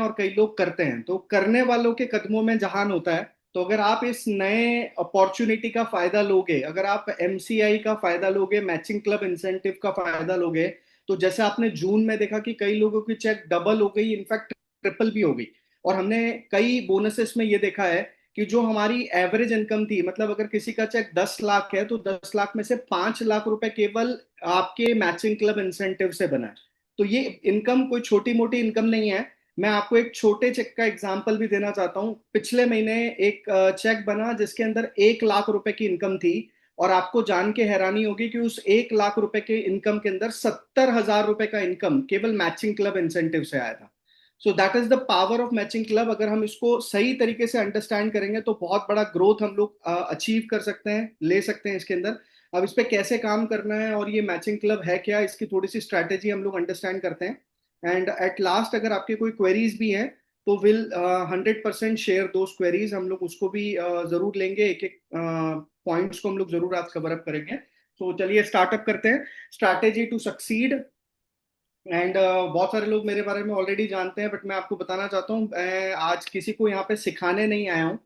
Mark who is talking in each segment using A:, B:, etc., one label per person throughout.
A: और कई लोग करते हैं। तो करने वालों के कदमों में जहान होता है। तो अगर आप इस नए अपॉर्चुनिटी का फायदा लोगे, अगर आप एमसीआई का फायदा लोगे, मैचिंग क्लब इंसेंटिव का फायदा लोगे, तो जैसे आपने जून में देखा कि कई लोगों की चेक डबल हो गई, इनफैक्ट ट्रिपल भी हो गई। और हमने कई बोनसेस में ये देखा है कि जो हमारी एवरेज इनकम थी, मतलब अगर किसी का चेक 10 लाख है तो 10 लाख में से 5 लाख रुपए केवल आपके मैचिंग क्लब इंसेंटिव से बना है। तो ये इनकम कोई छोटी मोटी इनकम नहीं है। मैं आपको एक छोटे चेक का एग्जांपल भी देना चाहता हूँ। पिछले महीने एक चेक बना जिसके अंदर 1 लाख रुपए की इनकम थी। और आपको जान के हैरानी होगी कि उस 1 लाख रुपए के इनकम के अंदर 70,000 रुपए का इनकम केवल मैचिंग क्लब इंसेंटिव से आया था। So that is the power of matching club. अगर हम इसको सही तरीके से अंडरस्टैंड करेंगे तो बहुत बड़ा ग्रोथ हम लोग अचीव कर सकते हैं, ले सकते हैं इसके अंदर। अब इस पे कैसे काम करना है और ये मैचिंग क्लब है क्या, इसकी थोड़ी सी स्ट्रैटेजी हम लोग अंडरस्टैंड करते हैं। एंड एट लास्ट अगर आपके कोई क्वेरीज भी हैं तो विल 100% शेयर दोज क्वेरीज। हम लोग उसको भी जरूर लेंगे, एक एक पॉइंट्स को हम लोग जरूर आज कवर अप करेंगे। तो चलिए स्टार्टअप करते हैं, स्ट्रैटेजी टू सक्सीड। एंड बहुत सारे लोग मेरे बारे में ऑलरेडी जानते हैं, बट मैं आपको बताना चाहता हूँ, मैं आज किसी को यहाँ पे सिखाने नहीं आया हूँ।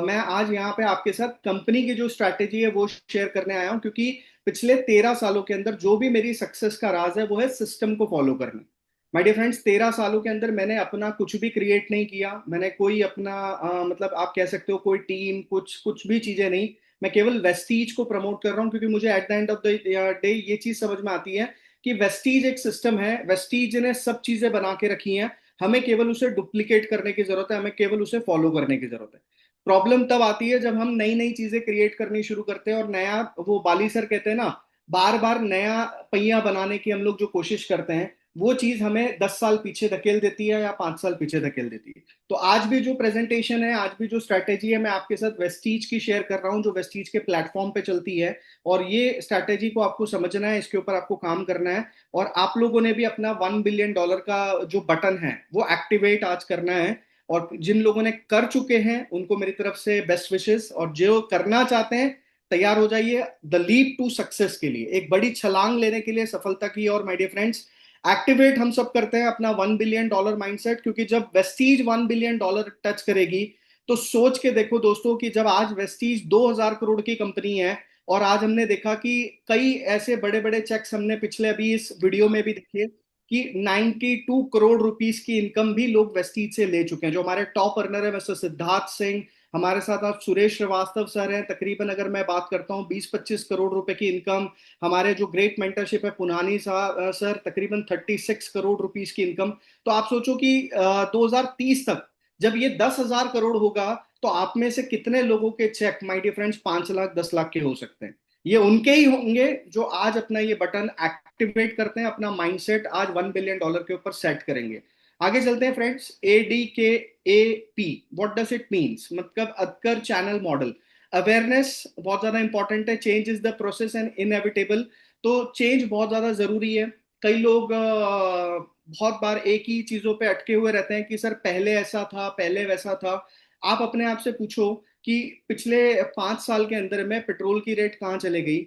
A: मैं आज यहाँ पे आपके साथ कंपनी की जो स्ट्रैटेजी है वो शेयर करने आया हूँ, क्योंकि पिछले 13 सालों के अंदर जो भी मेरी सक्सेस का राज है वो है सिस्टम को फॉलो करना। माय डियर फ्रेंड्स, 13 सालों के अंदर मैंने अपना कुछ भी क्रिएट नहीं किया। मैंने कोई अपना मतलब आप कह सकते हो कोई टीम, कुछ कुछ भी चीजें नहीं। मैं केवल वेस्टीज को प्रमोट कर रहा हूँ, क्योंकि मुझे at the end of the day ये चीज समझ में आती है कि वेस्टीज एक सिस्टम है, वेस्टीज ने सब चीजें बना के रखी हैं। हमें केवल उसे डुप्लीकेट करने की जरूरत है, हमें केवल उसे फॉलो करने की जरूरत है। प्रॉब्लम तब आती है जब हम नई नई चीजें क्रिएट करनी शुरू करते हैं और नया, वो बाली सर कहते हैं ना, बार बार नया पहिया बनाने की हम लोग जो कोशिश करते हैं वो चीज हमें 10 साल पीछे धकेल देती है या 5 साल पीछे धकेल देती है। तो आज भी जो प्रेजेंटेशन है, आज भी जो स्ट्रैटेजी है, मैं आपके साथ वेस्टीज की शेयर कर रहा हूं, जो वेस्टीज के प्लेटफॉर्म पे चलती है। और ये स्ट्रैटेजी को आपको समझना है, इसके ऊपर आपको काम करना है। और आप लोगों ने भी अपना $1 बिलियन का जो बटन है वो एक्टिवेट आज करना है। और जिन लोगों ने कर चुके हैं उनको मेरी तरफ से बेस्ट विशेस, और जो करना चाहते हैं तैयार हो जाइए द लीप टू सक्सेस के लिए, एक बड़ी छलांग लेने के लिए सफलता की। और माय डियर फ्रेंड्स, एक्टिवेट हम सब करते हैं अपना $1 बिलियन माइंडसेट, क्योंकि जब वेस्टीज $1 बिलियन टच करेगी तो सोच के देखो दोस्तों कि जब आज वेस्टीज 2,000 करोड़ की कंपनी है, और आज हमने देखा कि कई ऐसे बड़े बड़े चेक्स हमने पिछले अभी इस वीडियो में भी देखे कि 92 करोड़ रुपीस की इनकम भी लोग वेस्टीज से ले चुके हैं। जो हमारे टॉप अर्नर है मिस्टर सिद्धार्थ सिंह, हमारे साथ आप सुरेश श्रीवास्तव सर हैं, तकरीबन अगर मैं बात करता हूँ 20-25 करोड़ रुपए की इनकम। हमारे जो ग्रेट मेंटरशिप है पुनानी सर, तकरीबन 36 करोड़ रुपीस की इनकम। तो आप सोचो कि 2030 तक जब ये 10,000 करोड़ होगा तो आप में से कितने लोगों के check, my dear friends, 5 lakh 10 lakh के हो सकते हैं। ये उनके ही होंगे जो आज अपना ये बटन एक्टिवेट करते हैं, अपना माइंडसेट आज $1 बिलियन के ऊपर सेट करेंगे। आगे चलते हैं friends. ADKAP, what does it means, मतलब अदकर चैनल मॉडल। अवेयरनेस बहुत ज्यादा इंपॉर्टेंट है, change is the process and inevitable. तो चेंज बहुत ज्यादा जरूरी है। कई लोग बहुत बार एक ही चीजों पे अटके हुए रहते हैं कि सर पहले ऐसा था, पहले वैसा था। आप अपने आप से पूछो कि पिछले 5 साल के अंदर में पेट्रोल की रेट कहाँ चले गई,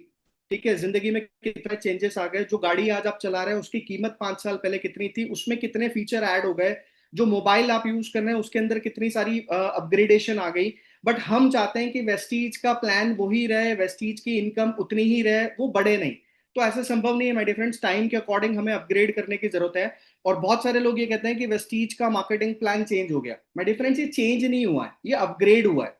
A: ठीक है, जिंदगी में कितने चेंजेस आ गए, जो गाड़ी आज आप चला रहे हैं उसकी कीमत 5 साल पहले कितनी थी, उसमें कितने फीचर ऐड हो गए, जो मोबाइल आप यूज कर रहे हैं उसके अंदर कितनी सारी अपग्रेडेशन आ गई। बट हम चाहते हैं कि वेस्टीज का प्लान वही रहे, वेस्टीज की इनकम उतनी ही रहे, वो बढ़े नहीं। तो ऐसा संभव नहीं है माय डियर फ्रेंड्स, टाइम के अकॉर्डिंग हमें अपग्रेड करने की जरूरत है। और बहुत सारे लोग ये कहते हैं कि वेस्टीज का मार्केटिंग प्लान चेंज हो गया। माय डियर फ्रेंड्स, ये चेंज नहीं हुआ है, ये अपग्रेड हुआ है।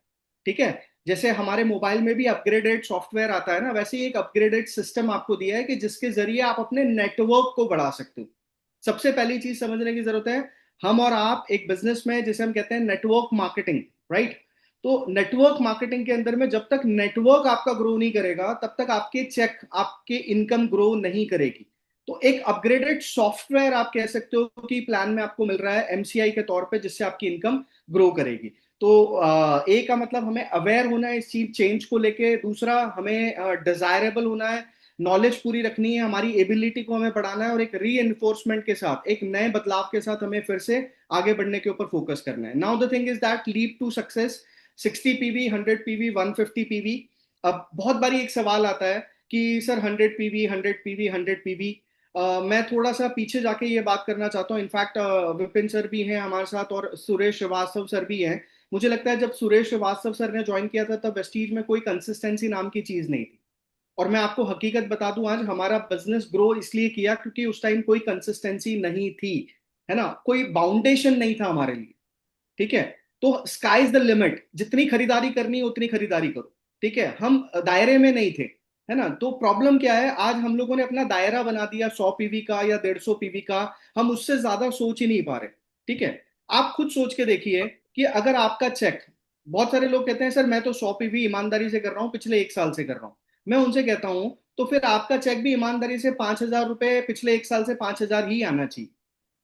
A: ठीक है, जैसे हमारे मोबाइल में भी अपग्रेडेड सॉफ्टवेयर आता है ना, वैसे ही एक अपग्रेडेड सिस्टम आपको दिया है कि जिसके जरिए आप अपने नेटवर्क को बढ़ा सकते हो। सबसे पहली चीज समझने की जरूरत है, हम और आप एक बिजनेस में जिसे हम कहते हैं नेटवर्क मार्केटिंग, राइट। तो नेटवर्क मार्केटिंग के अंदर में जब तक नेटवर्क आपका ग्रो नहीं करेगा तब तक आपके चेक, आपके इनकम ग्रो नहीं करेगी। तो एक अपग्रेडेड सॉफ्टवेयर आप कह सकते हो कि प्लान में आपको मिल रहा है एमसीआई के तौर पे, जिससे आपकी इनकम ग्रो करेगी। तो ए का मतलब हमें अवेयर होना है इस चीज चेंज को लेके। दूसरा, हमें डिजायरेबल होना है, नॉलेज पूरी रखनी है, हमारी एबिलिटी को हमें बढ़ाना है, और एक री एनफोर्समेंट के साथ, एक नए बदलाव के साथ हमें फिर से आगे बढ़ने के ऊपर फोकस करना है। Now the thing is that leap to success, 60 PV, 100 PV, 150 PV. अब बहुत बारी एक सवाल आता है कि सर 100 पीवी, 100 पीवी, 100 पीवी, मैं थोड़ा सा पीछे जाके ये बात करना चाहता हूँ। इनफैक्ट विपिन सर भी हैं हमारे साथ और सुरेश श्रीवास्तव सर भी हैं। मुझे लगता है जब सुरेश श्रीवास्तव सर ने ज्वाइन किया था तब वेस्टीज में कोई कंसिस्टेंसी नाम की चीज नहीं थी। और मैं आपको हकीकत बता दूं, आज हमारा बिजनेस ग्रो इसलिए किया क्योंकि उस टाइम कोई कंसिस्टेंसी नहीं थी, है ना, कोई बाउंडेशन नहीं था हमारे लिए। ठीक है, तो स्काई इज द लिमिट, जितनी खरीदारी करनी है उतनी खरीदारी करो। ठीक है, हम दायरे में नहीं थे, है ना। तो प्रॉब्लम क्या है, आज हम लोगों ने अपना दायरा बना दिया 100 पीवी का या 150 पीवी का, हम उससे ज्यादा सोच ही नहीं पा रहे। ठीक है, आप खुद सोच के देखिए कि अगर आपका चेक, बहुत सारे लोग कहते हैं सर मैं तो 100 पीवी ईमानदारी से कर रहा हूँ, पिछले 1 साल से कर रहा हूँ। मैं उनसे कहता हूं तो फिर आपका चेक भी ईमानदारी से 5,000 रुपए पिछले 1 साल से 5,000 ही आना चाहिए।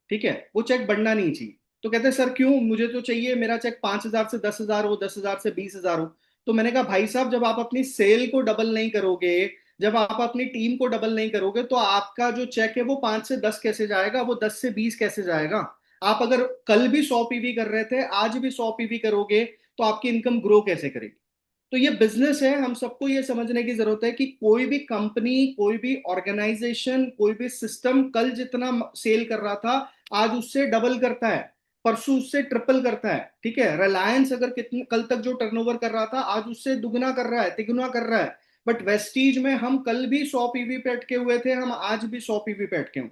A: ठीक है, वो चेक बढ़ना नहीं चाहिए। तो कहते हैं सर क्यों, मुझे तो चाहिए मेरा चेक 5,000 से 10,000 हो, 10,000 से 20,000 हो। तो मैंने कहा भाई साहब, जब आप अपनी सेल को डबल नहीं करोगे, जब आप अपनी टीम को डबल नहीं करोगे, तो आपका जो चेक है वो 5 से 10 कैसे जाएगा, वो 10 से 20 कैसे जाएगा। आप अगर कल भी 100 पीवी कर रहे थे, आज भी 100 पीवी करोगे, तो आपकी इनकम ग्रो कैसे करेगी। तो ये बिजनेस है, हम सबको ये समझने की जरूरत है कि कोई भी कंपनी, कोई भी ऑर्गेनाइजेशन, कोई भी सिस्टम कल जितना सेल कर रहा था आज उससे डबल करता है, परसों उससे ट्रिपल करता है। ठीक है, रिलायंस अगर कितने कल तक जो टर्नओवर कर रहा था आज उससे दुगना कर रहा है, तिगुना कर रहा है। बट वेस्टीज में हम कल भी 100 पीवी पे अटके हुए थे, हम आज भी 100 पीवी पे अटके हुए।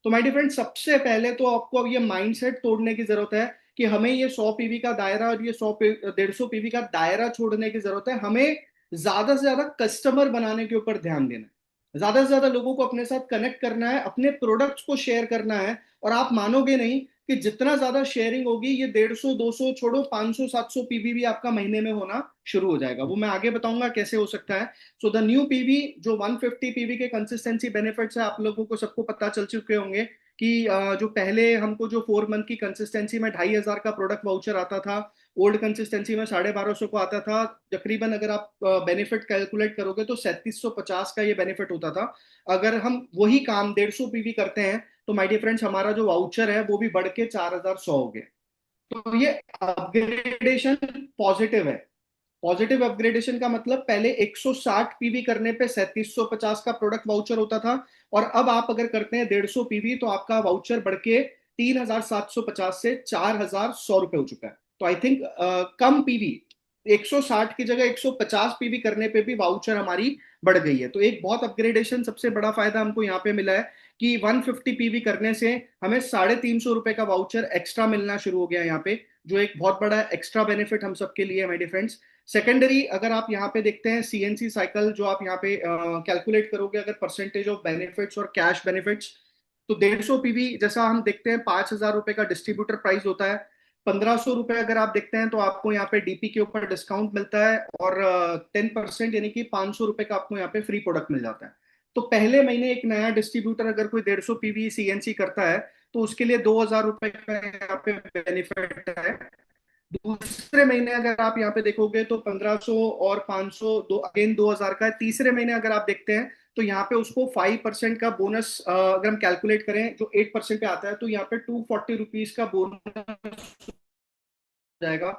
A: तो माय डियर फ्रेंड, सबसे पहले तो आपको अब ये माइंडसेट तोड़ने की जरूरत है कि हमें ये 100 पीवी का दायरा और ये 150 पीवी का दायरा छोड़ने की जरूरत है। हमें ज्यादा से ज्यादा कस्टमर बनाने के ऊपर ध्यान देना है, ज्यादा से ज्यादा लोगों को अपने साथ कनेक्ट करना है, अपने प्रोडक्ट्स को शेयर करना है। और आप मानोगे नहीं कि जितना ज्यादा शेयरिंग होगी, ये 150 200 छोड़ो, 500 700 पीवी भी आपका महीने में होना शुरू हो जाएगा। वो मैं आगे बताऊंगा कैसे हो सकता है। सो द न्यू पीवी, जो 150 पीवी के कंसिस्टेंसी बेनिफिट्स है, आप लोगों को सबको पता चल चुके होंगे कि जो पहले हमको जो 4 मंथ की कंसिस्टेंसी में 2,500 का प्रोडक्ट वाउचर आता था, ओल्ड कंसिस्टेंसी में 1250 को आता था। तकरीबन अगर आप बेनिफिट कैलकुलेट करोगे तो 3750 का ये बेनिफिट होता था। अगर हम वही काम 150 पीवी करते हैं तो माय डियर फ्रेंड्स, हमारा जो वाउचर है वो भी बढ़ के 4,100 हो गया। तो ये अपग्रेडेशन पॉजिटिव है। पॉजिटिव अपग्रेडेशन का मतलब पहले 160 पीवी करने पे 3750 का प्रोडक्ट वाउचर होता था, और अब आप अगर करते हैं 150 पीवी तो आपका वाउचर बढ़ के 3,750 से 4,100 रुपए हो चुका है। तो आई थिंक कम पीवी, 160 की जगह 150 पीवी करने पे भी वाउचर हमारी बढ़ गई है। तो एक बहुत अपग्रेडेशन, सबसे बड़ा फायदा हमको यहाँ पे मिला है कि 150 पीवी करने से हमें 350 रुपए का वाउचर एक्स्ट्रा मिलना शुरू हो गया है यहाँ पे, जो एक बहुत बड़ा एक्स्ट्रा बेनिफिट हम सबके लिए, माय डियर फ्रेंड्स। सेकेंडरी, अगर आप यहाँ पे देखते हैं सीएनसी साइकिल, जो आप यहाँ पे कैलकुलेट करोगे अगर परसेंटेज ऑफ बेनिफिट्स और कैश बेनिफिट्स, तो 150 पीवी जैसा हम देखते हैं 5,000 रुपए का डिस्ट्रीब्यूटर प्राइस होता है। 1,500 रुपए अगर आप देखते हैं तो आपको यहाँ पे डीपी के ऊपर डिस्काउंट मिलता है, और 10% यानी कि 500 रुपए का आपको यहाँ पे फ्री प्रोडक्ट मिल जाता है। तो पहले महीने एक नया डिस्ट्रीब्यूटर अगर कोई 150 पीवी सीएनसी करता है तो उसके लिए 2,000 रुपए का यहाँ पे बेनिफिट है। दूसरे महीने अगर आप यहाँ पे देखोगे तो 1,500 और 500, दो अगेन 2,000 का है। तीसरे महीने अगर आप देखते हैं तो यहाँ पे उसको 5% का बोनस, अगर हम कैलकुलेट करें जो 8% पे आता है, तो यहाँ पे 240 रुपीज का बोनस जाएगा।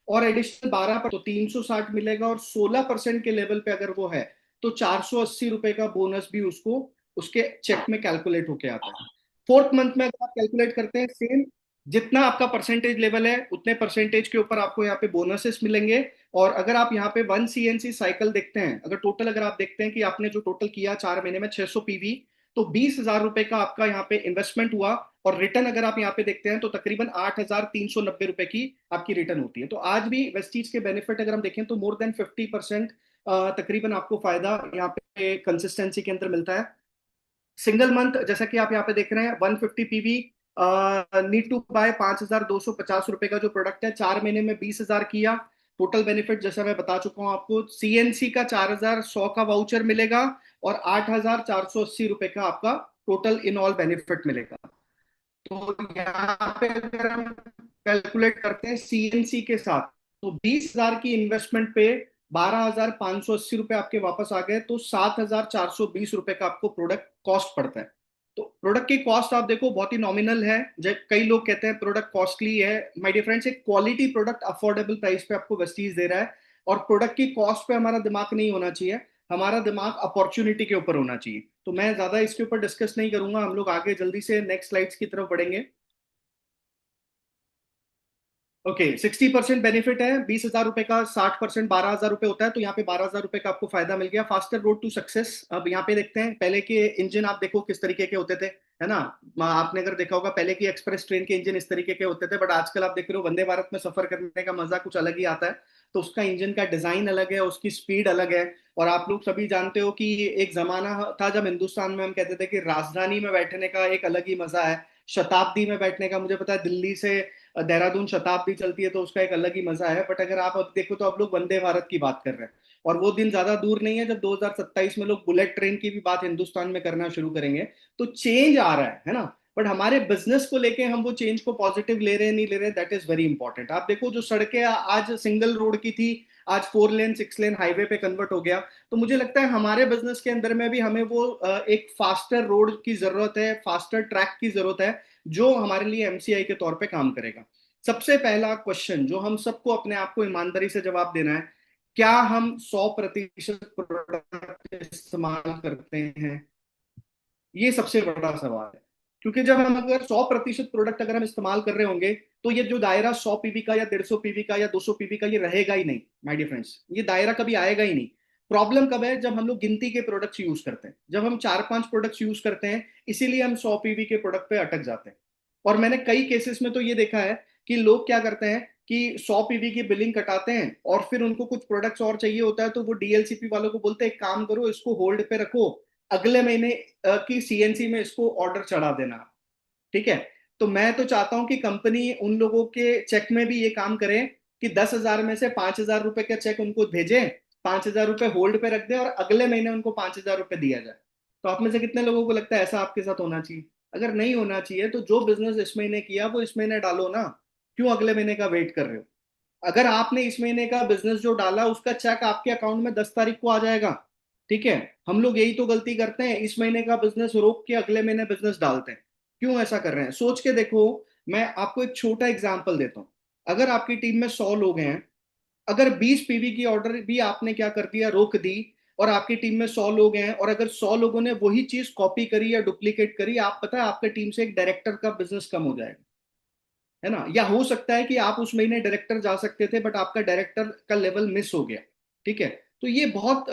A: और एडिशनल 12 पर तो 360 मिलेगा, और 16% के लेवल पे अगर वो है तो 480 रुपए का बोनस भी उसको उसके चेक में कैलकुलेट होके आता है। फोर्थ मंथ में अगर आप कैलकुलेट करते हैं, सेम जितना आपका परसेंटेज लेवल है उतने परसेंटेज के ऊपर आपको यहाँ पे बोनसेस मिलेंगे। और अगर आप यहाँ पे 1 सीएनसी साइकिल देखते हैं, अगर टोटल अगर आप देखते हैं कि आपने जो टोटल किया 4 महीने में 600 पीवी, तो 20,000 रुपए का आपका यहाँ पे इन्वेस्टमेंट हुआ, और रिटर्न अगर आप यहाँ पे देखते हैं तो तकरीबन 8,390 रुपए की आपकी रिटर्न होती है। तो आज भी वेस्टीज के बेनिफिट अगर हम देखें तो मोर देन 50% तकरीबन आपको फायदा यहाँ पे कंसिस्टेंसी के अंदर मिलता है। सिंगल मंथ जैसा कि आप यहाँ पे देख रहे हैं, 150 पीवी नीड टू बाय 5,250 रुपए का जो प्रोडक्ट है, 4 महीने में 20,000 किया। टोटल बेनिफिट जैसा मैं बता चुका हूं आपको, सीएनसी का 4,100 का वाउचर मिलेगा, और 8,480 रुपए का आपका टोटल इन ऑल बेनिफिट मिलेगा। तो यहाँ पे अगर हम कैलकुलेट करते हैं सीएनसी के साथ, तो 20,000 की इन्वेस्टमेंट पे 12,580 रुपए आपके वापस आ गए, तो 7,420 रुपए का आपको प्रोडक्ट कॉस्ट पड़ता है। तो प्रोडक्ट की कॉस्ट आप देखो बहुत ही नॉमिनल है। कई लोग कहते हैं प्रोडक्ट कॉस्टली है, माय डियर फ्रेंड्स, एक क्वालिटी प्रोडक्ट अफोर्डेबल प्राइस पे आपको वेस्टीज दे रहा है। और प्रोडक्ट की कॉस्ट पे हमारा दिमाग नहीं होना चाहिए, हमारा दिमाग अपॉर्चुनिटी के ऊपर होना चाहिए। तो मैं ज्यादा इसके ऊपर डिस्कस नहीं करूंगा, हम लोग आगे जल्दी से नेक्स्ट स्लाइड्स की तरफ बढ़ेंगे। ओके, 60% बेनिफिट है 20,000 रुपए का, 60% 12,000 रुपए होता है, तो यहाँ पे 12,000 रुपए का आपको फायदा मिल गया। Faster road to success. अब यहाँ पे देखते हैं, पहले के इंजन आप देखो किस तरीके के होते थे, है ना। आपने अगर देखा होगा पहले की एक्सप्रेस ट्रेन के इंजन इस तरीके के होते थे, बट आजकल आप देख रहे हो वंदे भारत में सफर करने का मजा कुछ अलग ही आता है। तो उसका इंजन का डिजाइन अलग है, उसकी स्पीड अलग है। और आप लोग सभी जानते हो कि एक जमाना था जब हिंदुस्तान में हम कहते थे कि राजधानी में बैठने का एक अलग ही मजा है, शताब्दी में बैठने का। मुझे पता है दिल्ली से देहरादून शताब्दी चलती है तो उसका एक अलग ही मजा है, बट अगर आप अब देखो तो अब लोग वंदे भारत की बात कर रहे हैं। और वो दिन ज्यादा दूर नहीं है जब 2027 में लोग बुलेट ट्रेन की भी बात हिंदुस्तान में करना शुरू करेंगे। तो चेंज आ रहा है ना। बट हमारे बिजनेस को लेके हम वो चेंज को पॉजिटिव ले रहे हैं नहीं ले रहे, दैट इज वेरी इंपॉर्टेंट। आप देखो जो सड़कें आज सिंगल रोड की थी, आज 4 लेन 6 लेन हाईवे पे कन्वर्ट हो गया। तो मुझे लगता है हमारे बिजनेस के अंदर में भी हमें वो एक फास्टर रोड की जरूरत है, फास्टर ट्रैक की जरूरत है, जो हमारे लिए एमसीआई के तौर पे काम करेगा। सबसे पहला क्वेश्चन जो हम सबको अपने आप को ईमानदारी से जवाब देना है, क्या हम 100% प्रोडक्ट इस्तेमाल करते हैं? ये सबसे बड़ा सवाल है। क्योंकि जब हम अगर 100% प्रोडक्ट अगर हम इस्तेमाल कर रहे होंगे, तो ये जो दायरा 100 पीवी का या 150 पीवी का या 200 पीवी का, ये रहेगा ही नहीं माय डियर फ्रेंड्स, ये दायरा कभी आएगा ही नहीं। प्रॉब्लम कब है? जब हम लोग गिनती के प्रोडक्ट्स यूज करते हैं, जब हम 4-5 प्रोडक्ट्स यूज करते हैं, इसीलिए हम 100 पीवी के प्रोडक्ट पे अटक जाते हैं। और मैंने कई केसेस में तो ये देखा है कि लोग क्या करते हैं कि 100 पीवी की बिलिंग कटाते हैं, और फिर उनको कुछ प्रोडक्ट्स और चाहिए होता है, तो वो डीएलसीपी वालों को बोलते हैं एक काम करो, इसको होल्ड पे रखो, अगले महीने की सीएनसी में इसको ऑर्डर चढ़ा देना। ठीक है। तो मैं तो चाहता हूं कि कंपनी उन लोगों के चेक में भी ये काम करे कि 10,000 में से 5,000 रुपए का चेक उनको भेजे, 5,000 रुपए होल्ड पे रख दे, और अगले महीने उनको 5,000 रुपए दिया जाए। तो आप में से कितने लोगों को लगता है ऐसा आपके साथ होना चाहिए? अगर नहीं होना चाहिए तो जो बिजनेस इस महीने किया वो इस महीने डालो ना, क्यों अगले महीने का वेट कर रहे हो? अगर आपने इस महीने का बिजनेस जो डाला उसका चेक आपके अकाउंट में 10 तारीख को आ जाएगा। ठीक है। हम लोग यही तो गलती करते हैं, इस महीने का बिजनेस रोक के अगले महीने बिजनेस डालते हैं। क्यों ऐसा कर रहे हैं? सोच के देखो। मैं आपको एक छोटा एग्जांपल देता हूं। अगर आपकी टीम में 100 लोग हैं, अगर 20 पीवी की ऑर्डर भी आपने क्या कर दिया, रोक दी, और आपकी टीम में 100 लोग हैं, और अगर 100 लोगों ने वही चीज कॉपी करी या डुप्लीकेट करी, आप पता है आपकी टीम से एक डायरेक्टर का बिजनेस कम हो जाएगा, है ना। या हो सकता है कि आप उस महीने डायरेक्टर जा सकते थे, बट आपका डायरेक्टर का लेवल मिस हो गया। ठीक है। तो ये बहुत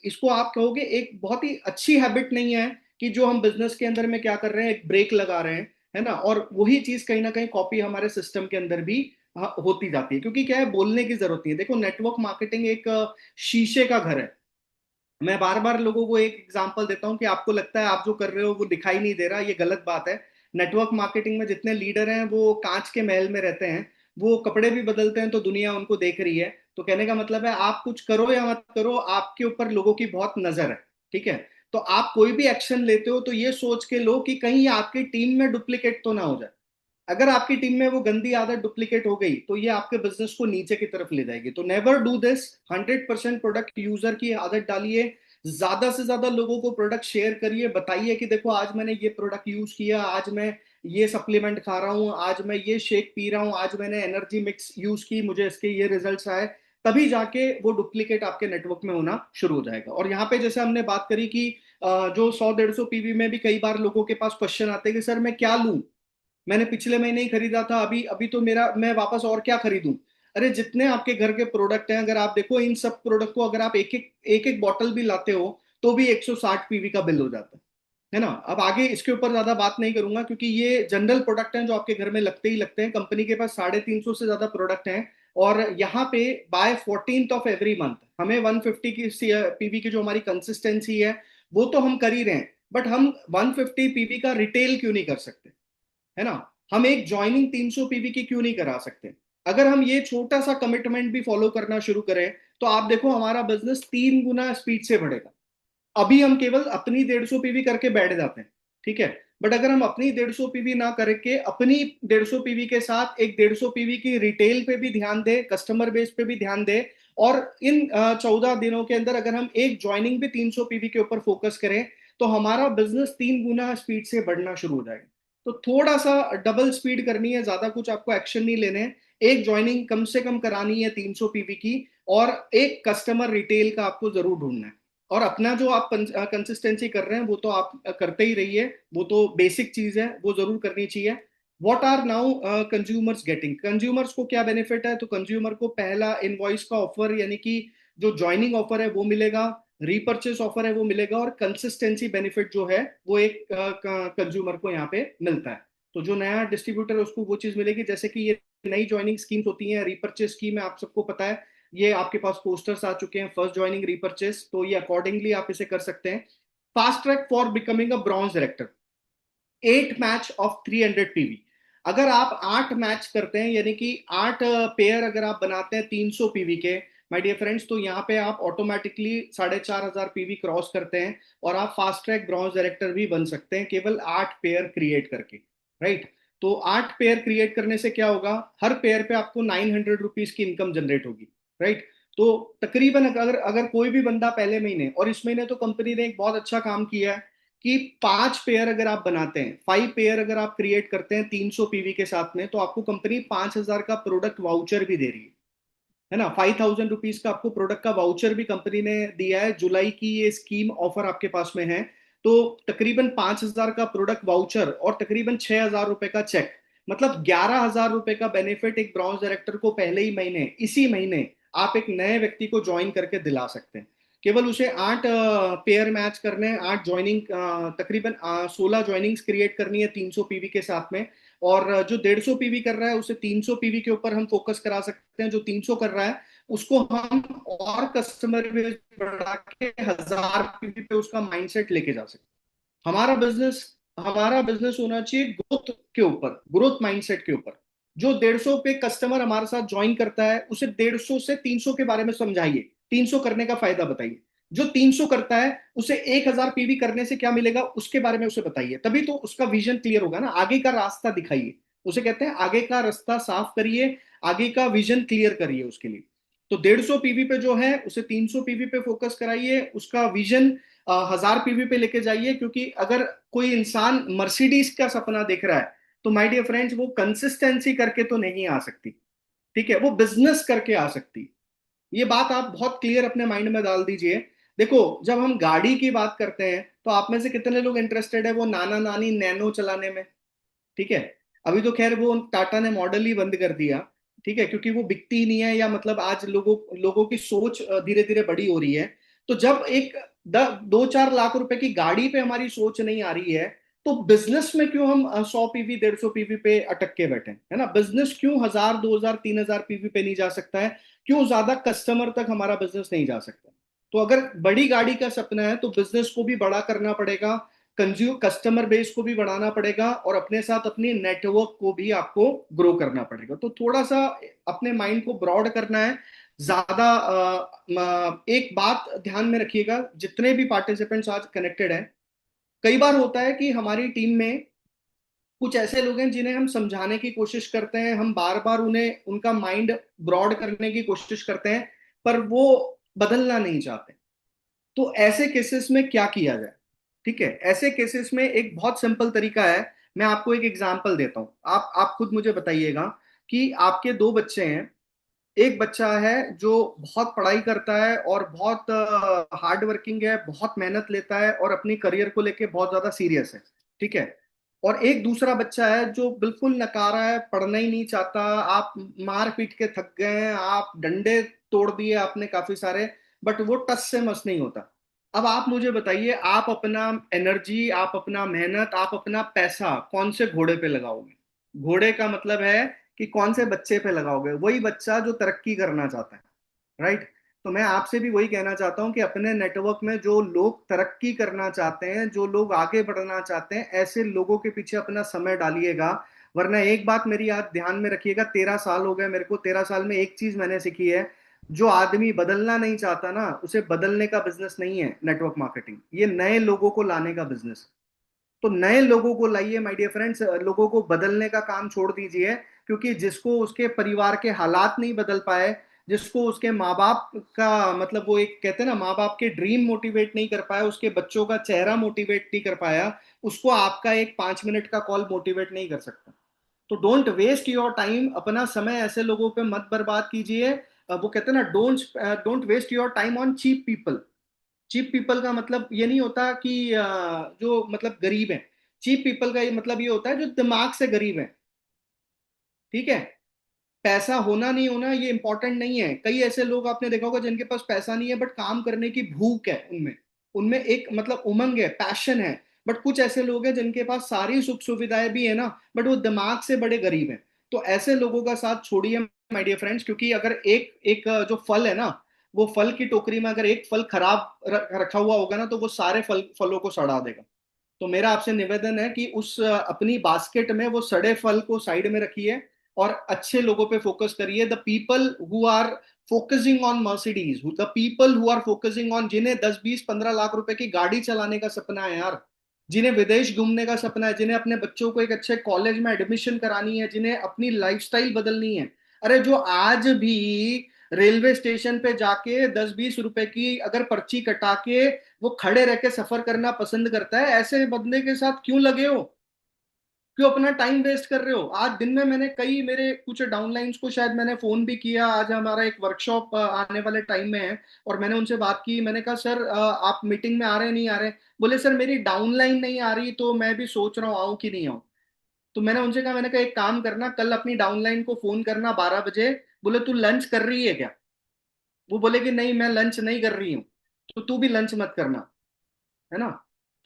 A: इसको आप कहोगे एक बहुत ही अच्छी हैबिट नहीं है कि जो हम बिजनेस के अंदर में क्या कर रहे हैं, एक ब्रेक लगा रहे हैं, है ना। और वही चीज कहीं ना कहीं कॉपी हमारे सिस्टम के अंदर भी होती जाती है, क्योंकि क्या है, बोलने की जरूरत नहीं है। देखो नेटवर्क मार्केटिंग एक शीशे का घर है। मैं बार बार लोगों को एक एग्जांपल देता हूं कि आपको लगता है आप जो कर रहे हो वो दिखाई नहीं दे रहा, ये गलत बात है। नेटवर्क मार्केटिंग में जितने लीडर हैं वो कांच के महल में रहते हैं, वो कपड़े भी बदलते हैं तो दुनिया उनको देख रही है। तो कहने का मतलब है आप कुछ करो या मत करो, आपके ऊपर लोगों की बहुत नजर है। ठीक है। तो आप कोई भी एक्शन लेते हो तो ये सोच के लो कि कहीं आपकी टीम में डुप्लीकेट तो ना हो जाए। अगर आपकी टीम में वो गंदी आदत डुप्लीकेट हो गई तो ये आपके बिजनेस को नीचे की तरफ ले जाएगी। तो never do this. 100% product user की आदत डालिए, ज्यादा से ज्यादा लोगों को प्रोडक्ट शेयर करिए, बताइए कि देखो आज मैंने ये प्रोडक्ट यूज किया, आज मैं ये सप्लीमेंट खा रहा हूँ, आज मैं ये शेक पी रहा हूँ, आज मैंने एनर्जी मिक्स यूज की, मुझे इसके ये रिजल्ट्स आए। तभी जाके वो डुप्लीकेट आपके नेटवर्क में होना शुरू हो जाएगा। और यहाँ पे जैसे हमने बात करी कि जो 100-150 पीवी में भी कई बार लोगों के पास क्वेश्चन आते हैं कि सर मैं क्या लूं, मैंने पिछले महीने ही खरीदा था, अभी अभी तो मेरा मैं वापस और क्या खरीदूं? अरे जितने आपके घर के प्रोडक्ट हैं, अगर आप देखो इन सब प्रोडक्ट को अगर आप एक एक बॉटल भी लाते हो तो भी 160 पीवी का बिल हो जाता है ना। अब आगे इसके ऊपर ज्यादा बात नहीं करूंगा, क्योंकि ये जनरल प्रोडक्ट हैं जो आपके घर में लगते ही लगते हैं। कंपनी के पास 350 से ज्यादा प्रोडक्ट हैं, और यहाँ पे bye 14th of every month हमें 150 की पीवी की जो हमारी कंसिस्टेंसी है वो तो हम कर ही रहे हैं, बट हम 150 पीवी का रिटेल क्यों नहीं कर सकते, है ना। हम एक ज्वाइनिंग 300 पीवी की क्यों नहीं करा सकते? अगर हम ये छोटा सा कमिटमेंट भी फॉलो करना शुरू करें तो आप देखो हमारा बिजनेस 3 गुना स्पीड से बढ़ेगा। अभी हम केवल अपनी 150 पीवी करके बैठ जाते हैं। ठीक है। बट अगर हम अपनी 150 पीवी ना करके अपनी 150 पीवी के साथ एक 150 पीवी की रिटेल पे भी ध्यान दे, कस्टमर बेस पे भी ध्यान दे, और इन 14 दिनों के अंदर अगर हम एक ज्वाइनिंग भी 300 पीवी के ऊपर फोकस करें, तो हमारा बिजनेस 3 गुना स्पीड से बढ़ना शुरू हो जाएगा। तो थोड़ा सा डबल स्पीड करनी है, ज्यादा कुछ आपको एक्शन नहीं लेने हैं। एक ज्वाइनिंग कम से कम करानी है 300 पीवी की, और एक कस्टमर रिटेल का आपको जरूर ढूंढना है। और अपना जो आप कंसिस्टेंसी कर रहे हैं वो तो आप करते ही रहिए, वो तो बेसिक चीज है, वो जरूर करनी चाहिए। What are now consumers getting, consumers को क्या बेनिफिट है? तो कंज्यूमर को पहला इनवॉइस का ऑफर, यानी कि जो ज्वाइनिंग ऑफर है वो मिलेगा, रीपर्चेस ऑफर है वो मिलेगा, और कंसिस्टेंसी बेनिफिट जो है वो एक कंज्यूमर को यहाँ पे मिलता है। तो जो नया डिस्ट्रीब्यूटर है उसको वो चीज मिलेगी, जैसे कि ये नई ज्वाइनिंग स्कीम्स होती हैं, रीपर्चेस स्कीम है, आप सबको पता है, ये आपके पास पोस्टर्स आ चुके हैं, फर्स्ट ज्वाइनिंग रीपर्चेस, तो ये अकॉर्डिंगली आप इसे कर सकते हैं। Fast track for becoming a bronze director, 8 match of 300 PV. अगर आप 8 मैच करते हैं, यानी कि 8 पेयर अगर आप बनाते हैं 300 पीवी के, माय डियर फ्रेंड्स, तो यहाँ पे आप ऑटोमेटिकली 4500 पीवी क्रॉस करते हैं, और आप फास्ट ट्रैक ब्रॉन्ज डायरेक्टर भी बन सकते हैं केवल 8 पेयर क्रिएट करके, राइट। तो 8 पेयर क्रिएट करने से क्या होगा, हर पेयर पे आपको 900 रुपीज की इनकम जनरेट होगी, राइट। तो तकरीबन अगर अगर कोई भी बंदा पहले महीने, और इस महीने तो कंपनी ने एक बहुत अच्छा काम किया है कि 5 पेयर अगर आप बनाते हैं, 5 पेयर अगर आप क्रिएट करते हैं 300 पीवी के साथ में, तो आपको कंपनी 5,000 का प्रोडक्ट वाउचर भी दे रही है ना। 5,000 रुपीज का आपको प्रोडक्ट का वाउचर भी कंपनी ने दिया है। जुलाई की ये स्कीम ऑफर आपके पास में है। तो तकरीबन 5,000 का प्रोडक्ट वाउचर और तकरीबन 6,000 रुपए का चेक, मतलब 11,000 रुपए का बेनिफिट एक ब्रॉन्ज डायरेक्टर को पहले ही महीने, इसी महीने आप एक नए व्यक्ति को ज्वाइन करके दिला सकते हैं। केवल उसे 8 पेयर मैच करने हैं, 8 ज्वाइनिंग, तकरीबन 16 ज्वाइनिंग्स क्रिएट करनी है 300 पीवी के साथ में। और जो 150 पीवी कर रहा है उसे 300 पीवी के ऊपर हम फोकस करा सकते हैं, जो 300 कर रहा है उसको हम और कस्टमर बेस बढ़ा के 1,000 पीवी पे उसका माइंडसेट लेके जा सकते हैं। हमारा बिजनेस होना चाहिए ग्रोथ के ऊपर, ग्रोथ माइंडसेट के ऊपर। जो 150 पे कस्टमर हमारे साथ ज्वाइन करता है उसे 150 से 300 के बारे में समझाइए, 300 करने का फायदा बताइए। जो 300 करता है उसे 1,000 पीवी करने से क्या मिलेगा उसके बारे में उसे बताइए, तभी तो उसका विजन क्लियर होगा ना, आगे का रास्ता दिखाइए। उसे कहते हैं आगे का रास्ता साफ करिए, आगे का विजन क्लियर करिए उसके लिए। तो 150 पीवी पे जो है उसे 300 पीवी पे फोकस कराइए, उसका विजन 1,000 पीवी पे लेके जाइए। क्योंकि अगर कोई इंसान मर्सिडीज का सपना देख रहा है, तो माय डियर फ्रेंड्स वो कंसिस्टेंसी करके तो नहीं आ सकती, ठीक है, वो बिजनेस करके आ सकती। ये बात आप बहुत क्लियर अपने माइंड में डाल दीजिए। देखो, जब हम गाड़ी की बात करते हैं तो आप में से कितने लोग इंटरेस्टेड है वो नाना नानी नैनो चलाने में, ठीक है। अभी तो खैर वो टाटा ने मॉडल ही बंद कर दिया, ठीक है, क्योंकि वो बिकती ही नहीं है, या मतलब आज लोगों लोगों की सोच धीरे धीरे बड़ी हो रही है। तो जब एक 2-4 लाख रुपए की गाड़ी पे हमारी सोच नहीं आ रही है, तो बिजनेस में क्यों हम 100 पीवी 150 पीवी पे अटक के बैठे हैं, है ना। बिजनेस क्यों 1,000, 2,000, 3,000 पीवी पे नहीं जा सकता है, क्यों ज्यादा कस्टमर तक हमारा बिजनेस नहीं जा सकता। तो अगर बड़ी गाड़ी का सपना है तो बिजनेस को भी बड़ा करना पड़ेगा, कस्टमर बेस को भी बढ़ाना पड़ेगा, और अपने साथ अपनी नेटवर्क को भी आपको ग्रो करना पड़ेगा। तो थोड़ा सा अपने माइंड को ब्रॉड करना है ज्यादा। एक बात ध्यान में रखिएगा, जितने भी पार्टिसिपेंट्स आज कनेक्टेड हैं, कई बार होता है कि हमारी टीम में कुछ ऐसे लोग हैं जिन्हें हम समझाने की कोशिश करते हैं, हम बार बार उन्हें उनका माइंड ब्रॉड करने की कोशिश करते हैं, पर वो बदलना नहीं चाहते। तो ऐसे केसेस में क्या किया जाए? ठीक है, ऐसे केसेस में एक बहुत सिंपल तरीका है। मैं आपको एक एग्जांपल देता हूं, आप खुद मुझे बताइएगा कि आपके 2 बच्चे हैं। एक बच्चा है जो बहुत पढ़ाई करता है और बहुत हार्ड वर्किंग है, बहुत मेहनत लेता है और अपनी करियर को लेके बहुत ज्यादा सीरियस है, ठीक है। और एक दूसरा बच्चा है जो बिल्कुल नकारा है, पढ़ना ही नहीं चाहता, आप मार पीट के थक गए हैं, आप डंडे तोड़ दिए आपने काफी सारे, बट वो टस से मस नहीं होता। अब आप मुझे बताइए, आप अपना एनर्जी, आप अपना मेहनत, आप अपना पैसा कौन से घोड़े पे लगाओगे? घोड़े का मतलब है कि कौन से बच्चे पे लगाओगे? वही बच्चा जो तरक्की करना चाहता है, राइट। तो मैं आपसे भी वही कहना चाहता हूं कि अपने नेटवर्क में जो लोग तरक्की करना चाहते हैं, जो लोग आगे बढ़ना चाहते हैं, ऐसे लोगों के पीछे अपना समय डालिएगा। वरना एक बात मेरी आज ध्यान में रखिएगा, 13 साल हो गए मेरे को, 13 साल में एक चीज मैंने सीखी है, जो आदमी बदलना नहीं चाहता ना, उसे बदलने का बिजनेस नहीं है नेटवर्क मार्केटिंग, ये नए लोगों को लाने का बिजनेस। तो नए लोगों को लाइए माय डियर फ्रेंड्स, लोगों को बदलने का काम छोड़ दीजिए। क्योंकि जिसको उसके परिवार के हालात नहीं बदल पाए, जिसको उसके माँ बाप का, मतलब वो एक कहते हैं ना, माँ बाप के ड्रीम मोटिवेट नहीं कर पाया, उसके बच्चों का चेहरा मोटिवेट नहीं कर पाया, उसको आपका एक 5 मिनट का कॉल मोटिवेट नहीं कर सकता। तो डोंट वेस्ट योर टाइम, अपना समय ऐसे लोगों पे मत बर्बाद कीजिए वो कहते हैं ना, don't waste your time on cheap people. Cheap people का मतलब ये नहीं होता कि जो मतलब गरीब है। चीप पीपल का ये मतलब ये होता है जो दिमाग से गरीब है। ठीक है। पैसा होना नहीं होना ये इंपॉर्टेंट नहीं है। कई ऐसे लोग आपने देखा होगा जिनके पास पैसा नहीं है बट काम करने की भूख है उनमें। उनमें एक मतलब उमंग है, पैशन है। बट कुछ ऐसे लोग हैं जिनके पास सारी सुख सुविधाएं भी है ना, बट वो दिमाग से बड़े गरीब हैं। तो ऐसे लोगों का साथ छोड़िए माय डियर फ्रेंड्स, क्योंकि अगर एक एक जो फल है ना, वो फल की टोकरी में अगर एक फल खराब रखा हुआ होगा ना, तो वो सारे फलों को सड़ा देगा। तो मेरा आपसे निवेदन है कि उस अपनी बास्केट में वो सड़े फल को साइड में रखिए और अच्छे लोगों पे फोकस करिए। The people who are focusing on Mercedes, the people who are focusing on, जिन्हें 10 20 15 लाख रुपए की गाड़ी चलाने का सपना है यार, जिन्हें विदेश घूमने का सपना है, जिन्हें अपने बच्चों को एक अच्छे कॉलेज में एडमिशन करानी है, जिन्हें अपनी लाइफस्टाइल बदलनी है। अरे जो आज भी रेलवे स्टेशन पे जाके 10 20 रुपए की अगर पर्ची कटा के वो खड़े रह के सफर करना पसंद करता है, ऐसे बंदे के साथ क्यों लगे हो? क्यों अपना टाइम वेस्ट कर रहे हो? आज दिन में मैंने कई मेरे कुछ डाउनलाइंस को शायद मैंने फोन भी किया। आज हमारा एक वर्कशॉप आने वाले टाइम में है और मैंने उनसे बात की। मैंने कहा सर आप मीटिंग में आ रहे नहीं आ रहे? बोले सर मेरी डाउनलाइन नहीं आ रही तो मैं भी सोच रहा हूँ आऊँ कि नहीं आऊँ। तो मैंने उनसे कहा, मैंने कहा एक काम करना, कल अपनी डाउनलाइन को फोन करना 12 बजे। बोले तू लंच कर रही है क्या? वो बोले कि नहीं मैं लंच नहीं कर रही हूँ। तो तू भी लंच मत करना, है ना।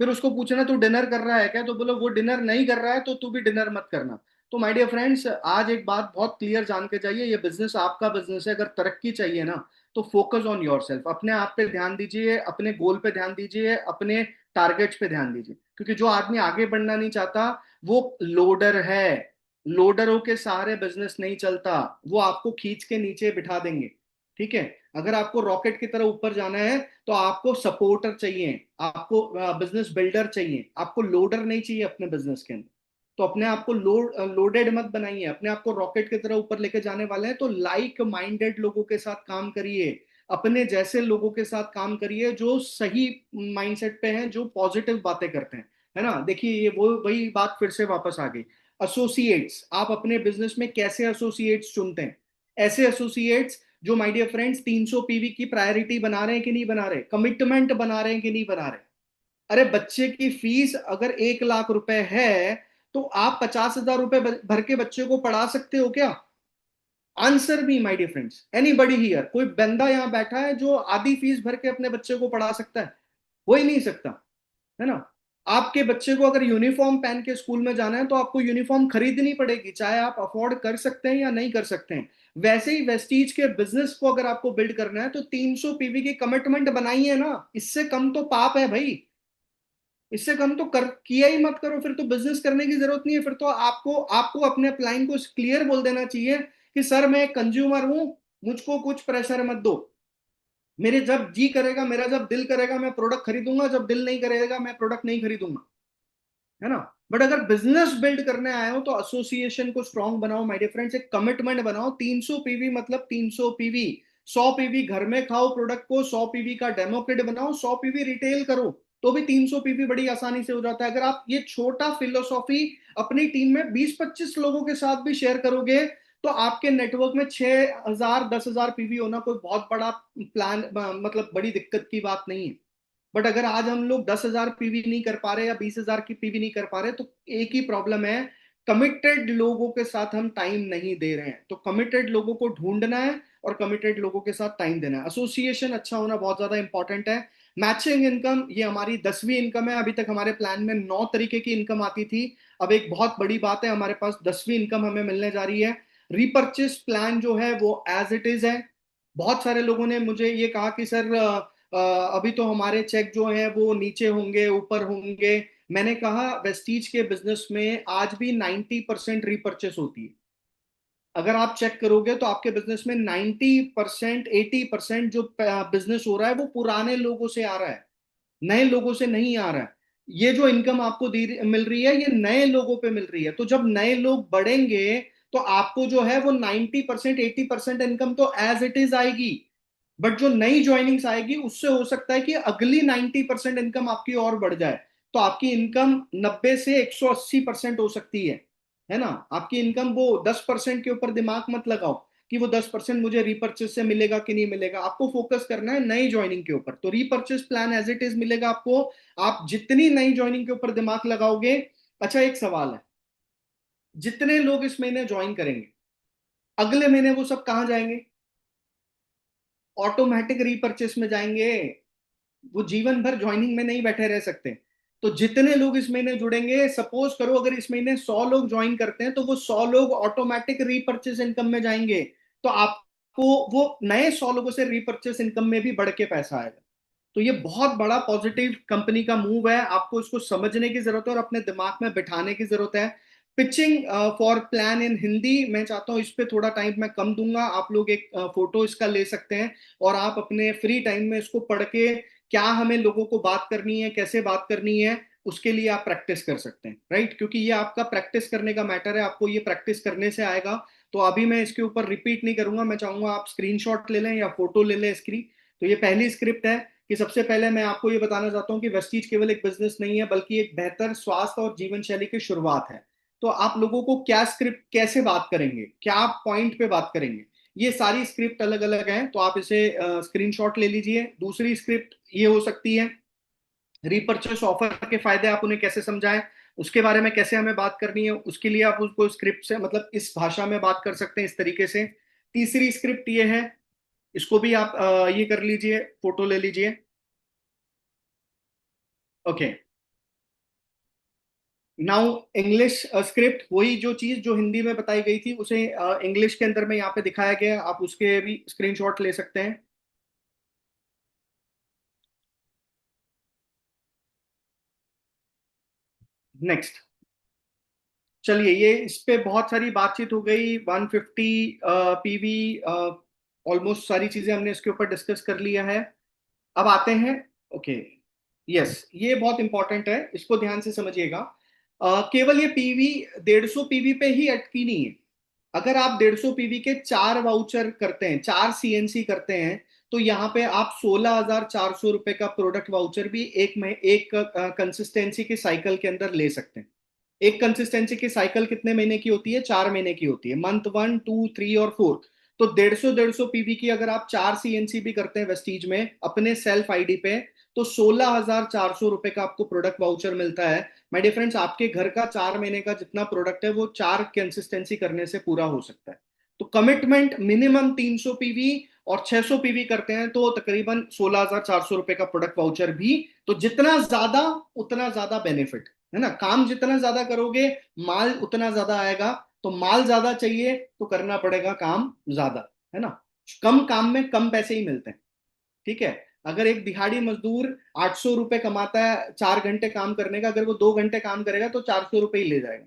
A: फिर उसको पूछना तू डिनर कर रहा है क्या, तो बोलो वो डिनर नहीं कर रहा है तो तू भी डिनर मत करना। तो माय डियर फ्रेंड्स, आज एक बात बहुत क्लियर जान के जाइए, ये बिजनेस आपका बिजनेस है। अगर तरक्की चाहिए ना, तो फोकस ऑन योर सेल्फ, अपने आप पे ध्यान दीजिए, अपने गोल पे ध्यान दीजिए, अपने टारगेट्स पे ध्यान दीजिए। क्योंकि जो आदमी आगे बढ़ना नहीं चाहता वो लोडर है। लोडरों के सहारे बिजनेस नहीं चलता, वो आपको खींच के नीचे बिठा देंगे। ठीक है। अगर आपको रॉकेट की तरह ऊपर जाना है तो आपको सपोर्टर चाहिए, आपको बिजनेस बिल्डर चाहिए, आपको लोडर नहीं चाहिए अपने बिजनेस के अंदर। तो अपने आप को लोडेड मत बनाइए, अपने आप को रॉकेट की तरह ऊपर लेके जाने वाले हैं तो लाइक माइंडेड लोगों के साथ काम करिए, अपने जैसे लोगों के साथ काम करिए जो सही माइंडसेट पे हैं, जो पॉजिटिव बातें करते हैं। है ना। देखिए ये वो वही बात फिर से वापस आ गई। एसोसिएट्स, आप अपने बिजनेस में कैसे एसोसिएट्स चुनते हैं? ऐसे एसोसिएट्स जो माय डियर फ्रेंड्स 300 पीवी की प्रायोरिटी बना रहे हैं कि नहीं बना रहे, कमिटमेंट बना रहे हैं कि नहीं बना रहे। अरे बच्चे की फीस अगर 1 लाख रुपए है तो आप 50,000 रुपए भर के बच्चे को पढ़ा सकते हो क्या? आंसर भी my dear friends, anybody here, कोई बंदा यहां बैठा है जो आधी फीस भर के अपने बच्चे को पढ़ा सकता है? हो ही नहीं सकता, है ना। आपके बच्चे को अगर यूनिफॉर्म पहन के स्कूल में जाना है तो आपको यूनिफॉर्म खरीदनी पड़ेगी, चाहे आप अफोर्ड कर सकते हैं या नहीं कर सकते हैं। वैसे ही वेस्टीज के बिजनेस को अगर आपको बिल्ड करना है तो 300 पीवी की कमिटमेंट बनाइए ना, इससे कम तो पाप है भाई। इससे कम तो कर किया ही मत करो, फिर तो बिजनेस करने की जरूरत नहीं है। फिर तो आपको आपको अपने क्लाइंट को क्लियर बोल देना चाहिए कि सर मैं एक कंज्यूमर हूं, मुझको कुछ प्रेशर मत दो। मेरे जब जी करेगा, मेरा जब दिल करेगा मैं प्रोडक्ट खरीदूंगा, जब दिल नहीं करेगा मैं प्रोडक्ट नहीं खरीदूंगा। है ना। बट अगर बिजनेस बिल्ड करने आए हो तो एसोसिएशन को स्ट्रांग बनाओ माय डियर फ्रेंड्स, एक कमिटमेंट बनाओ। 300 पीवी मतलब 300 पीवी। 100 पीवी घर में खाओ प्रोडक्ट को, 100 पीवी का डेमो किट बनाओ, 100 पीवी रिटेल करो, तो भी 300 पीवी बड़ी आसानी से हो जाता है। अगर आप ये छोटा फिलोसॉफी अपनी टीम में 20 25 लोगों के साथ भी शेयर करोगे तो आपके नेटवर्क में 6,000 10,000 पीवी होना कोई बहुत बड़ा प्लान मतलब बड़ी दिक्कत की बात नहीं है। बट अगर आज हम लोग 10,000 पीवी नहीं कर पा रहे या 20,000 की पीवी नहीं कर पा रहे तो एक ही प्रॉब्लम है, कमिटेड लोगों के साथ हम टाइम नहीं दे रहे हैं। तो कमिटेड लोगों को ढूंढना है और कमिटेड लोगों के साथ टाइम देना है। एसोसिएशन अच्छा होना बहुत ज्यादा इंपॉर्टेंट है। मैचिंग इनकम, ये हमारी 10वीं इनकम है। अभी तक हमारे प्लान में 9 तरीके की इनकम आती थी, अब एक बहुत बड़ी बात है, हमारे पास 10वीं इनकम हमें मिलने जा रही है। रिपर्चेस प्लान जो है वो एज इट इज है। बहुत सारे लोगों ने मुझे ये कहा कि सर अभी तो हमारे चेक जो है वो नीचे होंगे ऊपर होंगे। मैंने कहा वेस्टीज के बिजनेस में आज भी 90% रिपर्चेस होती है। अगर आप चेक करोगे तो आपके बिजनेस में 90% 80% जो बिजनेस हो रहा है वो पुराने लोगों से आ रहा है, नए लोगों से नहीं आ रहा है। ये जो इनकम आपको मिल रही है ये नए लोगों पे मिल रही है। तो जब नए लोग बढ़ेंगे तो आपको जो है वो 90% 80% इनकम तो एज इट इज आएगी। बट जो नई ज्वाइनिंग्स आएगी उससे हो सकता है कि अगली 90% इनकम आपकी और बढ़ जाए। तो आपकी इनकम 90 से 180% हो सकती है ना। आपकी इनकम वो 10% के ऊपर दिमाग मत लगाओ कि वो 10% मुझे रीपर्चेस से मिलेगा कि नहीं मिलेगा। आपको फोकस करना है नई ज्वाइनिंग के ऊपर। तो repurchase plan as it is मिलेगा आपको, आप जितनी नई ज्वाइनिंग के ऊपर दिमाग लगाओगे। अच्छा, एक सवाल है, जितने लोग इस महीने ज्वाइन करेंगे, अगले महीने वो सब कहां जाएंगे? ऑटोमेटिक रीपर्चेस में जाएंगे। वो जीवन भर ज्वाइनिंग में नहीं बैठे रह सकते। तो जितने लोग इस महीने जुड़ेंगे, सपोज करो अगर इस महीने 100 लोग ज्वाइन करते हैं, तो वो 100 लोग ऑटोमेटिक रीपर्चेस इनकम में जाएंगे। तो आपको वो नए 100 लोगों से रीपर्चेस इनकम में भी बढ़ के पैसा आएगा। तो ये बहुत बड़ा पॉजिटिव कंपनी का मूव है, आपको इसको समझने की जरूरत है और अपने दिमाग में बिठाने की जरूरत है। Pitching for plan in Hindi, मैं चाहता हूं इस पे थोड़ा टाइम मैं कम दूंगा, आप लोग एक फोटो इसका ले सकते हैं और आप अपने फ्री टाइम में इसको पढ़ के क्या हमें लोगों को बात करनी है, कैसे बात करनी है, उसके लिए आप प्रैक्टिस कर सकते हैं। राइट, क्योंकि ये आपका प्रैक्टिस करने का मैटर है, आपको ये प्रैक्टिस करने से आएगा। तो अभी मैं इसके ऊपर रिपीट नहीं करूंगा, मैं चाहूंगा आप स्क्रीनशॉट ले लें या फोटो ले लें इसकी। तो ये पहली स्क्रिप्ट है कि सबसे पहले मैं आपको ये बताना चाहता हूं कि वेस्टीज केवल एक बिजनेस नहीं है, बल्कि एक बेहतर स्वास्थ्य और जीवन शैली की शुरुआत है। तो आप लोगों को क्या स्क्रिप्ट, कैसे बात करेंगे, क्या पॉइंट पे बात करेंगे, ये सारी स्क्रिप्ट अलग अलग हैं। तो आप इसे स्क्रीनशॉट ले लीजिए। दूसरी स्क्रिप्ट ये हो सकती है, रीपर्चेस ऑफर के फायदे आप उन्हें कैसे समझाएं, उसके बारे में कैसे हमें बात करनी है, उसके लिए आप उसको स्क्रिप्ट से, मतलब इस भाषा में बात कर सकते हैं, इस तरीके से। तीसरी स्क्रिप्ट ये है, इसको भी आप ये कर लीजिए, फोटो ले लीजिए। ओके, नाउ इंग्लिश स्क्रिप्ट, वही जो चीज जो हिंदी में बताई गई थी उसे इंग्लिश के अंदर में यहाँ पे दिखाया गया है, आप उसके भी स्क्रीनशॉट ले सकते हैं। नेक्स्ट, चलिए, ये इस पे बहुत सारी बातचीत हो गई। 150 पीवी, ऑलमोस्ट सारी चीजें हमने इसके ऊपर डिस्कस कर लिया है। अब आते हैं, ओके, यस, ये बहुत इंपॉर्टेंट है, इसको ध्यान से समझिएगा। केवल ये पीवी 150 पीवी पे ही अटकी नहीं है। अगर आप 150 पीवी के 4 वाउचर करते हैं, 4 सीएनसी करते हैं, तो यहाँ पे आप 16,400 रुपए का प्रोडक्ट वाउचर भी एक में एक कंसिस्टेंसी के साइकिल के अंदर ले सकते हैं। एक कंसिस्टेंसी की साइकिल कितने महीने की होती है? 4 महीने की होती है, मंथ 1, 2, 3 और 4। तो 150 पीवी की अगर आप 4 सीएनसी भी करते हैं वेस्टीज में अपने सेल्फ आईडी पे, तो 16,400 रुपए का आपको प्रोडक्ट वाउचर मिलता है। माय डियर फ्रेंड्स, आपके घर का 4 महीने का जितना प्रोडक्ट है वो 4 कंसिस्टेंसी करने से पूरा हो सकता है। तो कमिटमेंट मिनिमम 300 पीवी और 600 पीवी करते हैं तो तकरीबन 16,400 रुपए का प्रोडक्ट वाउचर भी। तो जितना ज्यादा उतना ज्यादा बेनिफिट है ना, काम जितना ज्यादा करोगे माल उतना ज्यादा आएगा। तो माल ज्यादा चाहिए तो करना पड़ेगा काम ज्यादा, है ना। कम काम में कम पैसे ही मिलते हैं, ठीक है। अगर एक दिहाड़ी मजदूर 800 रुपए कमाता है 4 घंटे काम करने का, अगर वो 2 घंटे काम करेगा तो 400 रुपए ही ले जाएगा,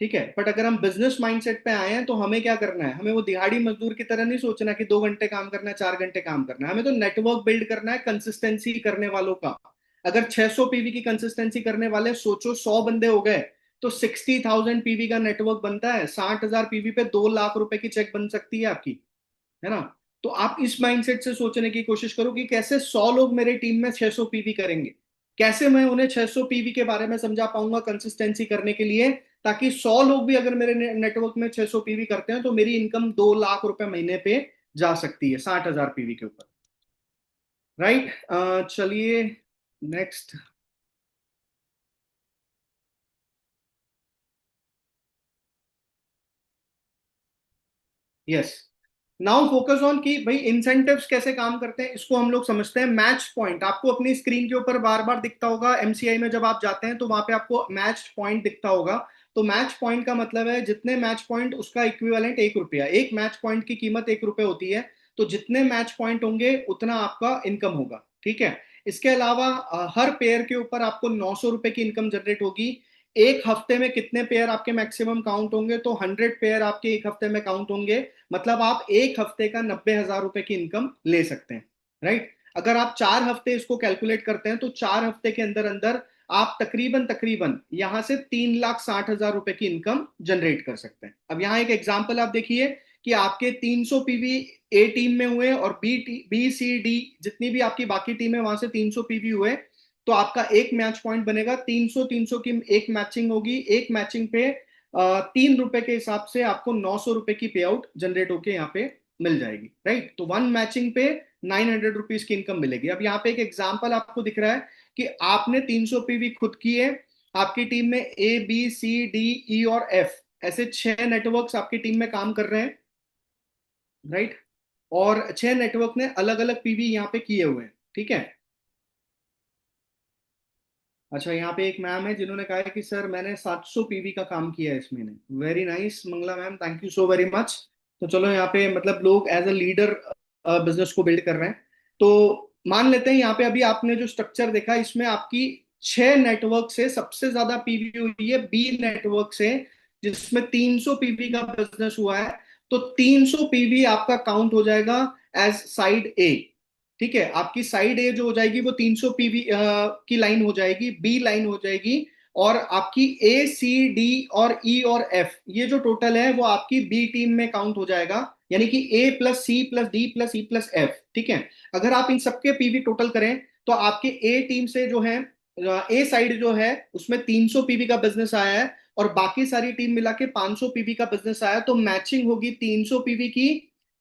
A: ठीक है। बट अगर हम बिजनेस माइंडसेट पे आए हैं तो हमें क्या करना है, हमें वो दिहाड़ी मजदूर की तरह नहीं सोचना कि 2 घंटे काम करना है 4 घंटे काम करना है, हमें तो नेटवर्क बिल्ड करना है कंसिस्टेंसी करने वालों का। अगर 600 पीवी की कंसिस्टेंसी करने वाले सोचो 100 बंदे हो गए, तो 60,000 पीवी का नेटवर्क बनता है। 60,000 पीवी पे 2 लाख रुपए की चेक बन सकती है आपकी, है ना। तो आप इस माइंडसेट से सोचने की कोशिश करो कि कैसे 100 लोग मेरे टीम में 600 पीवी करेंगे, कैसे मैं उन्हें 600 पीवी के बारे में समझा पाऊंगा कंसिस्टेंसी करने के लिए, ताकि 100 लोग भी अगर मेरे नेटवर्क में 600 पीवी करते हैं तो मेरी इनकम 2 लाख रुपए महीने पे जा सकती है 60,000 पीवी के ऊपर। राइट, चलिए, next. Yes, now focus on कि भाई इंसेंटिव्स कैसे काम करते हैं, इसको हम लोग समझते हैं। मैच पॉइंट आपको अपनी स्क्रीन के ऊपर बार बार दिखता होगा, एमसीआई में जब आप जाते हैं तो वहां पे आपको मैच पॉइंट दिखता होगा। तो मैच पॉइंट का मतलब है जितने मैच पॉइंट उसका इक्विवेलेंट 1 रुपया, एक मैच पॉइंट की कीमत 1 रुपये होती है। तो जितने मैच पॉइंट होंगे उतना आपका इनकम होगा, ठीक है। इसके अलावा हर पेयर के ऊपर आपको 900 रुपए की इनकम जनरेट होगी। एक हफ्ते में कितने पेयर आपके मैक्सिमम काउंट होंगे? तो 100 पेयर आपके एक हफ्ते में काउंट होंगे। मतलब आप एक हफ्ते का 90,000 रुपए की इनकम ले सकते हैं, राइट। अगर आप 4 हफ्ते इसको कैलकुलेट करते हैं तो 4 हफ्ते के अंदर अंदर आप तकरीबन तकरीबन यहां से 3,60,000 रुपए की इनकम जनरेट कर सकते हैं। अब यहाँ एक एग्जांपल आप देखिए कि आपके 300 पीवी ए टीम में हुए और बी सी डी जितनी भी आपकी बाकी टीम है वहां से 300 पीवी हुए, तो आपका एक मैच पॉइंट बनेगा। 300 300 की एक मैचिंग होगी, एक मैचिंग पे ₹3 के हिसाब से आपको ₹900 की पे आउट जनरेट होके यहाँ पे मिल जाएगी, राइट। तो वन मैचिंग पे ₹900 की इनकम मिलेगी। अब यहाँ पे एक एग्जांपल आपको दिख रहा है कि आपने 300 पीवी खुद की है, आपकी टीम में A B C D E और F ऐसे 6 नेटवर्क्स आपकी टीम में काम कर रहे हैं, राइट। और 6 नेटवर्क ने अलग अलग पीवी यहाँ पे किए हुए हैं, ठीक है। अच्छा, यहाँ पे एक मैम है जिन्होंने कहा है कि सर मैंने 700 पीवी का काम किया है इस महीने। Very nice Mangala ma'am, thank you so very much. तो चलो यहाँ पे मतलब लोग एज अ लीडर बिजनेस को बिल्ड कर रहे हैं। तो मान लेते हैं यहाँ पे अभी आपने जो स्ट्रक्चर देखा इसमें आपकी 6 नेटवर्क से सबसे ज्यादा पीवी हुई है बी नेटवर्क से, जिसमें 300 पीवी का बिजनेस हुआ है। तो 300 पीवी आपका काउंट हो जाएगा एज साइड ए, ठीक है। आपकी साइड ए जो हो जाएगी वो 300 पीवी की लाइन हो जाएगी, बी लाइन हो जाएगी, और आपकी A C D और E और F ये जो टोटल है वो आपकी बी टीम में काउंट हो जाएगा, यानी कि A+C+D+E+F, ठीक है। अगर आप इन सबके पीवी टोटल करें तो आपके ए टीम से जो है, ए साइड जो है उसमें 300 पीवी का बिजनेस आया है, और बाकी सारी टीम मिला के 500 पीवी का बिजनेस आया। तो मैचिंग होगी 300 पीवी की,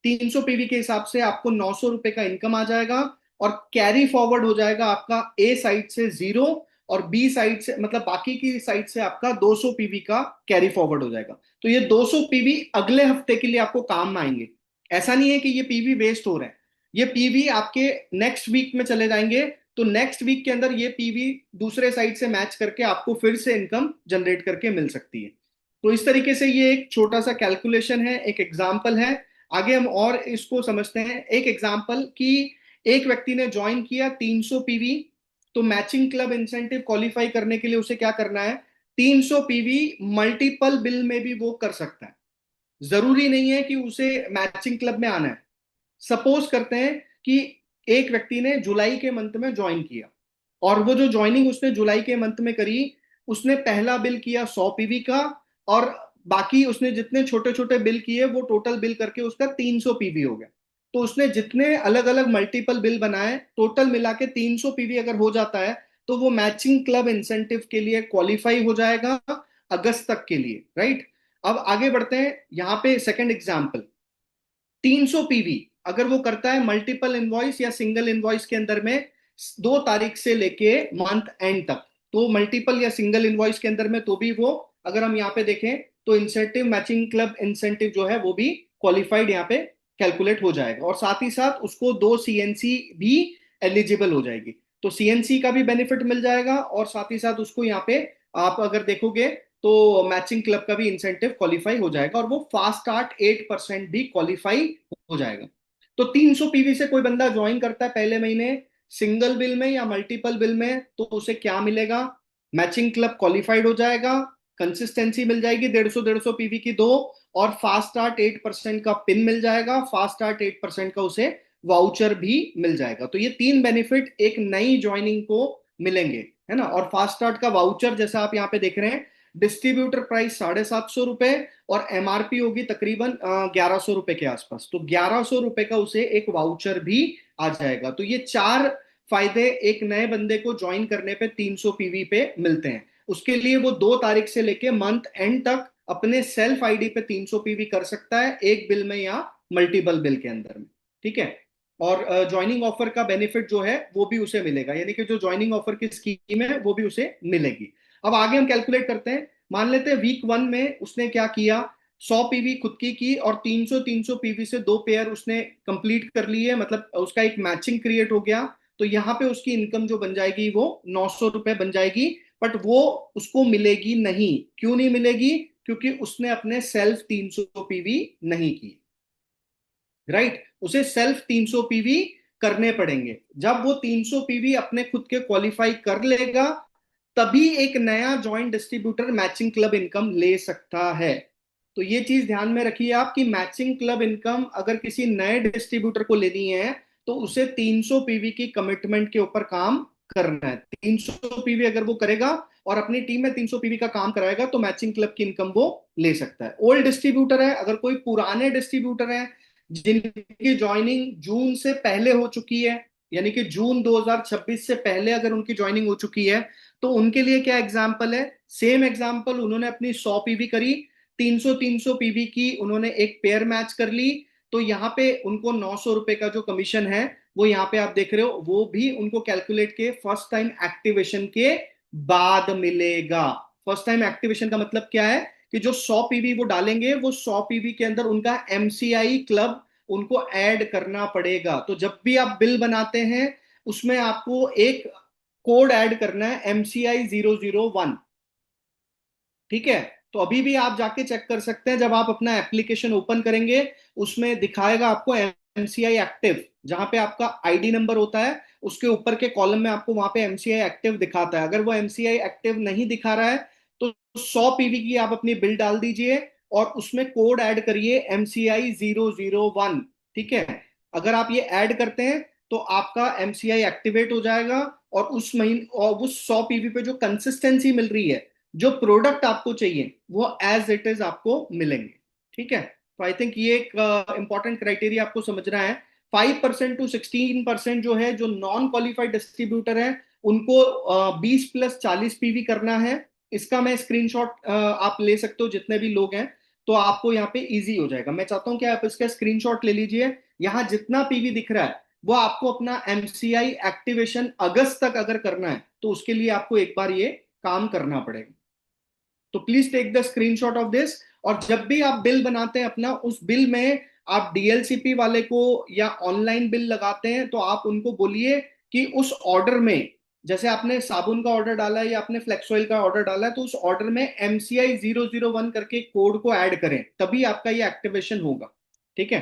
A: 300 पीवी के हिसाब से आपको ₹900 का इनकम आ जाएगा, और कैरी फॉरवर्ड हो जाएगा आपका ए साइड से 0, और बी साइड से मतलब बाकी की साइड से आपका 200 पीवी का कैरी फॉरवर्ड हो जाएगा। तो ये 200 पीवी अगले हफ्ते के लिए आपको काम में आएंगे। ऐसा नहीं है कि ये पीवी वेस्ट हो रहे हैं, ये पीवी आपके नेक्स्ट वीक में चले जाएंगे। तो नेक्स्ट वीक के अंदर ये पीवी दूसरे साइड से मैच करके आपको फिर से इनकम जनरेट करके मिल सकती है। तो इस तरीके से ये एक छोटा सा कैलकुलेशन है, एक एग्जाम्पल है। आगे हम और इसको समझते हैं। एक एग्जाम्पल कि एक व्यक्ति ने ज्वाइन किया 300 पीवी, तो मैचिंग क्लब इंसेंटिव क्वालिफाई करने के लिए उसे क्या करना है, 300 पीवी मल्टीपल बिल में भी वो कर सकता है। जरूरी नहीं है कि उसे मैचिंग क्लब में आना है। सपोज करते हैं कि एक व्यक्ति ने जुलाई के मंथ में ज्वाइन किया, और वो जो ज्वाइनिंग उसने जुलाई के मंथ में करी, उसने पहला बिल किया 100 पीवी का, और बाकी उसने जितने छोटे छोटे बिल किए वो टोटल बिल करके उसका 300 पीवी हो गया। तो उसने जितने अलग अलग मल्टीपल बिल बनाए टोटल मिला के 300 पीवी अगर हो जाता है, तो वो मैचिंग क्लब इंसेंटिव के लिए क्वालिफाई हो जाएगा अगस्त तक के लिए, राइट। अब आगे बढ़ते हैं। यहाँ पे सेकंड एग्जाम्पल, 300 पीवी अगर वो करता है मल्टीपल इनवॉइस या सिंगल इनवॉइस के अंदर में 2 तारीख से लेके मंथ एंड तक, तो मल्टीपल या सिंगल इनवॉइस के अंदर में तो भी वो, अगर हम यहाँ पे देखें तो इंसेंटिव मैचिंग क्लब इंसेंटिव जो है वो भी क्वालिफाइड यहाँ पे कैलकुलेट हो जाएगा, और साथ ही साथ उसको 2 CNC भी एलिजिबल हो जाएगी। तो सीएनसी का भी बेनिफिट मिल जाएगा, और साथ ही साथ उसको यहाँ पे आप अगर देखोगे तो मैचिंग क्लब का भी इंसेंटिव क्वालिफाई हो जाएगा, और वो फास्ट स्टार्ट 8% भी क्वालिफाई हो जाएगा। तो 300 पीवी से कोई बंदा ज्वाइन करता है पहले महीने सिंगल बिल में या मल्टीपल बिल में, तो उसे क्या मिलेगा, मैचिंग क्लब क्वालिफाइड हो जाएगा, कंसिस्टेंसी मिल जाएगी 150 पीवी की दो, और फास्ट स्टार्ट 8% का पिन मिल जाएगा, फास्ट स्टार्ट 8% का उसे वाउचर भी मिल जाएगा। तो ये 3 बेनिफिट एक नई ज्वाइनिंग को मिलेंगे, है ना। और फास्ट स्टार्ट का वाउचर जैसा आप यहाँ पे देख रहे हैं, डिस्ट्रीब्यूटर प्राइस ₹750 और एमआरपी होगी तकरीबन ₹1100 के आसपास। तो ₹1100 का उसे एक वाउचर भी आ जाएगा। तो ये 4 फायदे एक नए बंदे को ज्वाइन करने पे 300 पीवी पे मिलते हैं। उसके लिए वो 2 तारीख से लेके मंथ एंड तक अपने सेल्फ आईडी पे 300 पीवी कर सकता है, एक बिल में या मल्टीपल बिल के अंदर में, ठीक है। और ज्वाइनिंग ऑफर का बेनिफिट जो है वो भी उसे मिलेगा, यानी कि जो ज्वाइनिंग ऑफर की स्कीम है वो भी उसे मिलेगी। अब आगे हम कैलकुलेट करते हैं। मान लेते हैं वीक 1 में उसने क्या किया, 100 पीवी खुद की और 300 पीवी से 2 पेयर उसने कंप्लीट कर ली है, मतलब उसका एक मैचिंग क्रिएट हो गया। तो यहाँ पे उसकी इनकम जो बन जाएगी वो ₹900 बन जाएगी। बट वो उसको मिलेगी नहीं। क्यों नहीं मिलेगी, क्योंकि उसने अपने सेल्फ 300 पीवी नहीं की, राइट। उसे सेल्फ 300 पीवी करने पड़ेंगे। जब वो 300 पीवी अपने खुद के क्वालिफाई कर लेगा, तभी एक नया joint distributor matching club income ले सकता है। तो ये चीज ध्यान में रखिए आप कि मैचिंग क्लब इनकम अगर किसी नए डिस्ट्रीब्यूटर को लेनी है तो उसे 300 पीवी की कमिटमेंट के ऊपर काम करना है। 300 पीवी अगर वो करेगा और अपनी टीम में 300 पीवी का काम कराएगा तो मैचिंग क्लब की इनकम वो ले सकता है। ओल्ड डिस्ट्रीब्यूटर है, अगर कोई पुराने डिस्ट्रीब्यूटर है जिनकी ज्वाइनिंग जून से पहले हो चुकी है, यानी कि जून 2026 से पहले अगर उनकी ज्वाइनिंग हो चुकी है, तो उनके लिए क्या एग्जाम्पल है? सेम एग्जाम्पल, उन्होंने अपनी 100 पीवी करी, 300 पीवी की उन्होंने एक पेयर मैच कर ली, तो यहाँ पे उनको 900 रुपए का जो कमीशन है वो यहाँ पे आप देख रहे हो, वो भी उनको कैलकुलेट के फर्स्ट टाइम एक्टिवेशन के बाद मिलेगा। फर्स्ट टाइम एक्टिवेशन का मतलब क्या है? कि जो 100 पीवी वो डालेंगे, वो 100 पीवी के अंदर उनका एमसीआई क्लब उनको ऐड करना पड़ेगा। तो जब भी आप बिल बनाते हैं, उसमें आपको एक कोड ऐड करना है, MCI 001। ठीक है? तो अभी भी आप जाके चेक कर सकते हैं, जब आप अपना एप्लीकेशन ओपन करेंगे, उसमें दिखाएगा आपको एमसीआई एक्टिव, जहां पे आपका आईडी नंबर होता है, उसके ऊपर के कॉलम में आपको वहां पे एमसीआई एक्टिव दिखाता है। अगर वो एमसीआई एक्टिव नहीं दिखा रहा है, तो 100 पीवी की आप अपनी बिल डाल दीजिए और उसमें कोड ऐड करिए MCI 001। ठीक है? अगर आप ये ऐड करते हैं, तो आपका एमसीआई एक्टिवेट हो जाएगा, और उस महीने और उस 100 पीवी पे जो कंसिस्टेंसी मिल रही है, जो प्रोडक्ट आपको चाहिए, वो एज इट इज आपको मिलेंगे। ठीक है? तो आई थिंक ये एक इंपॉर्टेंट क्राइटेरिया आपको समझना है। 5% to 16% जो है, जो नॉन क्वालिफाइड डिस्ट्रीब्यूटर है, उनको 20 + 40 पीवी करना है। इसका मैं स्क्रीनशॉट आप ले सकते हो, जितने भी लोग हैं, तो आपको यहाँ पे इजी हो जाएगा। मैं चाहता हूं कि आप इसका स्क्रीनशॉट ले लीजिए। यहाँ जितना पीवी दिख रहा है, वो आपको अपना एमसीआई एक्टिवेशन अगस्त तक अगर करना है, तो उसके लिए आपको एक बार ये काम करना पड़ेगा। तो please take the screenshot of this. और जब भी आप बिल बनाते हैं अपना, उस बिल में आप डीएलसीपी वाले को या ऑनलाइन बिल लगाते हैं, तो आप उनको बोलिए कि उस ऑर्डर में, जैसे आपने साबुन का ऑर्डर डाला है या आपने फ्लेक्स ऑयल का ऑर्डर डाला है, तो उस ऑर्डर में MCI 001 करके कोड को ऐड करें, तभी आपका ये एक्टिवेशन होगा। ठीक है?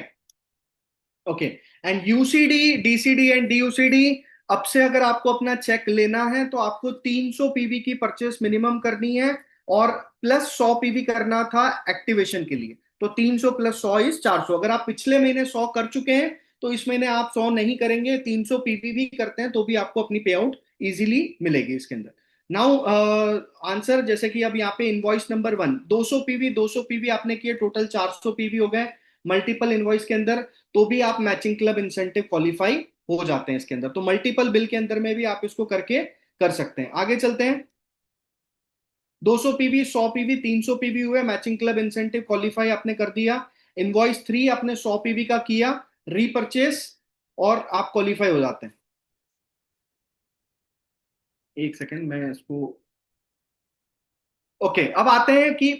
A: Okay. And UCD, DCD and DUCD, अब से अगर आपको अपना चेक लेना है, तो आपको 300 पीवी की परचेस मिनिमम करनी है, और प्लस 100 पीवी करना था एक्टिवेशन के लिए। तो 300 + 100 इज 400। अगर आप पिछले महीने 100 कर चुके हैं, तो इस महीने आप 100 नहीं करेंगे, 300 पीवी भी करते हैं, तो भी आपको अपनी पे आउट इजिली मिलेगी इसके अंदर। नाउ आंसर, जैसे कि अब यहाँ पे इनवॉइस नंबर 1, 200 पीवी, 200 पीवी आपने किए, टोटल 400 पीवी हो गए मल्टीपल इनवॉइस के अंदर, तो भी आप मैचिंग क्लब इंसेंटिव क्वालिफाई हो जाते हैं इसके अंदर। तो मल्टीपल बिल के अंदर में भी आप इसको करके कर सकते हैं। आगे चलते हैं। 200 पीवी, 100 पीवी, 300 पीवी हुए, मैचिंग क्लब इंसेंटिव क्वालिफाई आपने कर दिया। इनवॉइस 3 आपने 100 पीवी का किया, रीपर्चेस, और आप क्वालिफाई हो जाते हैं। एक सेकंड, मैं इसको, ओके। अब आते हैं कि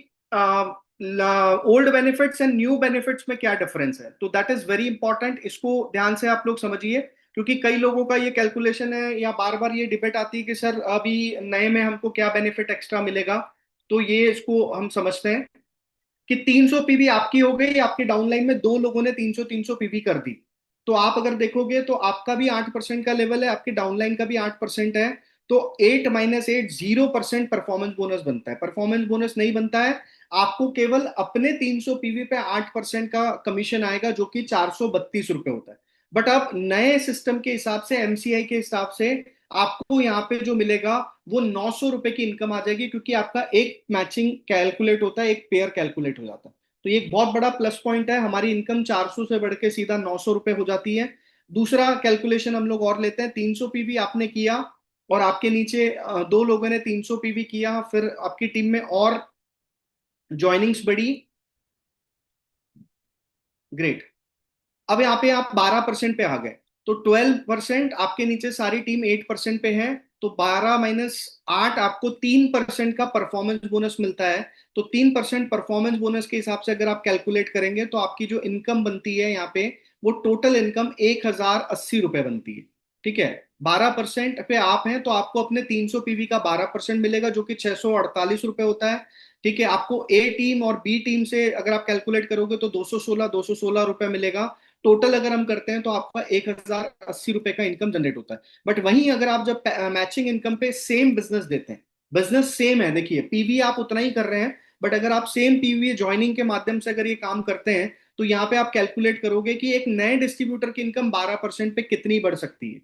A: old benefits and new benefits में क्या डिफरेंस है। तो दैट इज वेरी इंपॉर्टेंट, इसको ध्यान से आप लोग समझिए, क्योंकि कई लोगों का ये कैलकुलेशन है, या बार बार ये डिबेट आती है कि सर अभी नए में हमको क्या बेनिफिट एक्स्ट्रा मिलेगा। तो ये इसको हम समझते हैं कि 300 पीवी आपकी हो गई, आपके डाउनलाइन में दो लोगों ने 300 300 पीवी कर दी, तो आप अगर देखोगे, तो आपका भी 8% का लेवल है, आपके डाउनलाइन का भी 8% है। तो 8 - 8 0% परफॉर्मेंस बोनस बनता है। परफॉर्मेंस बोनस नहीं बनता है, आपको केवल अपने 300 पीवी पे 8% का कमीशन आएगा, जो कि 432 रुपए होता है। बट अब नए सिस्टम के हिसाब से, एमसीआई के हिसाब से, आपको यहाँ पे जो मिलेगा, वो 900 रुपए की इनकम आ जाएगी, क्योंकि आपका एक मैचिंग कैलकुलेट होता है, एक पेयर कैलकुलेट हो जाता है। तो ये एक बहुत बड़ा प्लस पॉइंट है, हमारी इनकम 400 से बढ़ के सीधा 900 रुपए हो जाती है। दूसरा कैलकुलेशन हम लोग और लेते हैं। 300 पीवी आपने किया, और आपके नीचे दो लोगों ने 300 पीवी किया, फिर आपकी टीम में और ज्वाइनिंग्स बढ़ी। ग्रेट। अब यहाँ पे आप 12% पे आ गए, तो 12%, आपके नीचे सारी टीम 8% पे है, तो 12 - 8 आपको 3% का परफॉर्मेंस बोनस मिलता है। तो 3% परफॉर्मेंस बोनस के हिसाब से अगर आप कैलकुलेट करेंगे, तो आपकी जो इनकम बनती है यहाँ पे, वो टोटल इनकम 1080 रुपए बनती है। ठीक है? 12% पे आप हैं, तो आपको अपने 300 पीवी का 12% मिलेगा, जो कि 648 रुपए होता है। ठीक है? आपको ए टीम और बी टीम से अगर आप कैलकुलेट करोगे, तो 216 रुपए मिलेगा। टोटल अगर हम करते हैं, तो आपका 1080 रुपए का इनकम जनरेट होता है। बट वहीं अगर आप जब मैचिंग इनकम पे सेम बिजनेस देते हैं, बिजनेस सेम है, देखिए पीवी आप उतना ही कर रहे हैं, बट अगर आप सेम पीवी ज्वाइनिंग के माध्यम से अगर ये काम करते हैं, तो यहाँ पे आप कैलकुलेट करोगे कि एक नए डिस्ट्रीब्यूटर की इनकम 12% पे कितनी बढ़ सकती है।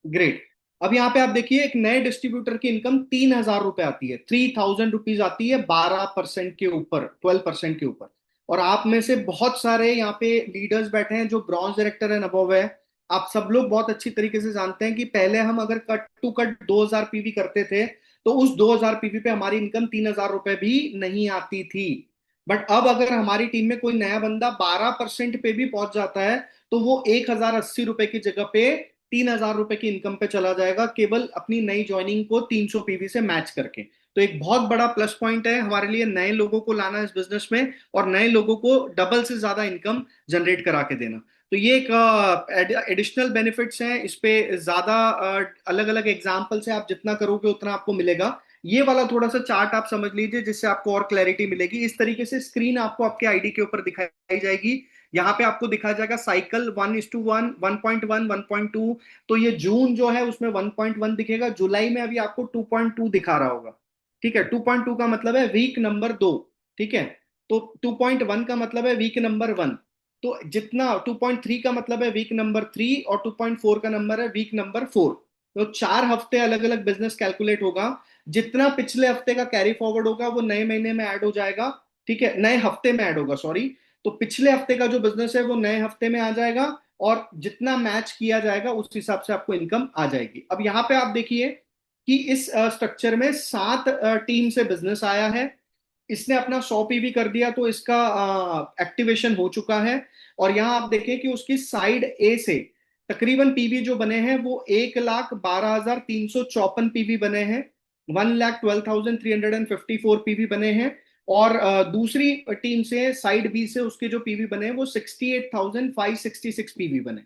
A: ग्रेट। अब यहाँ पे आप देखिए, एक नए डिस्ट्रीब्यूटर की इनकम 3000 रुपए आती है, 3000 रुपीज आती है, 12% के ऊपर, 12% के ऊपर। और आप में से बहुत सारे यहाँ पे लीडर्स बैठे हैं जो ब्रॉन्ज डायरेक्टर एंड अबव है। आप सब लोग बहुत अच्छी तरीके से जानते हैं कि पहले हम अगर कट टू कट 2000 पीवी करते थे तो उस 2000 पीवी पे हमारी इनकम 3000 रुपए भी नहीं आती थी। बट अब अगर हमारी टीम में कोई नया बंदा 12% पे भी पहुंच जाता है तो वो 1080 रुपए की जगह पे 3000 रुपए की इनकम पे चला जाएगा, केवल अपनी नई ज्वाइनिंग को 300 पीवी से मैच करके। तो एक बहुत बड़ा प्लस पॉइंट है हमारे लिए नए लोगों को लाना इस बिजनेस में और नए लोगों को डबल से ज्यादा इनकम जनरेट करा के देना। तो ये एक एडिशनल बेनिफिट्स हैं इस पे। ज्यादा अलग अलग एग्जाम्पल से आप जितना करोगे उतना आपको मिलेगा। ये वाला थोड़ा सा चार्ट आप समझ लीजिए जिससे आपको और क्लैरिटी मिलेगी। इस तरीके से स्क्रीन आपको आपके आईडी के ऊपर दिखाई जाएगी। यहाँ पे आपको दिखाया जाएगा साइकिल 1:1, 1.1, 1.2। तो ये जून जो है उसमें 1.1 दिखेगा, जुलाई में अभी आपको 2.2 दिखा रहा होगा। ठीक है, 2.2 का मतलब है वीक नंबर 2। ठीक है, तो 2.1 का मतलब है वीक नंबर 1। तो जितना 2.3 का मतलब है वीक नंबर 3 और 2.4 का नंबर है वीक नंबर 4। तो 4 हफ्ते अलग अलग बिजनेस कैलकुलेट होगा। जितना पिछले हफ्ते का कैरी फॉरवर्ड होगा वो नए महीने में ऐड हो जाएगा। ठीक है, नए हफ्ते में ऐड होगा, सॉरी। तो पिछले हफ्ते का जो बिजनेस है वो नए हफ्ते में आ जाएगा और जितना मैच किया जाएगा उस हिसाब से आपको इनकम आ जाएगी। अब यहाँ पे आप देखिए कि इस स्ट्रक्चर में 7 टीम से बिजनेस आया है। इसने अपना 100 पीवी कर दिया तो इसका एक्टिवेशन हो चुका है। और यहाँ आप देखें कि उसकी साइड ए से तकरीबन पीवी जो बने हैं वो 1,12,354 पीवी बने हैं। 1,12,354 पीवी बने हैं। और दूसरी टीम से साइड बी से उसके जो पीवी बने हैं वो 68,566 पीवी बने।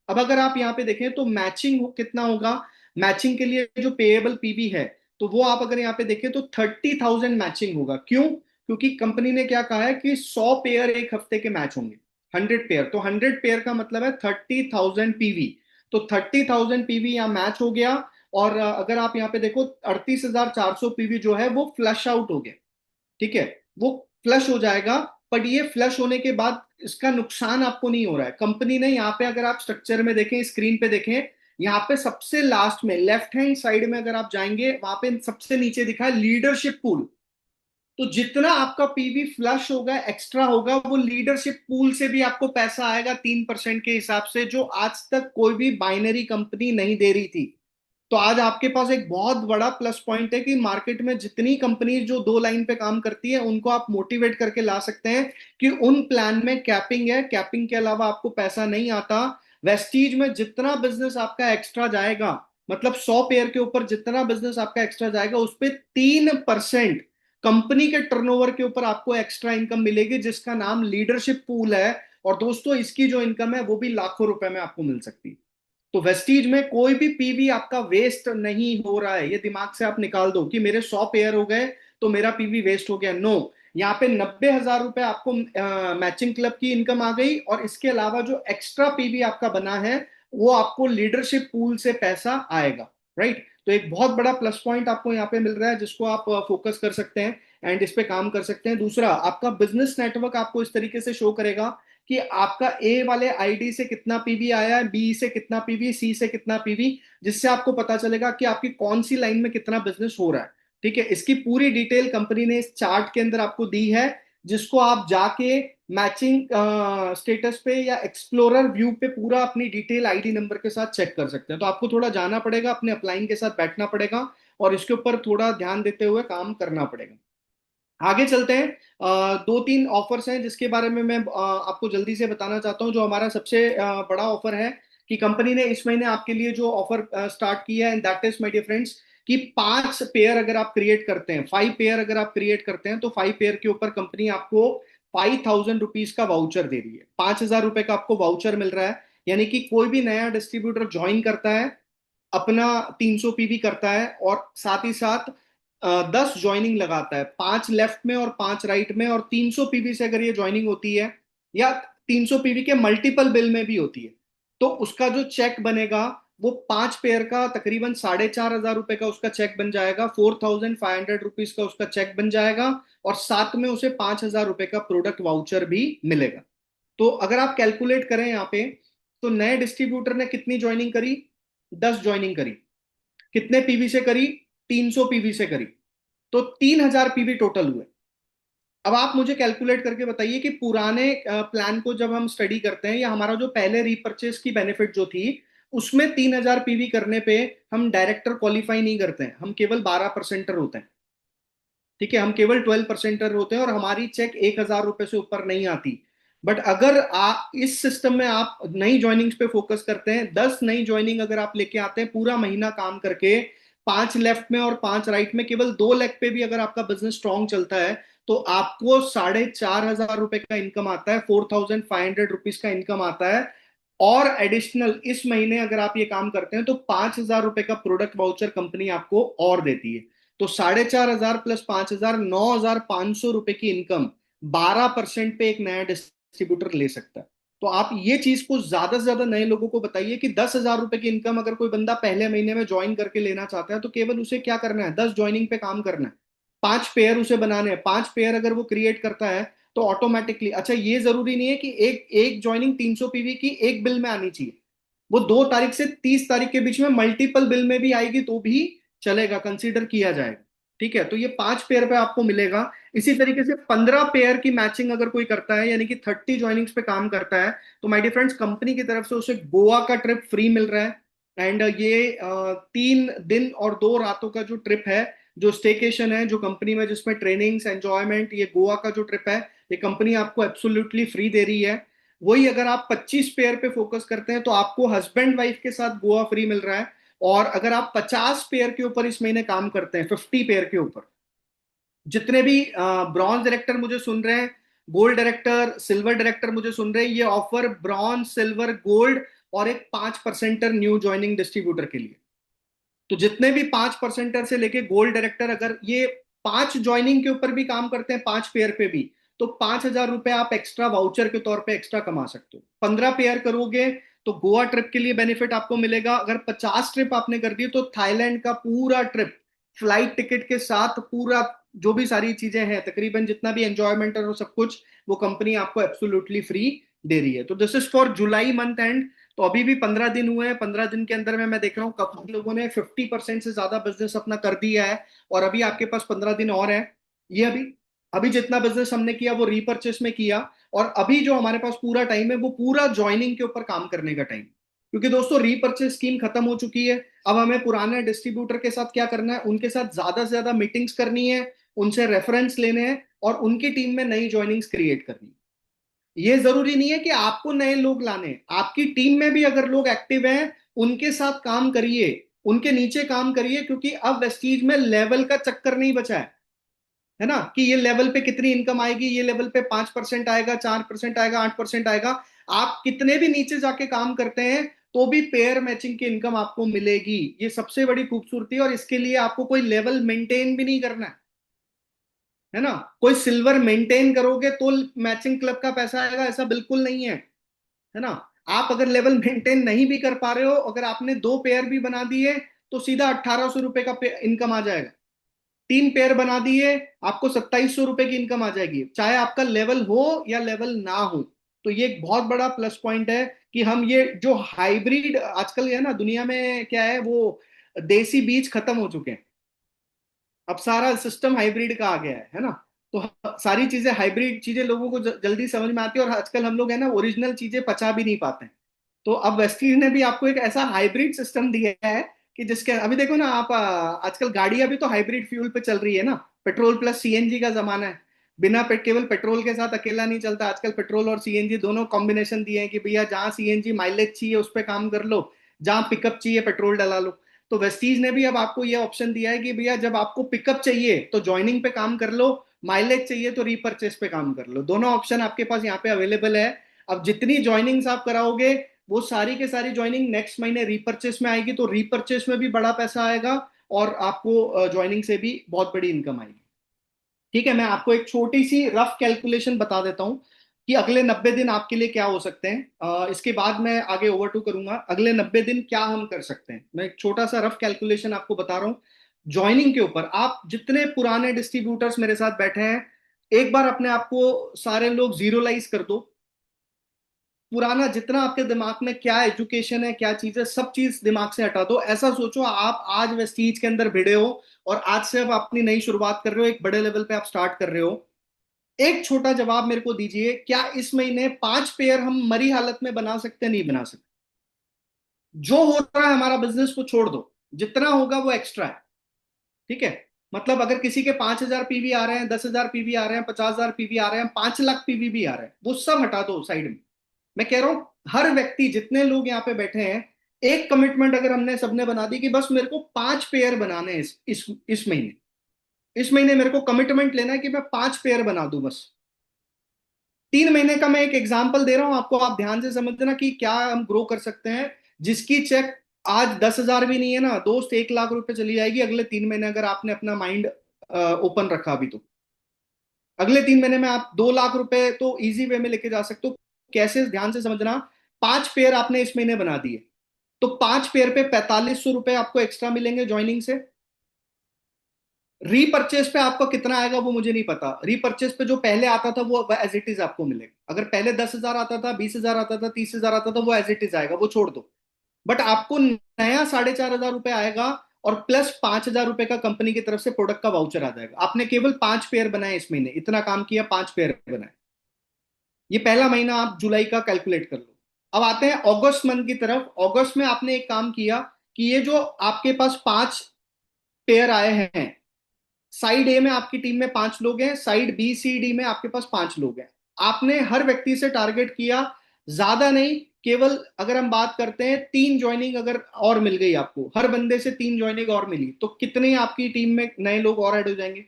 A: अब अगर आप यहाँ पे देखें तो मैचिंग कितना होगा। मैचिंग के लिए जो पेएबल पीवी है तो वो आप अगर यहाँ पे देखें तो 30,000 मैचिंग होगा। क्यों? क्योंकि कंपनी ने क्या कहा है कि 100 पेयर एक हफ्ते के मैच होंगे। 100 पेयर, तो 100 पेयर का मतलब है 30,000 पीवी। तो 30,000 पीवी यहाँ मैच हो गया। और अगर आप यहाँ पे देखो 38,400 पीवी जो है वो फ्लश आउट हो गया। ठीक है, वो फ्लश हो जाएगा। बट ये फ्लश होने के बाद इसका नुकसान आपको नहीं हो रहा है। कंपनी ने यहाँ पे अगर आप स्ट्रक्चर में देखें, स्क्रीन पे देखें, यहाँ पे सबसे लास्ट में लेफ्ट हैंड साइड में अगर आप जाएंगे वहां पे सबसे नीचे दिखा है लीडरशिप पूल। तो जितना आपका पीवी फ्लश होगा एक्स्ट्रा होगा वो लीडरशिप पूल से भी आपको पैसा आएगा 3% के हिसाब से, जो आज तक कोई भी बाइनरी कंपनी नहीं दे रही थी। तो आज आपके पास एक बहुत बड़ा प्लस पॉइंट है कि मार्केट में जितनी कंपनीज जो 2 लाइन पे काम करती है उनको आप मोटिवेट करके ला सकते हैं कि उन प्लान में कैपिंग है, कैपिंग के अलावा आपको पैसा नहीं आता। वेस्टीज में जितना बिजनेस आपका एक्स्ट्रा जाएगा, मतलब 100 पेयर के ऊपर जितना बिजनेस आपका एक्स्ट्रा जाएगा उस पर 3% कंपनी के टर्नओवर के ऊपर आपको एक्स्ट्रा इनकम मिलेगी जिसका नाम लीडरशिप पूल है। और दोस्तों इसकी जो इनकम है वो भी लाखों रुपए में आपको मिल सकती है। तो वेस्टीज में कोई भी पीवी आपका वेस्ट नहीं हो रहा है। ये दिमाग से आप निकाल दो कि मेरे 100 पेयर हो गए तो मेरा पीवी वेस्ट हो गया। नो, यहाँ पे 90,000 रुपए आपको मैचिंग क्लब की इनकम आ गई और इसके अलावा जो एक्स्ट्रा पीवी आपका बना है वो आपको लीडरशिप पूल से पैसा आएगा। राइट, तो एक बहुत बड़ा प्लस पॉइंट आपको यहाँ पे मिल रहा है जिसको आप फोकस कर सकते हैं एंड इस पे काम कर सकते हैं। दूसरा, आपका बिजनेस नेटवर्क आपको इस तरीके से शो करेगा कि आपका ए वाले आईडी से कितना पीवी आया है, बी से कितना पीवी, सी से कितना पीवी, जिससे आपको पता चलेगा कि आपकी कौन सी लाइन में कितना बिजनेस हो रहा है। ठीक है, इसकी पूरी डिटेल कंपनी ने इस चार्ट के अंदर आपको दी है जिसको आप जाके मैचिंग स्टेटस पे या एक्सप्लोरर व्यू पे पूरा अपनी डिटेल आईडी नंबर के साथ चेक कर सकते हैं। तो आपको थोड़ा जाना पड़ेगा, अपने अपलाइन के साथ बैठना पड़ेगा और इसके ऊपर थोड़ा ध्यान देते हुए काम करना पड़ेगा। आगे चलते हैं। 2-3 ऑफर्स हैं जिसके बारे में मैं आपको जल्दी से बताना चाहता हूं। जो हमारा सबसे बड़ा ऑफर है कि कंपनी ने इस महीने आपके लिए जो ऑफर स्टार्ट किया है, and that is my dear friends, कि 5 पेयर अगर आप क्रिएट करते हैं, 5 पेयर अगर आप क्रिएट करते हैं तो 5 पेयर के ऊपर कंपनी आपको 5,000 रुपीज का वाउचर दे रही है। 5,000 रुपए का आपको वाउचर मिल रहा है। यानी कि कोई भी नया डिस्ट्रीब्यूटर ज्वाइन करता है, अपना 300 पीवी करता है और साथ ही साथ 10 ज्वाइनिंग लगाता है, 5 लेफ्ट में और 5 राइट में, और 300 पीवी से अगर ये ज्वाइनिंग होती है या 300 पीवी के मल्टीपल बिल में भी होती है तो उसका जो चेक बनेगा वो 5 पेयर का तकरीबन 4,500 रुपए का उसका चेक बन जाएगा, 4,500 रुपीज का उसका चेक बन जाएगा। और साथ में उसे 5,000 रुपए का प्रोडक्ट वाउचर भी मिलेगा। तो अगर आप कैलकुलेट करें यहाँ पे तो नए डिस्ट्रीब्यूटर ने कितनी ज्वाइनिंग करी? 10 ज्वाइनिंग करी। कितने पीवी से करी? 300 पीवी से करी। तो 3,000 पीवी टोटल हुए। अब आप मुझे कैलकुलेट करके बताइए कि पुराने प्लान को जब हम स्टडी करते हैं, या हमारा जो पहले रीपर्चेस की बेनिफिट जो थी, उसमें 3,000 पीवी करने पे हम डायरेक्टर क्वालिफाई नहीं करते हैं, हम केवल 12% होते हैं। ठीक है, हम केवल 12% होते हैं और हमारी चेक 1,000 रुपए से ऊपर नहीं आती। बट अगर आप इस सिस्टम में आप नई ज्वाइनिंग्स पे फोकस करते हैं, 10 नई ज्वाइनिंग अगर आप लेके आते हैं पूरा महीना काम करके, 5 लेफ्ट में और 5 राइट में, केवल 2 लेग पे भी अगर आपका बिजनेस स्ट्रांग चलता है, तो आपको 4,500 रुपए का इनकम आता है, 4,500 रुपीज का इनकम आता है। और एडिशनल इस महीने अगर आप ये काम करते हैं तो 5,000 रुपए का प्रोडक्ट वाउचर कंपनी आपको और देती है। तो 4,500 प्लस 5,000, 9,500 रुपए की इनकम 12% पे एक नया डिस्ट्रीब्यूटर ले सकता है। तो आप ये चीज को ज्यादा से ज्यादा नए लोगों को बताइए कि 10,000 रुपए की इनकम अगर कोई बंदा पहले महीने में ज्वाइन करके लेना चाहता है, तो केवल उसे क्या करना है, 10 ज्वाइनिंग पे काम करना है, 5 पेयर उसे बनाने हैं। 5 पेयर अगर वो क्रिएट करता है तो ऑटोमेटिकली, अच्छा ये जरूरी नहीं है कि एक एक ज्वाइनिंग 300 पीवी की एक बिल में आनी चाहिए, वो 2 तारीख से 30 तारीख के बीच में मल्टीपल बिल में भी आएगी तो भी चलेगा, कंसीडर किया जाएगा। ठीक है, तो ये 5 पेयर पे आपको मिलेगा। इसी तरीके से 15 पेयर की मैचिंग अगर कोई करता है, यानी कि 30 ज्वाइनिंग्स पे काम करता है, तो माय डियर फ्रेंड्स, कंपनी की तरफ से उसे गोवा का ट्रिप फ्री मिल रहा है। एंड ये 3 दिन और 2 रातों का जो ट्रिप है, जो स्टेकेशन है जो कंपनी में, जिसमें ट्रेनिंग्स, एंजॉयमेंट, ये गोवा का जो ट्रिप है, ये कंपनी आपको एब्सोल्युटली फ्री दे रही है। वही अगर आप 25 पेयर पे फोकस करते हैं तो आपको हस्बैंड वाइफ के साथ गोवा फ्री मिल रहा है। और अगर आप 50 पेयर के ऊपर इस महीने काम करते हैं, 50 पेयर के ऊपर, जितने भी ब्रॉन्ज डायरेक्टर मुझे सुन रहे हैं, गोल्ड डायरेक्टर, सिल्वर डायरेक्टर मुझे सुन रहे हैं, ये ऑफर ब्रॉन्ज, सिल्वर, गोल्ड और एक 5% न्यू ज्वाइनिंग डिस्ट्रीब्यूटर के लिए। तो जितने भी 5% से लेके गोल्ड डायरेक्टर, अगर ये 5 ज्वाइनिंग के ऊपर भी काम करते हैं, 5 पेयर पे भी, तो 5,000 रुपए आप एक्स्ट्रा वाउचर के तौर पे एक्स्ट्रा कमा सकते हो। 15 पेयर करोगे तो गोवा ट्रिप के लिए बेनिफिट आपको मिलेगा। अगर 50 ट्रिप आपने कर दी तो थाईलैंड का पूरा ट्रिप, फ्लाइट टिकट के साथ पूरा, जो भी सारी चीजें हैं, तकरीबन जितना भी एंजॉयमेंट है वो सब कुछ, वो कंपनी आपको एब्सोल्युटली फ्री दे रही है। तो this is for July month and. तो अभी भी 15 दिन हुए हैं, 15 दिन के अंदर में मैं देख रहा हूँ काफी लोगों ने 50% से ज्यादा बिजनेस अपना कर दिया है। और अभी आपके पास 15 दिन और है। ये अभी अभी जितना बिजनेस हमने किया वो रीपर्चेस में किया। और अभी जो हमारे पास पूरा टाइम है वो पूरा ज्वाइनिंग के ऊपर काम करने का टाइम, क्योंकि दोस्तों रीपर्चेस स्कीम खत्म हो चुकी है। अब हमें पुराने डिस्ट्रीब्यूटर के साथ क्या करना है, उनके साथ ज्यादा से ज्यादा मीटिंग्स करनी है, उनसे रेफरेंस लेने हैं और उनकी टीम में नई ज्वाइनिंग्स क्रिएट करनी है। ये जरूरी नहीं है कि आपको नए लोग लाने हैं, आपकी टीम में भी अगर लोग एक्टिव हैं उनके साथ काम करिए, उनके नीचे काम करिए, क्योंकि अब वेस्टीज में लेवल का चक्कर नहीं बचा है ना, कि ये लेवल पे कितनी इनकम आएगी, ये लेवल पे 5% आएगा, 4% आएगा, 8% आएगा। आप कितने भी नीचे जाके काम करते हैं तो भी पेयर मैचिंग की इनकम आपको मिलेगी। ये सबसे बड़ी खूबसूरती है, और इसके लिए आपको कोई लेवल मेंटेन भी नहीं करना है ना। कोई सिल्वर मेंटेन करोगे तो मैचिंग क्लब का पैसा आएगा, ऐसा बिल्कुल नहीं है ना। आप अगर लेवल मेंटेन नहीं भी कर पा रहे हो, अगर आपने 2 पेयर भी बना दिए तो सीधा 1,800 रुपए का इनकम आ जाएगा। 3 पेयर बना दिए, आपको 2,700 रुपए की इनकम आ जाएगी, चाहे आपका लेवल हो या लेवल ना हो। तो ये एक बहुत बड़ा प्लस पॉइंट है कि हम ये जो हाइब्रिड आजकल है ना दुनिया में, क्या है वो, देसी बीज खत्म हो चुके हैं। अब सारा सिस्टम हाइब्रिड का आ गया है ना। तो सारी चीजें हाइब्रिड चीजें लोगों को जल्दी समझ में आती है, और आजकल हम लोग है ना ओरिजिनल चीजें पचा भी नहीं पाते हैं। तो अब वेस्टीज ने भी आपको एक ऐसा हाइब्रिड सिस्टम दिया है कि जिसके अभी देखो ना आप, आजकल गाड़ियां भी तो हाइब्रिड फ्यूल पे चल रही है ना, पेट्रोल प्लस सीएनजी का जमाना है। बिना केवल पेट्रोल के साथ अकेला नहीं चलता, आजकल पेट्रोल और सीएनजी दोनों कॉम्बिनेशन दिए हैं कि भैया जहां सीएनजी माइलेज चाहिए उस पर काम कर लो, जहां पिकअप चाहिए पेट्रोल डला लो। तो वेस्टीज ने भी अब आपको ये ऑप्शन दिया है कि भैया जब आपको पिकअप चाहिए तो ज्वाइनिंग पे काम कर लो, माइलेज चाहिए तो रीपर्चेस पे काम कर लो। दोनों ऑप्शन आपके पास यहाँ पे अवेलेबल है। अब जितनी ज्वाइनिंग्स आप कराओगे वो सारी के सारी ज्वाइनिंग नेक्स्ट महीने रीपर्चेस में आएगी, तो रीपर्चेस में भी बड़ा पैसा आएगा और आपको ज्वाइनिंग से भी बहुत बड़ी इनकम आएगी। ठीक है, मैं आपको एक छोटी सी रफ कैलकुलेशन बता देता हूं कि अगले 90 दिन आपके लिए क्या हो सकते हैं। इसके बाद मैं आगे ओवर टू करूंगा, अगले 90 दिन क्या हम कर सकते हैं। मैं एक छोटा सा रफ कैलकुलेशन आपको बता रहा हूं ज्वाइनिंग के ऊपर। आप जितने पुराने डिस्ट्रीब्यूटर्स मेरे साथ बैठे हैं, एक बार अपने आप को सारे लोग जीरोलाइज कर दो। पुराना जितना आपके दिमाग में क्या एजुकेशन है, क्या चीज है, सब चीज दिमाग से हटा दो। ऐसा सोचो आप आज वेस्टीज के अंदर भिड़े हो और आज से अब अपनी नई शुरुआत कर रहे हो, एक बड़े लेवल पे आप स्टार्ट कर रहे हो। एक छोटा जवाब मेरे को दीजिए, क्या इस महीने 5 पेयर हम मरी हालत में बना सकते हैं? नहीं बना सकते। जो हो रहा है हमारा बिजनेस को छोड़ दो, जितना होगा वो एक्स्ट्रा है। ठीक है, मतलब अगर किसी के 5,000 पीवी आ रहे हैं, 10,000 पीवी आ रहे हैं, 50,000 पीवी आ रहे हैं, 5 लाख पीवी भी आ रहे हैं, वो सब हटा दो साइड में। मैं कह रहा हूं हर व्यक्ति, जितने लोग यहाँ पे बैठे हैं, एक कमिटमेंट अगर हमने सबने बना दी कि बस मेरे को 5 पेयर बनाने हैं इस महीने, इस महीने मेरे को कमिटमेंट लेना है कि मैं 5 पेयर बना दूं बस। 3 महीने का मैं एक एग्जाम्पल दे रहा हूं आपको, आप ध्यान से समझना कि क्या हम ग्रो कर सकते हैं। जिसकी चेक आज 10,000 भी नहीं है ना दोस्त, 1 लाख रुपए चली जाएगी अगले 3 महीने, अगर आपने अपना माइंड ओपन रखा अभी तो। अगले 3 महीने में आप 2 लाख रुपए तो इजी वे में लेके जा सकते हो। कैसे, ध्यान से समझना। 5 पेयर आपने इस महीने बना दिए, तो 5 पेयर पे 4500 रुपए आपको एक्स्ट्रा मिलेंगे ज्वाइनिंग से। रीपर्चेस पे आपको कितना आएगा वो मुझे नहीं पता। रीपर्चेस पे जो पहले आता था वो एज इट इज आपको मिलेगा। अगर पहले 10,000 आता था, 20,000 आता था, 30,000 आता था, वो एज इट इज आएगा, वो छोड़ दो। बट आपको नया 4,500 रुपए आएगा, और प्लस 5,000 रुपए का कंपनी की तरफ से प्रोडक्ट का वाउचर आ जाएगा। आपने केवल 5 पेयर बनाए इस महीने, इतना काम किया, 5 पेयर बनाए। ये पहला महीना आप जुलाई का कैलकुलेट कर लो। अब आते हैं अगस्त मंथ की तरफ। अगस्त में आपने एक काम किया कि ये जो आपके पास 5 पेयर आए हैं, साइड ए में आपकी टीम में 5 लोग हैं, साइड बी सी डी में आपके पास 5 लोग हैं। आपने हर व्यक्ति से टारगेट किया, ज्यादा नहीं, केवल अगर हम बात करते हैं 3 ज्वाइनिंग अगर और मिल गई आपको, हर बंदे से 3 ज्वाइनिंग और मिली, तो कितने आपकी टीम में नए लोग और ऐड हो जाएंगे?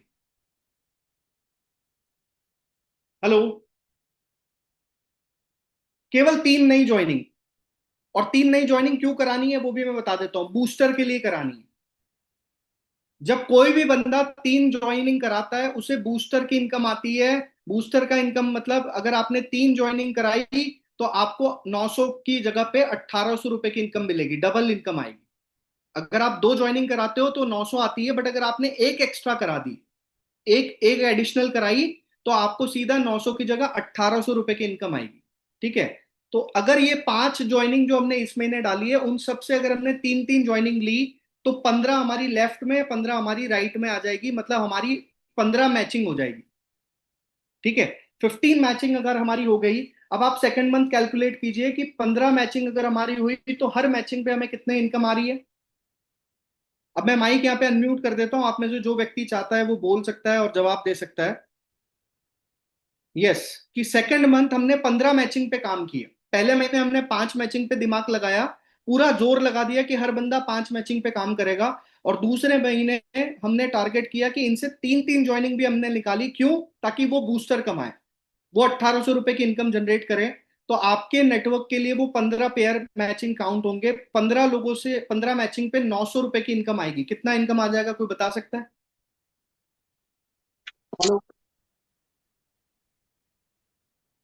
A: हेलो। केवल 3 नई ज्वाइनिंग। और 3 नई ज्वाइनिंग क्यों करानी है वो भी मैं बता देता हूं, बूस्टर के लिए करानी है। जब कोई भी बंदा 3 ज्वाइनिंग कराता है उसे बूस्टर की इनकम आती है। बूस्टर का इनकम मतलब अगर आपने 3 ज्वाइनिंग कराई तो आपको 900 की जगह पे 1,800 रुपए की इनकम मिलेगी, डबल इनकम आएगी। अगर आप 2 ज्वाइनिंग कराते हो तो 900 आती है, बट अगर आपने एक एक्स्ट्रा करा दी, एक एक एडिशनल कराई, तो आपको सीधा 900 की जगह 1,800 रुपए की इनकम आएगी। ठीक है, तो अगर ये 5 ज्वाइनिंग जो हमने इस महीने डाली है, उन सबसे अगर हमने 3 3 ज्वाइनिंग ली, तो 15 हमारी लेफ्ट में, 15 हमारी राइट में आ जाएगी, मतलब हमारी 15 मैचिंग हो जाएगी। ठीक है, 15 मैचिंग अगर हमारी हो गई, अब आप सेकंड मंथ कैलकुलेट कीजिए कि 15 मैचिंग अगर हमारी हुई तो हर मैचिंग पे हमें कितने इनकम आ रही है। अब मैं माइक यहाँ पे अनम्यूट कर देता हूँ, आप में से जो व्यक्ति चाहता है वो बोल सकता है और जवाब दे सकता है। यस, कि सेकंड मंथ हमने 15 मैचिंग पे काम किया। पहले महीने हमने 5 मैचिंग पे दिमाग लगाया, पूरा जोर लगा दिया कि हर बंदा 5 मैचिंग पे काम करेगा। और दूसरे महीने हमने टारगेट किया कि इनसे 3 3 ज्वाइनिंग भी हमने निकाली, क्यों? ताकि वो बूस्टर कमाए, वो 1,800 रुपए की इनकम जनरेट करें। तो आपके नेटवर्क के लिए वो 15 पेयर मैचिंग काउंट होंगे। 15 लोगों से 15 मैचिंग पे 900 रुपए की इनकम आएगी। कितना इनकम आ जाएगा, कोई बता सकता है? हेलो।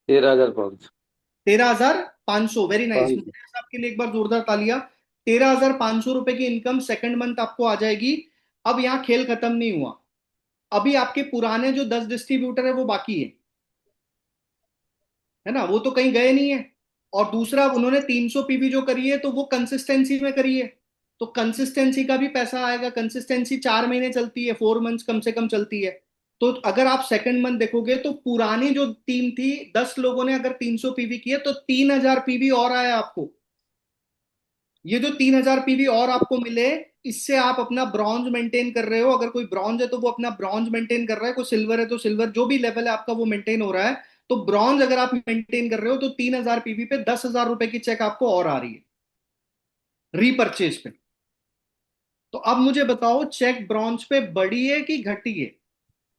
B: 13,500।
A: 13,500, very nice.
B: 500।
A: मुकेश साहब के लिए एक बार जोरदार तालियां। 13,500 रुपए की इनकम सेकंड मंथ आपको आ जाएगी। अब यहाँ खेल खत्म नहीं हुआ, अभी आपके पुराने जो 10 डिस्ट्रीब्यूटर है वो बाकी है ना, वो तो कहीं गए नहीं है। और दूसरा, उन्होंने 300 पीवी जो करी है तो वो कंसिस्टेंसी में करी है, तो कंसिस्टेंसी का भी पैसा आएगा। कंसिस्टेंसी 4 महीने चलती है, 4 मंथ्स कम से कम चलती है। तो अगर आप सेकंड मंथ देखोगे तो पुरानी जो टीम थी, 10 लोगों ने अगर 300 पीवी किए तो 3,000 पीवी और आया आपको। ये जो 3,000 पीवी और आपको मिले, इससे आप अपना ब्रॉन्ज मेंटेन कर रहे हो। अगर कोई ब्रॉन्ज है तो वो अपना ब्रॉन्ज मेंटेन कर रहा है, कोई सिल्वर है तो सिल्वर, जो भी लेवल है आपका वो मेंटेन हो रहा है। तो ब्रॉन्ज अगर आप मेंटेन कर रहे हो तो 3,000 पीवी पे 10,000 रुपए की चेक आपको और आ रही है रीपर्चेज पे। तो अब मुझे बताओ, चेक ब्रॉन्ज पे बढ़ी है कि घटी है?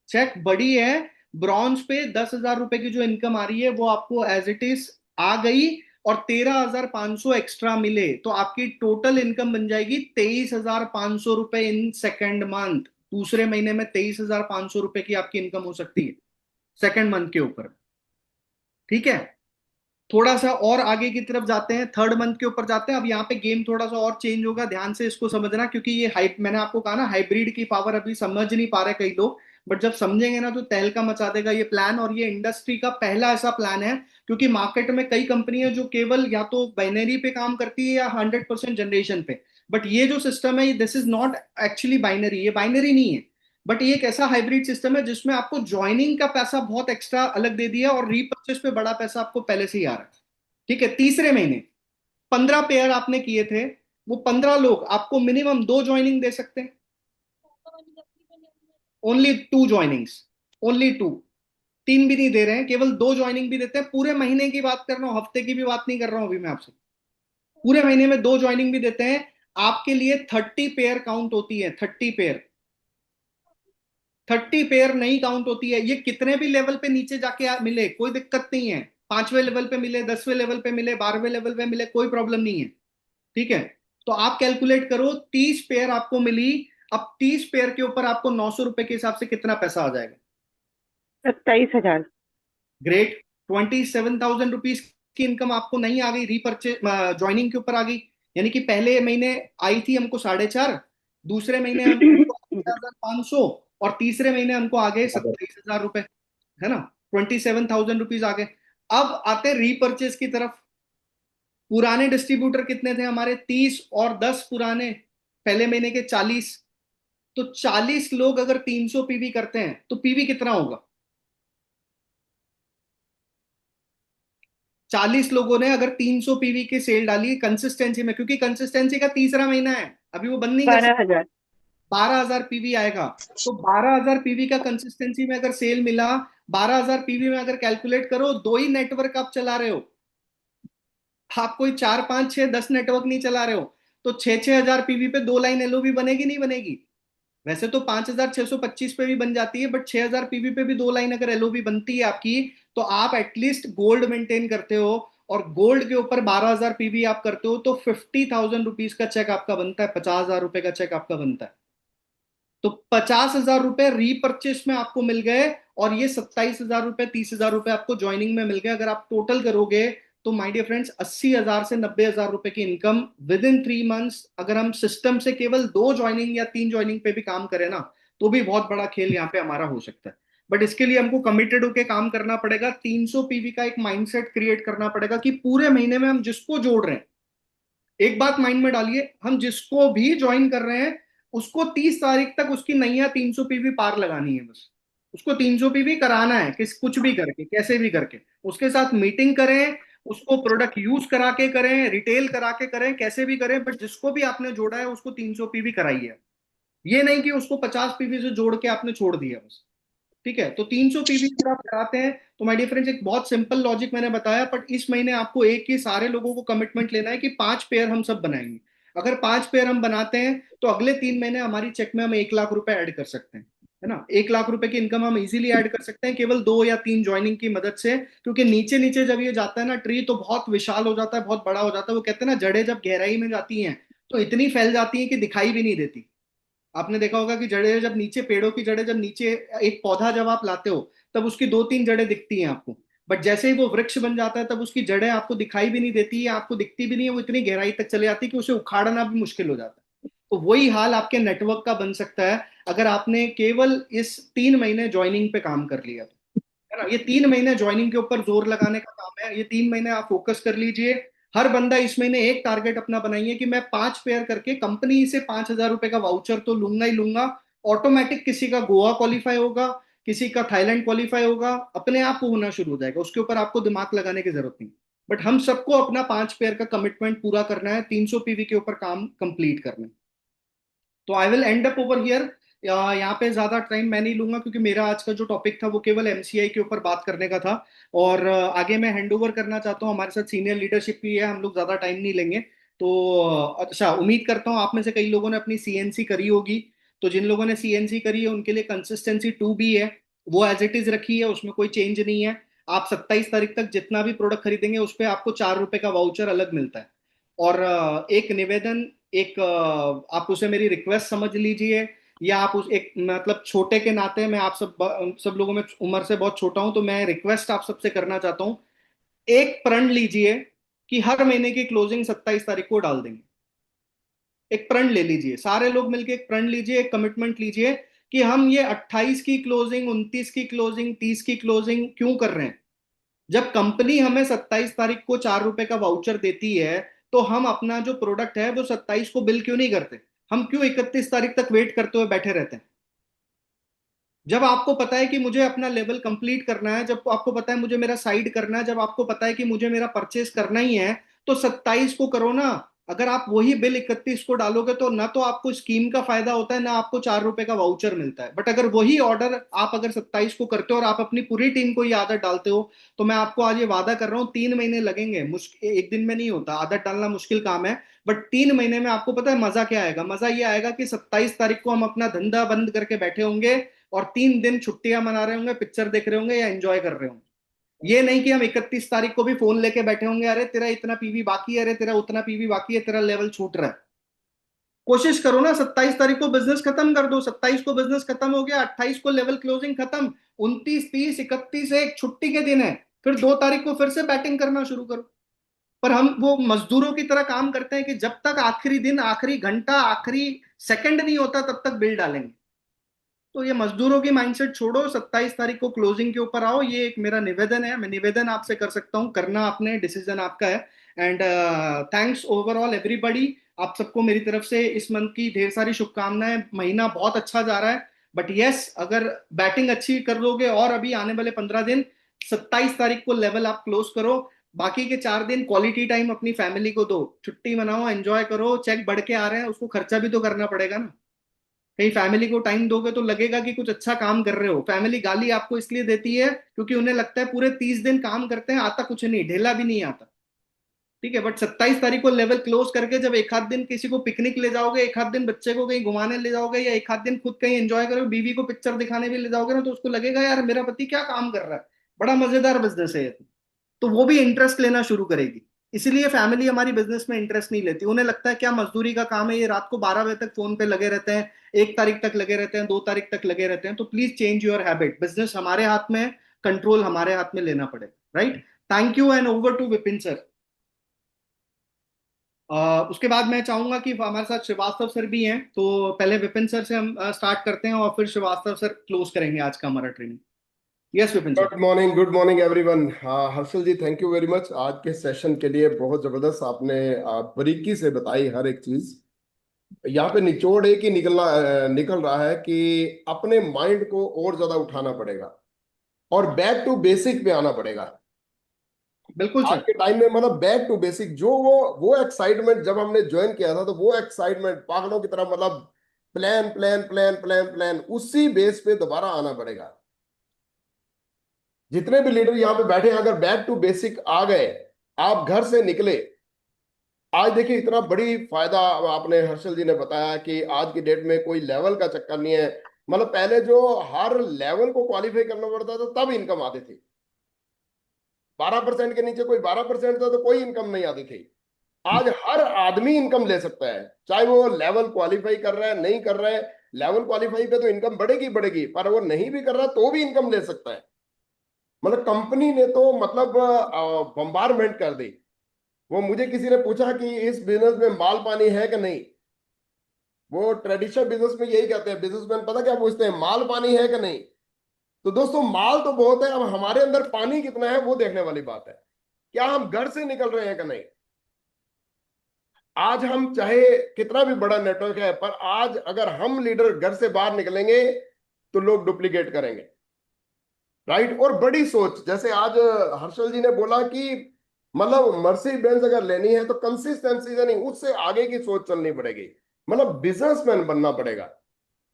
A: चेक बढ़ी है। ब्रॉन्ज पे 10,000 रुपए की जो इनकम आ रही है वो आपको एज इट इज आ गई, और 13,500 एक्स्ट्रा मिले तो आपकी टोटल इनकम बन जाएगी 23,500 रुपए इन सेकेंड मंथ। दूसरे महीने में 23,500 रुपए की आपकी इनकम हो सकती है सेकेंड मंथ के ऊपर। ठीक है, थोड़ा सा और आगे की तरफ जाते हैं, थर्ड मंथ के ऊपर जाते हैं। अब यहाँ पे गेम थोड़ा सा और चेंज होगा, ध्यान से इसको समझना, क्योंकि ये हाइप, मैंने आपको कहा ना, हाइब्रिड की पावर अभी समझ नहीं पा रहे कई लोग, बट जब समझेंगे ना तो तहलका मचा देगा ये प्लान। और ये इंडस्ट्री का पहला ऐसा प्लान है, क्योंकि मार्केट में कई कंपनियां जो केवल या तो बाइनरी पे काम करती है या 100% जनरेशन पे। बट ये जो सिस्टम है, this is not actually binary, ये बाइनरी नहीं है। बट ये एक ऐसा हाइब्रिड सिस्टम है जिसमें आपको ज्वाइनिंग का पैसा बहुत एक्स्ट्रा अलग दे दिया और रीपर्चेस पे बड़ा पैसा आपको पहले से ही आ रहा है। ठीक है, तीसरे महीने 15 पेयर आपने किए थे, वो 15 लोग आपको मिनिमम 2 ज्वाइनिंग दे सकते हैं। Only 2 joinings, only 2। तीन भी नहीं दे रहे हैं, केवल 2 ज्वाइनिंग भी देते हैं। पूरे महीने की बात कर रहा हूँ, हफ्ते की भी बात नहीं कर रहा हूँ अभी मैं आपसे। पूरे महीने में 2 ज्वाइनिंग भी देते हैं। आपके लिए 30 पेयर काउंट होती है, 30 पेयर। 30 पेयर नहीं काउंट होती है। ये कितने भी लेवल पे नीचे जाके मिले कोई दिक्कत नहीं है। 5वें लेवल पे मिले, 10वें लेवल पे मिले, 12वें लेवल पे मिले, कोई प्रॉब्लम नहीं है। ठीक है, तो आप कैलकुलेट करो, 30 पेयर आपको मिली। अब 30 पेयर के ऊपर आपको 900 रुपए के हिसाब से कितना पैसा आ जाएगा?
C: 27,000।
A: ग्रेट। 27,000 रुपीज की इनकम आपको नहीं आ गई, रीपरचेज ज्वाइनिंग के ऊपर आ गई। यानी कि पहले महीने आई थी हमको 4.5, दूसरे महीने हमको 6,500, और तीसरे महीने हमको आ गए 27,000 रुपए। है ना? 27,000 रुपीज आ गए। अब आते रीपरचेज की तरफ। पुराने डिस्ट्रीब्यूटर कितने थे हमारे? 30 और 10 पुराने, पहले महीने के 40। तो 40 लोग अगर 300 पीवी करते हैं तो पीवी कितना होगा? 40 लोगों ने अगर 300 पीवी की सेल डाली कंसिस्टेंसी में, क्योंकि कंसिस्टेंसी का तीसरा महीना है, अभी वो बंद नहीं कर सकते।
C: 12,000।
A: 12,000 पीवी आएगा। तो 12,000 पीवी का कंसिस्टेंसी में अगर सेल मिला, 12,000 पीवी में अगर कैलकुलेट करो, दो ही नेटवर्क आप चला रहे हो। आप कोई 4 5 6 10 नेटवर्क नहीं चला रहे हो। तो 6 6 हजार पीवी पे 2 लाइन एलओबी बनेगी नहीं बनेगी? वैसे तो 5,625 पे भी बन जाती है, बट 6,000 पीवी पे भी 2 लाइन अगर एलओबी बनती है आपकी, तो आप एटलीस्ट गोल्ड मेंटेन करते हो। और गोल्ड के ऊपर 12,000 पीवी आप करते हो, तो 50,000 रुपीज का चेक आपका बनता है, 50,000 रुपए का चेक आपका बनता है। तो 50,000 रुपए रीपरचेस में आपको मिल गए। और ये 27,000 रुपए, 30,000 रुपए आपको ज्वाइनिंग में मिल गए। अगर आप टोटल करोगे तो माय डियर फ्रेंड्स, 80,000 से 90,000 रुपए की इनकम विद इन 3 मंथ्स। अगर हम सिस्टम से केवल 2 ज्वाइनिंग या 3 ज्वाइनिंग पे भी काम करें ना, तो भी बहुत बड़ा खेल यहाँ पे हमारा हो सकता है। बट इसके लिए हमको कमिटेड होके काम करना पड़ेगा। 300 पीवी का एक माइंडसेट क्रिएट करना पड़ेगा कि पूरे महीने में हम जिसको जोड़ रहे हैं, एक बात माइंड में डालिए, हम जिसको भी ज्वाइन कर रहे हैं उसको 30 तारीख तक उसकी नैया 300 पीवी पार लगानी है बस। उसको 300 पीवी कराना है, किस कुछ भी करके, कैसे भी करके। उसके साथ मीटिंग करें, उसको प्रोडक्ट यूज करा के करें, रिटेल करा के करें, कैसे भी करें, बट जिसको भी आपने जोड़ा है उसको 300 पीवी कराइए। ये नहीं कि उसको 50 पीवी से जोड़ के आपने छोड़ दिया बस। ठीक है, तो 300 पीवी अगर आप कराते हैं, तो माय डियर फ्रेंड्स, एक बहुत सिंपल लॉजिक मैंने बताया, बट इस महीने आपको एक ही सारे लोगों को कमिटमेंट लेना है कि 5 पेयर हम सब बनाएंगे। अगर 5 पेयर हम बनाते हैं तो अगले 3 महीने हमारी चेक में हम 1 लाख रुपए ऐड कर सकते हैं। है ना? 1 लाख रुपए की इनकम हम इजीली ऐड कर सकते हैं केवल 2 या 3 ज्वाइनिंग की मदद से। क्योंकि नीचे नीचे जब ये जाता है ना ट्री, तो बहुत विशाल हो जाता है, बहुत बड़ा हो जाता है। वो कहते हैं ना, जड़ें जब गहराई में जाती हैं तो इतनी फैल जाती हैं कि दिखाई भी नहीं देती। आपने देखा होगा कि जड़ें जब नीचे, पेड़ों की जड़ें जब नीचे, एक पौधा जब आप लाते हो तब उसकी 2 3 जड़ें दिखती हैं आपको। बट जैसे ही वो वृक्ष बन जाता है तब उसकी जड़ें आपको दिखाई भी नहीं देती है, आपको दिखती भी नहीं है, वो इतनी गहराई तक चले जाती है कि उसे उखाड़ना भी मुश्किल हो जाता है। तो वही हाल आपके नेटवर्क का बन सकता है अगर आपने केवल इस 3 महीने ज्वाइनिंग पे काम कर लिया तो। है ना? ये 3 महीने ज्वाइनिंग के ऊपर जोर लगाने का काम है। ये 3 महीने आप फोकस कर लीजिए। हर बंदा इस महीने एक टारगेट अपना बनाइए कि मैं 5 पेयर करके कंपनी से 5,000 रुपए का वाउचर तो लूंगा ही लूंगा। ऑटोमेटिक किसी का गोवा क्वालिफाई होगा, किसी का थाईलैंड क्वालिफाई होगा, अपने आप वो होना शुरू हो जाएगा। उसके ऊपर आपको दिमाग लगाने की जरूरत नहीं। बट हम सबको अपना 5 पेयर का कमिटमेंट पूरा करना है, 300 पीवी के ऊपर काम कंप्लीट करना है। तो I will and up over here. यहाँ पे ज्यादा टाइम मैं नहीं लूंगा, क्योंकि मेरा आज का जो टॉपिक था वो केवल एमसीआई के ऊपर बात करने का था। और आगे मैं हैंड ओवर करना चाहता हूँ, हमारे साथ सीनियर लीडरशिप भी है, हम लोग ज्यादा टाइम नहीं लेंगे। तो अच्छा, उम्मीद करता हूँ आप में से कई लोगों ने अपनी सीएनसी करी होगी। तो जिन लोगों ने सीएनसी करी है उनके लिए कंसिस्टेंसी 2 भी है, वो एज इट इज रखी है, उसमें कोई चेंज नहीं है। आप 27 तारीख तक जितना भी प्रोडक्ट खरीदेंगे उस पर आपको 4 रुपए का वाउचर अलग मिलता है। और एक निवेदन, एक आप उसे मेरी रिक्वेस्ट समझ लीजिए, या आप उस एक मतलब छोटे के नाते, मैं आप सब लोगों में उम्र से बहुत छोटा हूं, तो मैं रिक्वेस्ट आप सबसे करना चाहता हूं। एक प्रण लीजिए कि हर महीने की क्लोजिंग 27 तारीख को डाल देंगे। एक प्रण ले लीजिए, सारे लोग मिलकर एक प्रण लीजिए, एक कमिटमेंट लीजिए कि हम ये 28 की क्लोजिंग, 29 की क्लोजिंग, 30 की क्लोजिंग क्यों कर रहे हैं? जब कंपनी हमें 27 तारीख को 4 रुपए का वाउचर देती है, तो हम अपना जो प्रोडक्ट है वो 27 को बिल क्यों नहीं करते? हम क्यों 31 तारीख तक वेट करते हुए बैठे रहते हैं? जब आपको पता है कि मुझे अपना लेवल कंप्लीट करना है, जब आपको पता है मुझे मेरा साइड करना है, जब आपको पता है कि मुझे मेरा परचेस करना ही है, तो 27 को करो ना। अगर आप वही बिल 31 को डालोगे तो ना तो आपको स्कीम का फायदा होता है, ना आपको 4 रुपए का वाउचर मिलता है। बट अगर वही ऑर्डर आप अगर 27 को करते हो और आप अपनी पूरी टीम को ये आदत डालते हो, तो मैं आपको आज ये वादा कर रहा हूँ 3 महीने लगेंगे, मुश्किल एक दिन में नहीं होता, आदत डालना मुश्किल काम है। बट 3 महीने में आपको पता है मजा क्या आएगा? मजा ये आएगा कि 27 तारीख को हम अपना धंधा बंद करके बैठे होंगे और 3 दिन छुट्टियां मना रहे होंगे, पिक्चर देख रहे होंगे या एंजॉय कर रहे होंगे। ये नहीं कि हम 31 तारीख को भी फोन लेके बैठे होंगे, अरे तेरा इतना पीवी बाकी है, अरे तेरा उतना पीवी बाकी है, तेरा लेवल छूट रहा है। कोशिश करो ना, 27 तारीख को बिजनेस खत्म कर दो। 27 को बिजनेस खत्म हो गया, 28 को लेवल क्लोजिंग खत्म, 29, 30, 31 एक छुट्टी के दिन है, फिर 2 तारीख को फिर से बैटिंग करना शुरू करो। पर हम वो मजदूरों की तरह काम करते हैं कि जब तक आखिरी दिन, आखिरी घंटा, आखिरी सेकंड नहीं होता तब तक बिल डालेंगे। तो ये मजदूरों की माइंडसेट छोड़ो, 27 तारीख को क्लोजिंग के ऊपर आओ, ये एक मेरा निवेदन है। मैं निवेदन आपसे कर सकता हूँ, करना आपने, डिसीजन आपका है। And thanks overall everybody. आप सबको मेरी तरफ से इस मंथ की ढेर सारी शुभकामनाएं। महीना बहुत अच्छा जा रहा है, बट यस, अगर बैटिंग अच्छी कर दोगे और अभी आने वाले 15 दिन, 27 तारीख को लेवल आप क्लोज करो। बाकी के 4 दिन क्वालिटी टाइम अपनी फैमिली को दो, छुट्टी मनाओ, एंजॉय करो। चेक बढ़ के आ रहे हैं, उसको खर्चा भी तो करना पड़ेगा ना। कहीं फैमिली को टाइम दोगे तो लगेगा कि कुछ अच्छा काम कर रहे हो। फैमिली गाली आपको इसलिए देती है क्योंकि उन्हें लगता है पूरे 30 दिन काम करते हैं, आता कुछ नहीं, ढेला भी नहीं आता। ठीक है, बट 27 तारीख को लेवल क्लोज करके जब एक आध दिन किसी को पिकनिक ले जाओगे, एक आध दिन बच्चे को कहीं घुमाने ले जाओगे, या एक आध दिन खुद कहीं एंजॉय करोगे, बीवी को पिक्चर दिखाने भी ले जाओगे ना, तो उसको लगेगा यार मेरा पति क्या काम कर रहा है, बड़ा मजेदार बिजनेस है ये। तो वो भी इंटरेस्ट लेना शुरू करेगी। इसीलिए फैमिली हमारी बिजनेस में इंटरेस्ट नहीं लेती, उन्हें लगता है क्या मजदूरी का काम है, ये रात को 12 बजे तक फोन पे लगे रहते हैं, 1 तारीख तक लगे रहते हैं, 2 तारीख तक लगे रहते हैं। तो please change your habit, business हमारे हाथ में है, कंट्रोल हमारे हाथ में लेना पड़ेगा, right. Thank you and over to Vipin sir. उसके बाद मैं चाहूंगा कि हमारे साथ श्रीवास्तव सर भी हैं, तो पहले विपिन सर से हम स्टार्ट करते हैं और फिर श्रीवास्तव सर क्लोज करेंगे आज का हमारा training. Yes Vipin sir.
D: Good morning everyone. Harshal ji, thank you very much आज के सेशन के लिए। बहुत जबरदस्त आपने बारीकी से बताई हर एक चीज। यहाँ पे निचोड़ एक ही निकल रहा है कि अपने माइंड को और ज्यादा उठाना पड़ेगा और बैक टू बेसिक पे आना पड़ेगा।
A: बिल्कुल
D: आज
A: सर।
D: के टाइम में मतलब बैक टू बेसिक, जो वो एक्साइटमेंट जब हमने ज्वाइन किया था, तो वो एक्साइटमेंट पागलों की तरह, मतलब plan plan plan plan plan, उसी बेस पे दोबारा आना पड़ेगा। जितने भी लीडर यहाँ पे बैठे हैं, अगर बैक टू बेसिक आ गए, आप घर से निकले। आज देखिए इतना बड़ी फायदा आपने हर्षल जी ने बताया कि आज की डेट में कोई लेवल का चक्कर नहीं है। मतलब पहले जो हर लेवल को क्वालिफाई करना पड़ता था तब इनकम आती थी। 12% के नीचे कोई 12% था तो कोई इनकम नहीं आती थी। आज हर आदमी इनकम ले सकता है, चाहे वो लेवल क्वालिफाई कर रहा है नहीं कर रहा है। लेवल क्वालिफाई पे तो इनकम बढ़ेगी बढ़ेगी, पर वो नहीं भी कर रहा तो भी इनकम ले सकता है। मतलब कंपनी ने तो मतलब बम्बारमेंट कर दी। वो मुझे किसी ने पूछा कि इस बिजनेस में माल पानी है कि नहीं। वो ट्रेडिशनल बिजनेस में यही कहते हैं, बिजनेसमैन पता क्या पूछते हैं, माल पानी है कि नहीं। तो दोस्तों माल तो बहुत है, अब हमारे अंदर पानी कितना है वो देखने वाली बात है। क्या हम घर से निकल रहे हैं कि नहीं। आज हम चाहे कितना भी बड़ा नेटवर्क है, पर आज अगर हम लीडर घर से बाहर निकलेंगे तो लोग डुप्लीकेट करेंगे। राइट। और बड़ी सोच, जैसे आज हर्षल जी ने बोला कि मतलब मर्सी बेंज अगर लेनी है तो कंसिस्टेंसी से नहीं, उससे आगे की सोच चलनी पड़ेगी। मतलब बिजनेसमैन बनना पड़ेगा।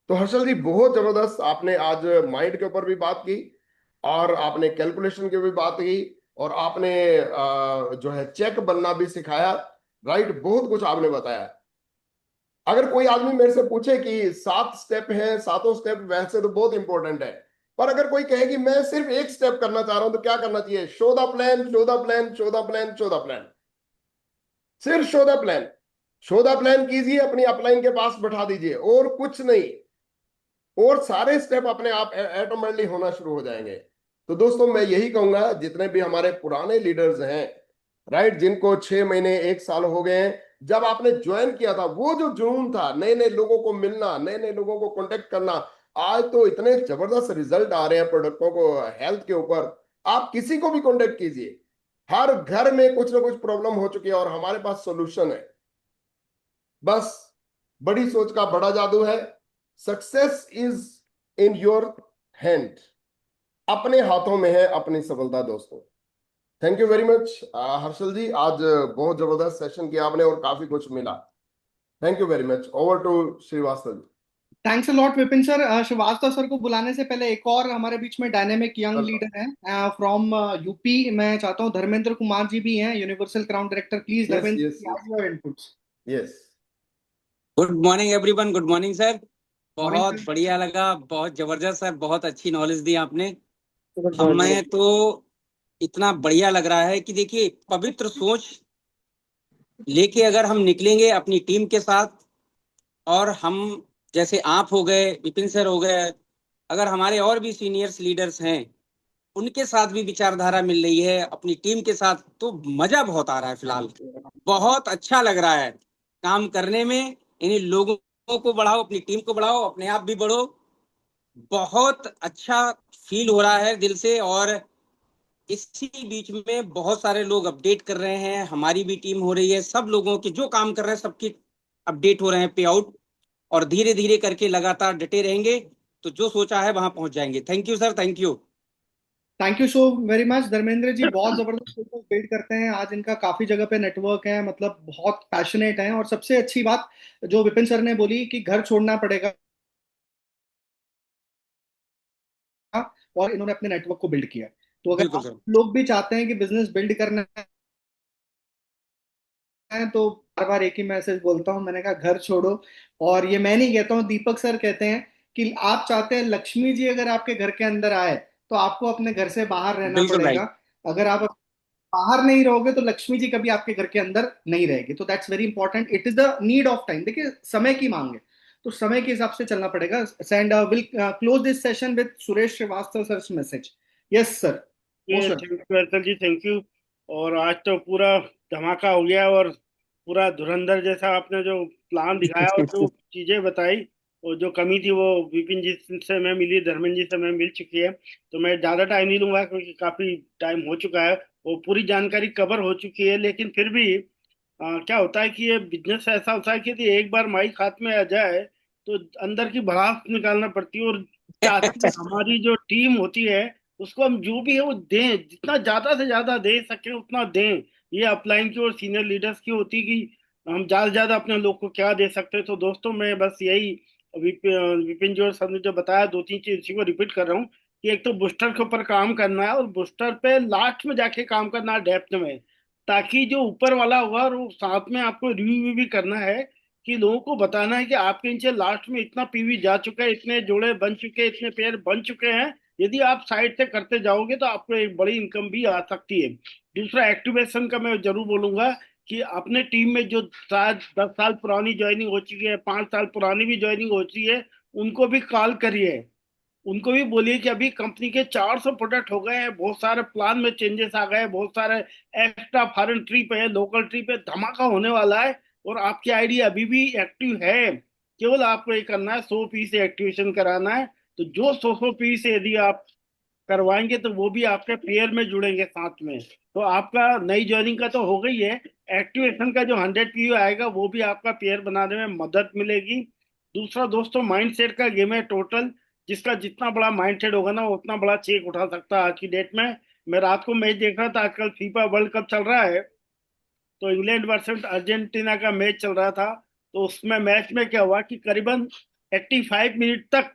D: तो हर्षल जी बहुत जबरदस्त आपने आज माइंड के ऊपर भी बात की, और आपने कैलकुलेशन की भी बात की, और आपने जो है चेक बनना भी सिखाया। राइट, बहुत कुछ आपने बताया। अगर कोई आदमी मेरे से पूछे कि 7 स्टेप है, सातों स्टेप वैसे तो बहुत इंपॉर्टेंट है, पर अगर कोई कहे कि मैं सिर्फ एक स्टेप करना चाह रहा हूं तो क्या करना चाहिए? Show the plan, show the plan, show the plan, show the plan. सिर्फ show the plan. Show the plan कीजिए, अपनी अपलाइन के पास बैठा दीजिए, और कुछ नहीं। और सारे स्टेप अपने आप ऑटोमेटिकली होना शुरू हो जाएंगे। तो दोस्तों मैं यही कहूंगा, जितने भी हमारे पुराने लीडर्स हैं, राइट, जिनको 6 महीने 1 साल हो गए हैं, जब आपने ज्वाइन किया था, वो जो जुनून था, नए नए लोगों को मिलना, नए नए लोगों को कांटेक्ट करना, आज तो इतने जबरदस्त रिजल्ट आ रहे हैं प्रोडक्टों को हेल्थ के ऊपर। आप किसी को भी कांटेक्ट कीजिए, हर घर में कुछ ना कुछ प्रॉब्लम हो चुकी है और हमारे पास सोल्यूशन है। बस बड़ी सोच का बड़ा जादू है। Success is in your hand, अपने हाथों में है अपनी सफलता दोस्तों। Thank you very much Harshal ji, आज बहुत जबरदस्त सेशन किया आपने और काफी कुछ मिला। Thank you very much. Over to Srivastava ji.
A: Thanks a lot Vipin sir. Srivastava sir को बुलाने से पहले एक और हमारे बीच में डायनेमिक यंग
D: वेलकम।
A: लीडर है फ्रॉम यूपी। मैं चाहता हूँ धर्मेंद्र कुमार जी भी हैं, universal crown director. Please
D: yes
A: Dharmendra
D: yes
A: ji,
D: yes
A: आज your inputs.
D: Yes.
E: Good morning everyone. Good morning sir.
A: Morning
E: बहुत
A: सर।
E: बढ़िया लगा, बहुत जबरदस्त सर, बहुत अच्छी नॉलेज दी आपने
C: गुड मॉर्निंग।
E: हमें तो। इतना बढ़िया लग रहा है कि देखिए, पवित्र सोच लेके अगर हम निकलेंगे अपनी टीम के साथ, और हम जैसे आप हो गए, विपिन सर हो गए, अगर हमारे और भी सीनियर्स लीडर्स हैं, उनके साथ भी विचारधारा मिल रही है अपनी टीम के साथ, तो मजा बहुत आ रहा है। फिलहाल बहुत अच्छा लग रहा है काम करने में। इन्हीं लोगों को बढ़ाओ, अपनी टीम को बढ़ाओ, अपने आप भी बढ़ो। बहुत अच्छा फील हो रहा है दिल से। और इसी बीच में बहुत सारे लोग अपडेट कर रहे हैं, हमारी भी टीम हो रही है, सब लोगों के जो काम कर रहे हैं सबकी अपडेट हो रहे हैं, पे आउट। और धीरे धीरे करके लगातार डटे रहेंगे तो जो सोचा है वहां पहुंच जाएंगे। Thank you sir, thank you.
A: Thank you so very much Dharmendra ji. बहुत जबरदस्त फोटो बिल्ड करते हैं। आज इनका काफी जगह पे नेटवर्क है, मतलब बहुत पैशनेट है। और सबसे अच्छी बात जो विपिन सर ने बोली कि घर छोड़ना पड़ेगा, और इन्होंने अपने नेटवर्क को बिल्ड किया। तो अगर
E: बिल्कुल
A: आप
E: सर।
A: लोग भी चाहते हैं कि बिजनेस बिल्ड करना है, तो बार बार एक ही मैसेज बोलता हूँ, मैंने कहा घर छोड़ो। और ये मैं नहीं कहता हूँ, दीपक सर कहते हैं कि आप चाहते हैं लक्ष्मी जी अगर आपके घर के अंदर आए, तो आपको अपने घर से बाहर रहना
E: बिल्कुल
A: पड़ेगा।
E: राइट।
A: अगर आप बाहर नहीं रहोगे तो लक्ष्मी जी कभी आपके घर के अंदर नहीं रहेगी। तो that's very important, it is the need of time. देखिए समय की मांग है, तो समय के हिसाब से चलना पड़ेगा। And will close this session with Suresh Srivastava sir message. Yes sir.
F: ये
A: most.
F: Thank you Archal ji, thank you. और आज तो पूरा धमाका हो गया, और पूरा धुरंधर जैसा आपने जो प्लान दिखाया और जो चीजें बताई, और जो कमी थी वो विपिन जी से मैं मिली, धर्मेंद्र जी से मैं मिल चुकी है। तो मैं ज्यादा टाइम नहीं लूंगा क्योंकि काफी टाइम हो चुका है, वो पूरी जानकारी कवर हो चुकी है। लेकिन फिर भी क्या होता है कि ये बिजनेस ऐसा होता है कि यदि एक बार माइक हाथ में आ जाए तो अंदर की भड़ास निकालना पड़ती है। और चाहते हैं हमारी जो टीम होती है उसको हम जो भी है वो दें, जितना ज्यादा से ज्यादा दे सके उतना दें। ये अपलाइन की और सीनियर लीडर्स की होती है कि हम ज्यादा से ज्यादा अपने लोग को क्या दे सकते हैं। तो दोस्तों मैं बस यही विपिन जी और सर ने जो बताया, दो तीन चीज इसी को रिपीट कर रहा हूँ कि एक तो बूस्टर के ऊपर काम करना है, और बूस्टर पे लास्ट में जाके काम करना है डेप्थ में, ताकि जो ऊपर वाला होगा और वो साथ में आपको रिव्यू भी करना है कि लोगों को बताना है कि आपके नीचे लास्ट में इतना पीवी जा चुका है, इतने जोड़े बन चुके हैं, इतने पेयर बन चुके हैं। यदि आप साइड से करते जाओगे तो आपको एक बड़ी इनकम भी आ सकती है। दूसरा एक्टिवेशन का मैं जरूर बोलूंगा कि अपने टीम में जो शायद 10 साल पुरानी ज्वाइनिंग हो चुकी है, 5 साल पुरानी भी ज्वाइनिंग हो चुकी है, उनको भी कॉल करिए। उनको भी बोलिए कि अभी कंपनी के 400 प्रोडक्ट हो गए हैं, बहुत सारे प्लान में चेंजेस आ गए, बहुत सारे एक्स्ट्रा फॉरेन ट्रिप है, लोकल ट्रिप है, धमाका होने वाला है। और आपकी आईडी अभी भी एक्टिव है, केवल आपको ये करना है 100 पीस से एक्टिवेशन कराना है। तो जो 100 पीस यदि आप करवाएंगे तो वो भी आपके पेयर में जुड़ेंगे साथ में। तो आपका नई ज्वाइनिंग का तो हो गई है, एक्टिवेशन का जो 100 पीयू आएगा वो भी आपका पेयर बनाने में मदद मिलेगी। दूसरा दोस्तों, माइंडसेट का गेम है टोटल। जिसका जितना बड़ा माइंडसेट होगा ना वो उतना बड़ा चेक उठा सकता है आज की डेट में। मैं रात को मैच देख रहा था, आजकल फीफा वर्ल्ड कप चल रहा है, तो इंग्लैंड वर्सेस अर्जेंटीना का मैच चल रहा था। तो उसमें मैच में क्या हुआ कि करीबन 85 मिनट तक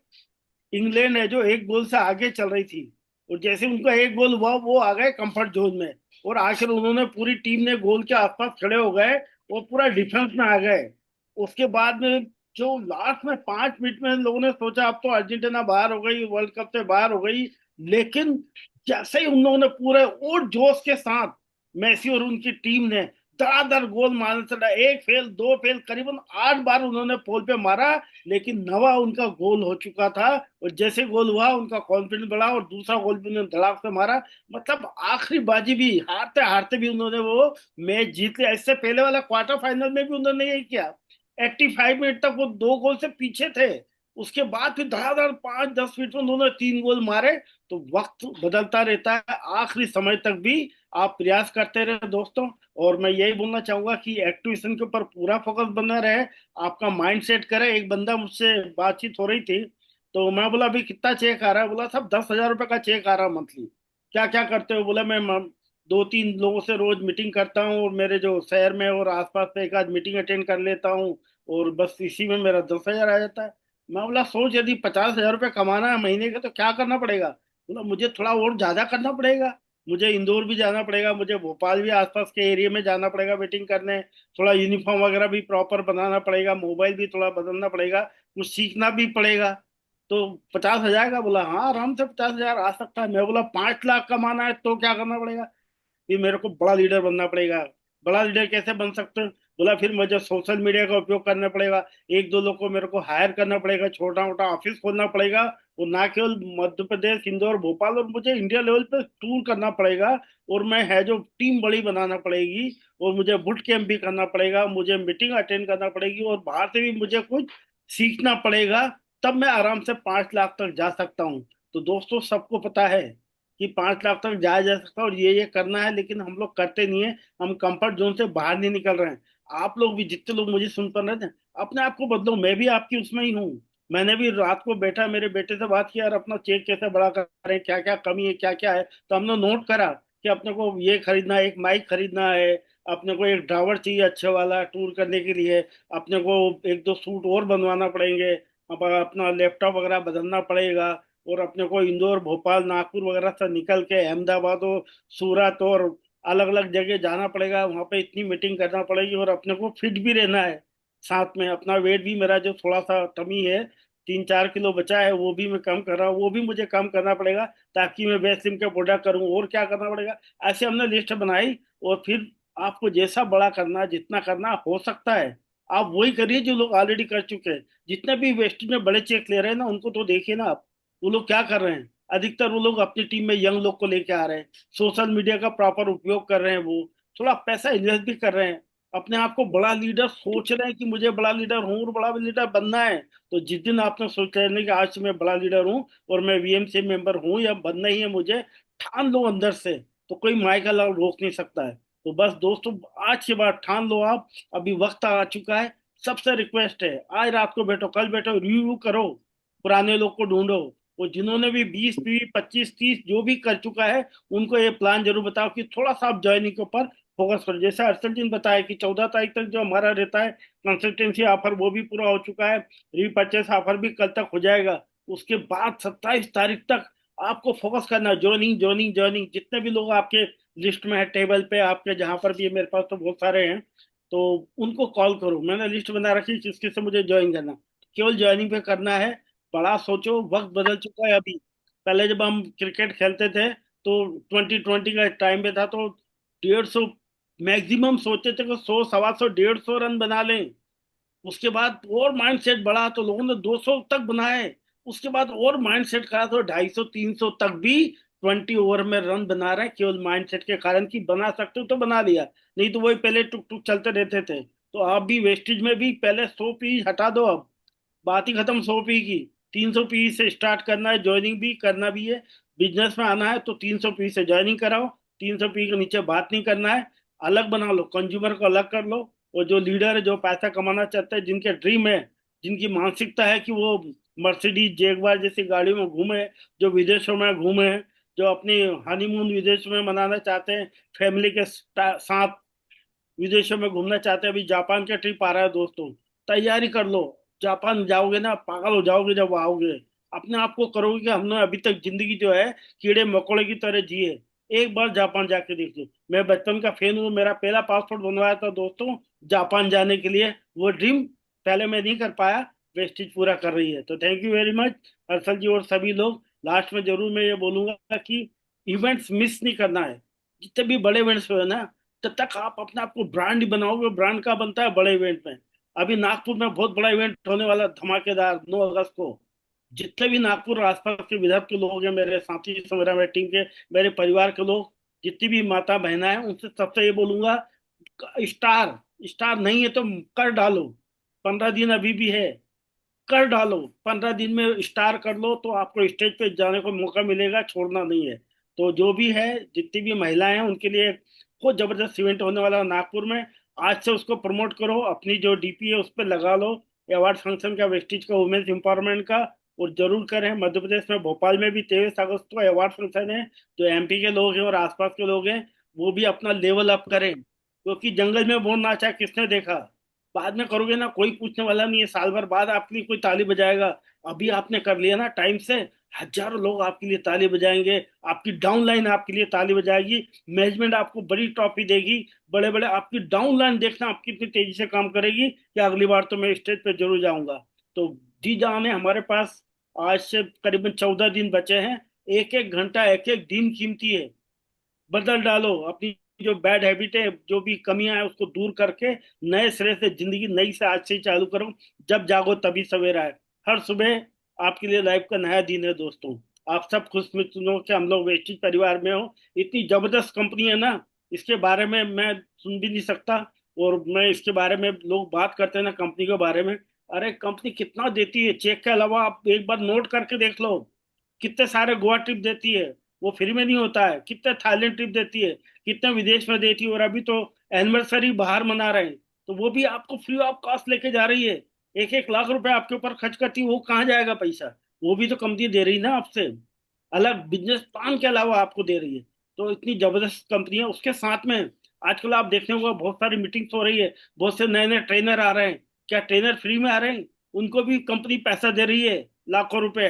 F: इंग्लैंड है जो एक गोल से आगे चल रही थी, और जैसे उनका एक गोल हुआ वो आ गए कंफर्ट जोन में, और आखिर उन्होंने पूरी टीम ने गोल के आसपास खड़े हो गए और पूरा डिफेंस में आ गए। उसके बाद में जो लास्ट में 5 मिनट में लोगों ने सोचा अब तो अर्जेंटीना बाहर हो गई, वर्ल्ड कप से बाहर हो गई। लेकिन जैसे ही उन लोगों ने पूरे और जोश के साथ मेसी और उनकी टीम ने धड़ाधड़ गोल मारने चला, एक फेल दो फेल करीबन 8 बार उन्होंने पोल पे मारा, लेकिन नवा उनका गोल हो चुका था। और जैसे गोल हुआ उनका कॉन्फिडेंस बढ़ा और दूसरा गोल भी उन्होंने धड़ाक से मारा। मतलब आखिरी बाजी भी हारते हारते भी उन्होंने वो मैच जीत लिया। इससे पहले वाला क्वार्टर फाइनल में भी उन्होंने यही किया, 85 मिनट तक वो 2 गोल से पीछे थे, उसके बाद फिर धड़ाधड़ 5-10 मिनट में उन्होंने 3 गोल मारे। तो वक्त बदलता रहता है, आखिरी समय तक भी आप प्रयास करते रहे दोस्तों। और मैं यही बोलना चाहूंगा कि एक्टिवेशन के ऊपर पूरा फोकस बना रहे, आपका माइंड सेट करे। एक बंदा मुझसे बातचीत हो रही थी तो मैं बोला अभी कितना चेक आ रहा है? बोला सब 10,000 रुपए का चेक आ रहा है मंथली। क्या क्या करते हो? बोला मैं दो तीन लोगों से रोज मीटिंग करता हूँ, और मेरे जो शहर में और आसपास पे एक आध मीटिंग अटेंड कर लेता हूँ, और बस इसी में मेरा 10,000 आ जाता है। मैं बोला सोच, यदि 50,000 रुपये कमाना है महीने का तो क्या करना पड़ेगा? बोला मुझे थोड़ा और ज्यादा करना पड़ेगा। मुझे इंदौर भी जाना पड़ेगा, मुझे भोपाल भी आसपास के एरिया में जाना पड़ेगा मीटिंग करने, थोड़ा यूनिफॉर्म वगैरह भी प्रॉपर बनाना पड़ेगा, मोबाइल भी थोड़ा बदलना पड़ेगा, कुछ सीखना भी पड़ेगा। तो 50,000 का? बोला हाँ आराम से 50,000 आ सकता है। मैं बोला 5 लाख कमाना है तो क्या करना पड़ेगा? फिर मेरे को बड़ा लीडर बनना पड़ेगा। बड़ा लीडर कैसे बन सकते हैं? बोला फिर मुझे सोशल मीडिया का उपयोग करना पड़ेगा, एक दो लोग को मेरे को हायर करना पड़ेगा, छोटा मोटा ऑफिस खोलना पड़ेगा, और ना केवल मध्य प्रदेश, इंदौर, भोपाल, और मुझे इंडिया लेवल पे टूर करना पड़ेगा। और मैं है जो टीम बड़ी बनाना पड़ेगी, और मुझे बुट कैंप भी करना पड़ेगा, मुझे मीटिंग अटेंड करना पड़ेगी, और बाहर से भी मुझे कुछ सीखना पड़ेगा। तब मैं आराम से 5 लाख तक जा सकता हूँ। तो दोस्तों सबको पता है कि 5 लाख तक जाया जा सकता है, और ये करना है, लेकिन हम लोग करते नहीं है। हम कंफर्ट जोन से बाहर नहीं निकल रहे हैं। आप लोग भी, जितने लोग मुझे सुन पा रहे थे, अपने आप को बदलो। मैं भी आपकी उसमें ही हूँ। मैंने भी रात को बैठा, मेरे बेटे से बात किया, और अपना चेक कैसे बड़ा करें, क्या क्या कमी है, क्या क्या है, तो हमने नोट करा कि अपने को ये खरीदना है, एक माइक खरीदना है, अपने को एक ड्राइवर चाहिए अच्छे वाला टूर करने के लिए, अपने को एक दो सूट और बनवाना पड़ेंगे, अपना लैपटॉप वगैरह बदलना पड़ेगा, और अपने को इंदौर, भोपाल, नागपुर वगैरह से निकल के अहमदाबाद और सूरत और अलग अलग जगह जाना पड़ेगा, वहां पे इतनी मीटिंग करना पड़ेगी, और अपने को फिट भी रहना है। साथ में अपना वेट भी, मेरा जो थोड़ा सा टमी है, 3-4 किलो बचा है, वो भी मैं कम कर रहा हूँ, वो भी मुझे कम करना पड़ेगा, ताकि मैं बेस्ट सिम का प्रोडक्ट करूँ। और क्या करना पड़ेगा? ऐसे हमने लिस्ट बनाई। और फिर आपको जैसा बड़ा करना, जितना करना हो सकता है, आप वही करिए जो लोग ऑलरेडी कर चुके हैं। जितने भी वेस्टेज में बड़े चेक ले रहे हैं ना, उनको तो देखिए ना आप, वो लोग क्या कर रहे हैं। अधिकतर वो लोग अपनी टीम में यंग लोग को लेके आ रहे हैं, सोशल मीडिया का प्रॉपर उपयोग कर रहे हैं, वो थोड़ा पैसा इन्वेस्ट भी कर रहे हैं, अपने आप को बड़ा लीडर सोच रहे हैं कि मुझे बड़ा लीडर हूँ और बड़ा लीडर बनना है। तो जिस दिन आपने सोच रहे हैं कि आज से मैं बड़ा लीडर हूँ और मैं वीएमसी मेंबर हूँ या बनना ही है मुझे, ठान लो अंदर से, तो कोई माइका लाल रोक नहीं सकता है। तो बस दोस्तों, आज के बाद ठान लो आप, अभी वक्त आ चुका है। सबसे रिक्वेस्ट है, आज रात को बैठो, कल बैठो, रिव्यू करो, पुराने लोग को ढूंढो, वो जिन्होंने भी 20, 20, 25, 30 जो भी कर चुका है, उनको ये प्लान जरूर बताओ कि थोड़ा सा आप ज्वाइनिंग के ऊपर फोकस करो। जैसे हर्षल जी ने बताया कि 14 तारीख तक जो हमारा रहता है कंसल्टेंसी ऑफर, वो भी पूरा हो चुका है, रीपर्चेस ऑफर भी कल तक हो जाएगा। उसके बाद 27 तारीख तक आपको फोकस करना है, ज्वाइनिंग ज्वाइनिंग ज्वाइनिंग। जितने भी लोग आपके लिस्ट में है, टेबल पे आपके जहां पर भी है, मेरे पास तो बहुत सारे हैं, तो उनको कॉल करो। मैंने लिस्ट बना रखी किस किस से मुझे ज्वाइन करना, केवल ज्वाइनिंग पे करना है। बड़ा सोचो, वक्त बदल चुका है अभी। पहले जब हम क्रिकेट खेलते थे तो 2020 का टाइम पे था, तो 150, मैक्सिमम सोचते थे कि 100, 125, 150 रन बना लें। उसके बाद और माइंडसेट बढ़ा तो लोगों ने 200 तक बनाए। उसके बाद और माइंडसेट करा तो 250, 300 तक भी 20 ओवर में रन बना रहे हैं, केवल माइंडसेट के कारण। कि बना सकते हो तो बना लिया, नहीं तो वही पहले टुक टुक चलते रहते थे। तो आप भी वेस्टेज में भी पहले 100 पी हटा दो, अब बात ही खत्म 100 पी की। 300 पी से स्टार्ट करना है, ज्वाइनिंग भी करना भी है। बिजनेस में आना है तो 300 पी से ज्वाइनिंग कराओ, 300 पी के नीचे बात नहीं करना है। अलग बना लो, कंज्यूमर को अलग कर लो, और जो लीडर है, जो पैसा कमाना चाहते हैं, जिनके ड्रीम है, जिनकी मानसिकता है कि वो मर्सिडीज जैगवार जैसी गाड़ियों में घूमे, जो विदेशों में घूमे, जो अपनी हनीमून विदेश में मनाना चाहते हैं, फैमिली के साथ विदेशों में घूमना चाहते हैं। अभी जापान का ट्रिप आ रहा है दोस्तों, तैयारी कर लो। जापान जाओगे ना, पागल हो जाओगे जब आओगे। अपने आप को करोगे कि हमने अभी तक जिंदगी जो है कीड़े मकोड़े की तरह जिए, एक बार जापान जाके देखिए। मैं बचपन का फैन हूँ, मेरा पहला पासपोर्ट बनवाया था दोस्तों जापान जाने के लिए। वो ड्रीम पहले मैं नहीं कर पाया, वेस्टेज पूरा कर रही है। तो thank you very much Harshal ji और सभी लोग। लास्ट में जरूर मैं ये बोलूंगा कि इवेंट्स मिस नहीं करना है। जितने भी बड़े इवेंट्स हुए ना, तब तक आप अपने आप को ब्रांड बनाओगे। ब्रांड का बनता है बड़े इवेंट में। अभी नागपुर में बहुत बड़ा इवेंट होने वाला, धमाकेदार, 9 अगस्त को। जितने भी नागपुर और आसपास के विदर्भ के लोग हैं, मेरे साथी से, मेरा टीम के, मेरे परिवार के लोग, जितनी भी माता बहना है, उनसे सबसे ये बोलूंगा, स्टार स्टार नहीं है तो कर डालो। 15 दिन अभी भी है, कर डालो। 15 दिन में स्टार कर लो तो आपको स्टेज पे जाने को मौका मिलेगा, छोड़ना नहीं है। तो जो भी है, जितनी भी महिलाएं हैं, उनके लिए बहुत जबरदस्त इवेंट होने वाला है नागपुर में। आज से उसको प्रमोट करो, अपनी जो डीपी है उस पर लगा लो, अवार्ड फंक्शन का, वेस्टिज का, वुमेन्स एम्पावरमेंट का। और जरूर करें। मध्य प्रदेश में भोपाल में भी 23 अगस्त को अवार्ड फंक्शन है। जो एमपी के लोग हैं और आसपास के लोग हैं वो भी अपना लेवल अप करें, क्योंकि जंगल में मोर नाचा किसने देखा। बाद में करोगे ना कोई पूछने वाला नहीं है, साल भर बाद आपके लिए कोई ताली बजाएगा। अभी आपने कर लिया ना टाइम से, हजारों लोग आपके लिए ताली बजाएंगे, आपकी डाउनलाइन आपके लिए ताली बजाएगी, मैनेजमेंट आपको बड़ी ट्रॉफी देगी। बड़े बड़े आपकी डाउनलाइन देखना आपकी इतनी तेजी से काम करेगी कि अगली बार तो मैं स्टेज पे जरूर जाऊंगा। तो जी जान है, हमारे पास आज से करीबन 14 दिन बचे हैं। एक एक घंटा एक एक दिन कीमती है। बदल डालो अपनी जो बैड हैबिट है, जो भी कमियां है उसको दूर करके नए सिरे से जिंदगी नई से आज से ही चालू करो। जब जागो तभी सवेरा है। हर सुबह आपके लिए लाइफ का नया दिन है दोस्तों। आप सब खुशमिजाज के हम लोग वेस्टिज परिवार में हो। इतनी जबरदस्त कंपनी है ना, इसके बारे में मैं सुन भी नहीं सकता। और मैं इसके बारे में लोग बात करते हैं ना कंपनी के बारे में, अरे कंपनी कितना देती है चेक के अलावा आप एक बार नोट करके देख लो। कितने सारे गोवा ट्रिप देती है, वो फ्री में नहीं होता है। कितने थाईलैंड ट्रिप देती है, कितने विदेश में देती है। और अभी तो एनिवर्सरी बाहर मना रहे हैं, तो वो भी आपको फ्री ऑफ कॉस्ट लेके जा रही है। 1-1 लाख रुपए आपके ऊपर खर्च करती है, वो कहाँ जाएगा पैसा। वो भी तो कंपनी दे रही है ना आपसे, अलग बिजनेस प्लान के अलावा आपको दे रही है। तो इतनी जबरदस्त कंपनी है। उसके साथ में आजकल आप देखने होगा बहुत सारी मीटिंग्स हो रही है, बहुत से नए नए ट्रेनर आ रहे हैं। क्या ट्रेनर फ्री में आ रहे हैं? उनको भी कंपनी पैसा दे रही है, लाखों रुपए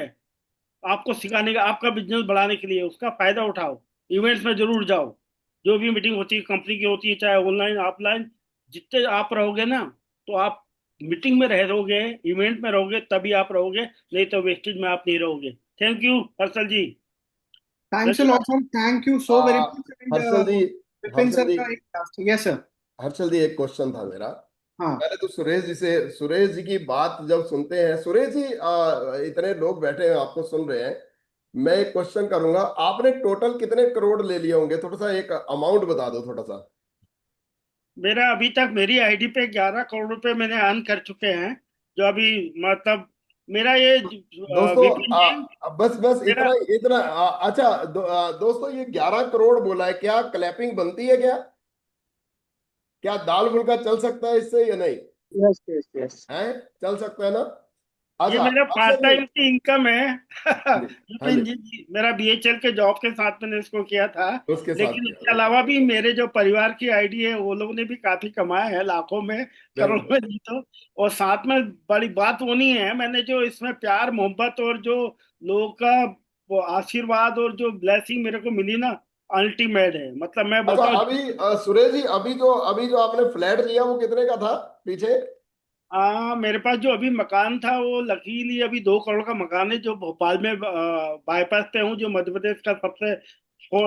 F: आपको सिखाने का, आपका बिजनेस बढ़ाने के लिए। उसका फायदा उठाओ, इवेंट्स में जरूर जाओ। जो भी मीटिंग होती है कंपनी की होती है, चाहे ऑनलाइन ऑफलाइन, जितने आप रहोगे ना, तो आप मीटिंग में रहोगे, इवेंट में रहोगे, तभी आप रहोगे, नहीं तो वेस्टेज में आप नहीं रहोगे। Thank you Harshal ji.
A: Thanks a
F: धन्यवाद।
A: Lot sir, thank you so very much. And
D: Harshal ji,
A: Vipin
D: Harshal
A: sir
D: ji,
A: का एक last, yes sir.
D: Harshal ji, एक क्वेश्चन था मेरा।
A: हाँ
D: पहले तो सुरेश जी की बात जब सुनते हैं, सुरेश जी इतने लोग बैठे हैं आपको सुन रहे हैं, मैं एक क्वेश्चन करूंगा। आपने टोटल कितने करोड़ ले लिए होंगे? थोड़ा सा एक अमाउंट बता दो थोड़ा सा।
F: मेरा अभी तक मेरी आईडी पे 11 करोड़ रुपए मैंने अर्न कर चुके हैं। जो अभी मतलब मेरा ये
D: दोस्तों
F: विपिन जी,
D: बस बस
F: मेरा
D: इतना इतना अच्छा दोस्तों, ये 11 करोड़ बोला है, क्या क्लैपिंग बनती है क्या? क्या दाल फुल्का चल सकता है इससे या नहीं?
B: Yes yes yes.
D: है, चल सकता है ना?
F: ये
D: अच्छा,
F: मेरा पार्ट
D: अक्षय जी।
F: टाइम की इनकम है।
D: हाँ
F: विपिन
D: जी,
F: जी, मेरा बीएचएल के जॉब के साथ मैंने इसको किया था।
D: उसके साथ
F: लेकिन
D: किया,
F: इसके
D: ओके।
F: अलावा भी मेरे जो परिवार की आईडी है वो लोगों ने भी काफी कमाए हैं, लाखों में, करोड़ों
D: बिल्कुल।
F: में नहीं तो। और साथ में बड़ी बात वो नहीं है, मैंने जो इसमें प्यार मोहब्बत और जो लोगों का वो आशीर्वाद और जो ब्लेसिंग मेरे को मिली ना, अल्टीमेट है। मतलब मैं
D: अच्छा,
F: बोलता हूँ,
D: अभी सुरेश जी, अभी जो आपने फ्लैट लिया वो कितने का था पीछे?
F: मेरे पास जो अभी मकान था वो लकीली अभी 2 करोड़ का मकान है, जो भोपाल में बाईपास पे हूँ, जो मध्य प्रदेश का सबसे वो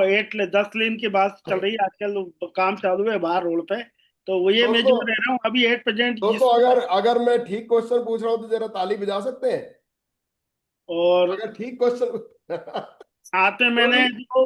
F: 10 लेन की बात चल रही है आजकल, काम चालू है बाहर रोड पे। तो वो ये मैं जो
D: दोस्तों,
F: रह रहा हूँ अभी 8%
D: दोस्तों,
F: जिसको।
D: अगर अगर मैं ठीक क्वेश्चन पूछ रहा हूँ तो जरा ताली बजा सकते हैं?
F: और
D: अगर ठीक क्वेश्चन
F: साथ में
D: तो
F: मैंने
D: भी।
F: जो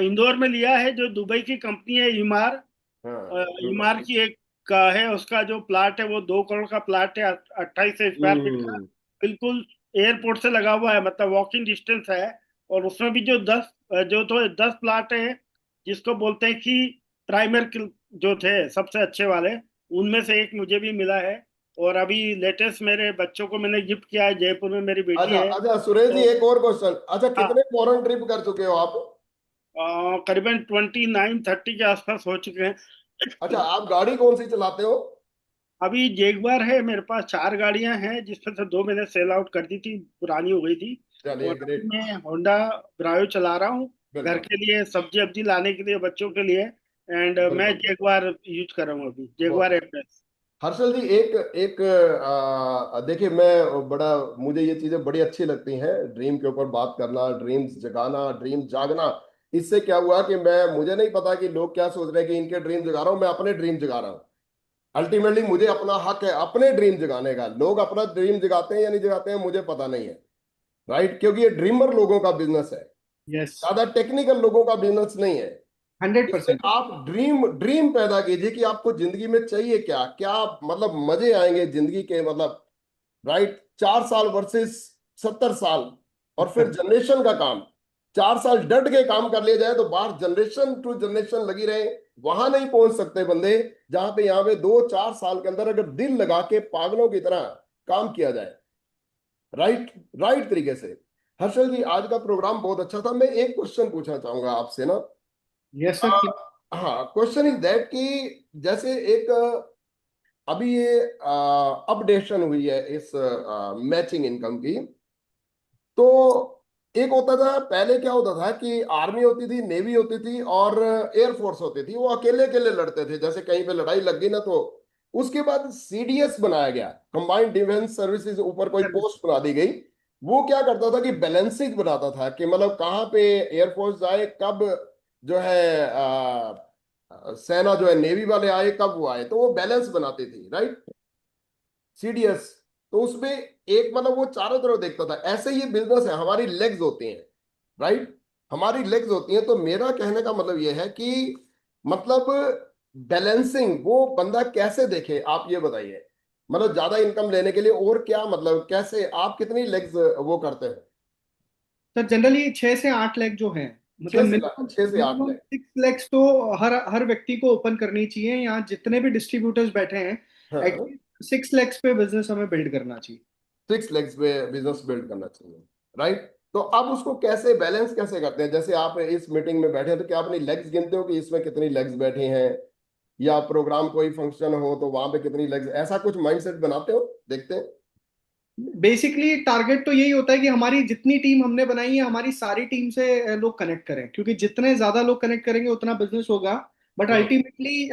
F: इंदौर में लिया है, जो दुबई की कंपनी है ईमार।
D: हाँ,
F: ईमार की एक का है, उसका जो प्लाट है वो 2 करोड़ का प्लाट है, 28 स्क्वायर फीट का।
D: हम्म।
F: बिल्कुल एयरपोर्ट से लगा हुआ है, मतलब वॉकिंग डिस्टेंस है। और उसमें भी जो 10 प्लाट है, जिसको बोलते हैं कि प्राइमर जो थे सबसे अच्छे वाले, उनमें से एक मुझे भी मिला है। और अभी लेटेस्ट मेरे बच्चों को मैंने गिफ्ट किया है, जयपुर में मेरी बेटी
D: अच्छा
F: है।
D: अच्छा, सुरेश जी,
F: तो
D: एक और क्वेश्चन। अच्छा,
F: हाँ,
D: कितने फॉरेन ट्रिप कर चुके हो आप?
F: करीबन 29-30 के आसपास हो चुके हैं।
D: अच्छा, आप गाड़ी कौन सी चलाते हो?
F: अभी जैगुआर है मेरे पास, 4 गाड़ियां हैं, जिसमें से 2 मैंने सेल आउट कर दी थी, पुरानी हो गई थी।
D: चलिए,
F: और अभी
D: ग्रेट।
F: मैं होंडा ब्रायो चला रहा हूँ, घर
D: बिल्कुल
F: के लिए सब्जी अब्जी लाने के लिए, बच्चों के लिए। एंड मैं
D: बिल्कुल।
F: जैगुआर यूज कर रहा हूँ अभी,
D: बहुत
F: जैगुआर
D: अच्छा।
F: एफ।
D: हर्षल जी, एक एक देखिए, मैं बड़ा, मुझे ये चीजें बड़ी अच्छी लगती हैं, ड्रीम के ऊपर बात करना, ड्रीम्स जगाना, ड्रीम जागना। इससे क्या हुआ कि मुझे नहीं पता कि लोग क्या सोच रहे हैं कि इनके ड्रीम जगा रहा हूं, मैं अपने ड्रीम जगा रहा हूं। अल्टीमेटली मुझे अपना हक है अपने ड्रीम जगाने का। लोग अपना ड्रीम जगाते हैं या नहीं जगाते हैं मुझे पता नहीं है, राइट? क्योंकि ये ड्रीमर लोगों का बिजनेस है,
A: यस,
D: ज्यादा टेक्निकल लोगों का बिजनेस नहीं है।
A: हंड्रेड
D: इसमें
A: परसेंट
D: आप ड्रीम ड्रीम पैदा कीजिए कि आपको जिंदगी में चाहिए क्या क्या, मतलब मजे आएंगे जिंदगी के, मतलब, राइट? 4 साल वर्सेस 70 साल, और फिर जनरेशन का काम। 4 साल डट के काम कर लिया जाए तो बाहर जनरेशन टू जनरेशन लगी रहे। वहां नहीं पहुंच सकते बंदे जहां पे यहाँ पे 2-4 साल के अंदर अगर दिल लगा के पागलों की तरह काम किया जाए। राइट राइट तरीके से। हर्षल जी, आज का प्रोग्राम बहुत अच्छा था। मैं एक क्वेश्चन पूछना चाहूंगा आपसे ना।
A: Yes sir.
D: हाँ, क्वेश्चन इज दैट कि जैसे एक अभी ये अपडेशन हुई है इस मैचिंग इनकम की। तो एक होता था, पहले क्या होता था कि आर्मी होती थी, नेवी होती थी और एयरफोर्स होती थी, वो अकेले अकेले लड़ते थे। जैसे कहीं पे लड़ाई लग गई ना, तो उसके बाद सीडीएस बनाया गया, कंबाइंड डिफेंस सर्विसेज, ऊपर कोई पोस्ट बना दी गई। वो क्या करता था कि बैलेंसिंग बनाता था कि मतलब कहाँ पे एयरफोर्स जाए, कब जो है सेना जो है नेवी वाले आए, कब वो आए, तो वो बैलेंस बनाती थी, राइट, सीडीएस। तो उसमें एक मतलब वो चारों तरफ देखता था। ऐसे ही बिजनेस है, हमारी लेग्स होती हैं, राइट, हमारी लेग्स होती हैं। तो मेरा कहने का मतलब ये है कि मतलब बैलेंसिंग वो बंदा कैसे देखे, आप ये बताइए। मतलब ज्यादा इनकम लेने के लिए और क्या, मतलब कैसे आप कितनी लेग्स वो करते हैं?
A: सर जनरली 6 से 8 लाख जो है, मतलब मिनिमम
D: 6 से 8 लाख।
A: 6 लाख तो हर हर व्यक्ति को ओपन करनी चाहिए। यहाँ जितने भी डिस्ट्रीब्यूटर्स बैठे हैं,
D: हाँ,
A: एटलीस्ट 6 लाख पे बिजनेस हमें बिल्ड करना चाहिए।
D: 6 लेग्स पे बिजनेस बिल्ड करना चाहिए, राइट। तो अब उसको कैसे बैलेंस कैसे करते हैं? जैसे आप इस मीटिंग में बैठे हैं, तो क्या अपनी लेग्स गिनते हो कि इसमें कितनी लेग्स बैठी हैं, या प्रोग्राम कोई फंक्शन हो तो वहां पे कितनी लेग्स, ऐसा कुछ माइंडसेट बनाते हो, देखते हैं?
A: बेसिकली टारगेट तो यही होता है कि हमारी जितनी टीम हमने बनाई है, हमारी सारी टीम से लोग कनेक्ट करें, क्योंकि जितने ज्यादा लोग कनेक्ट करेंगे उतना बिजनेस होगा। बट
D: हम्म,
A: अल्टीमेटली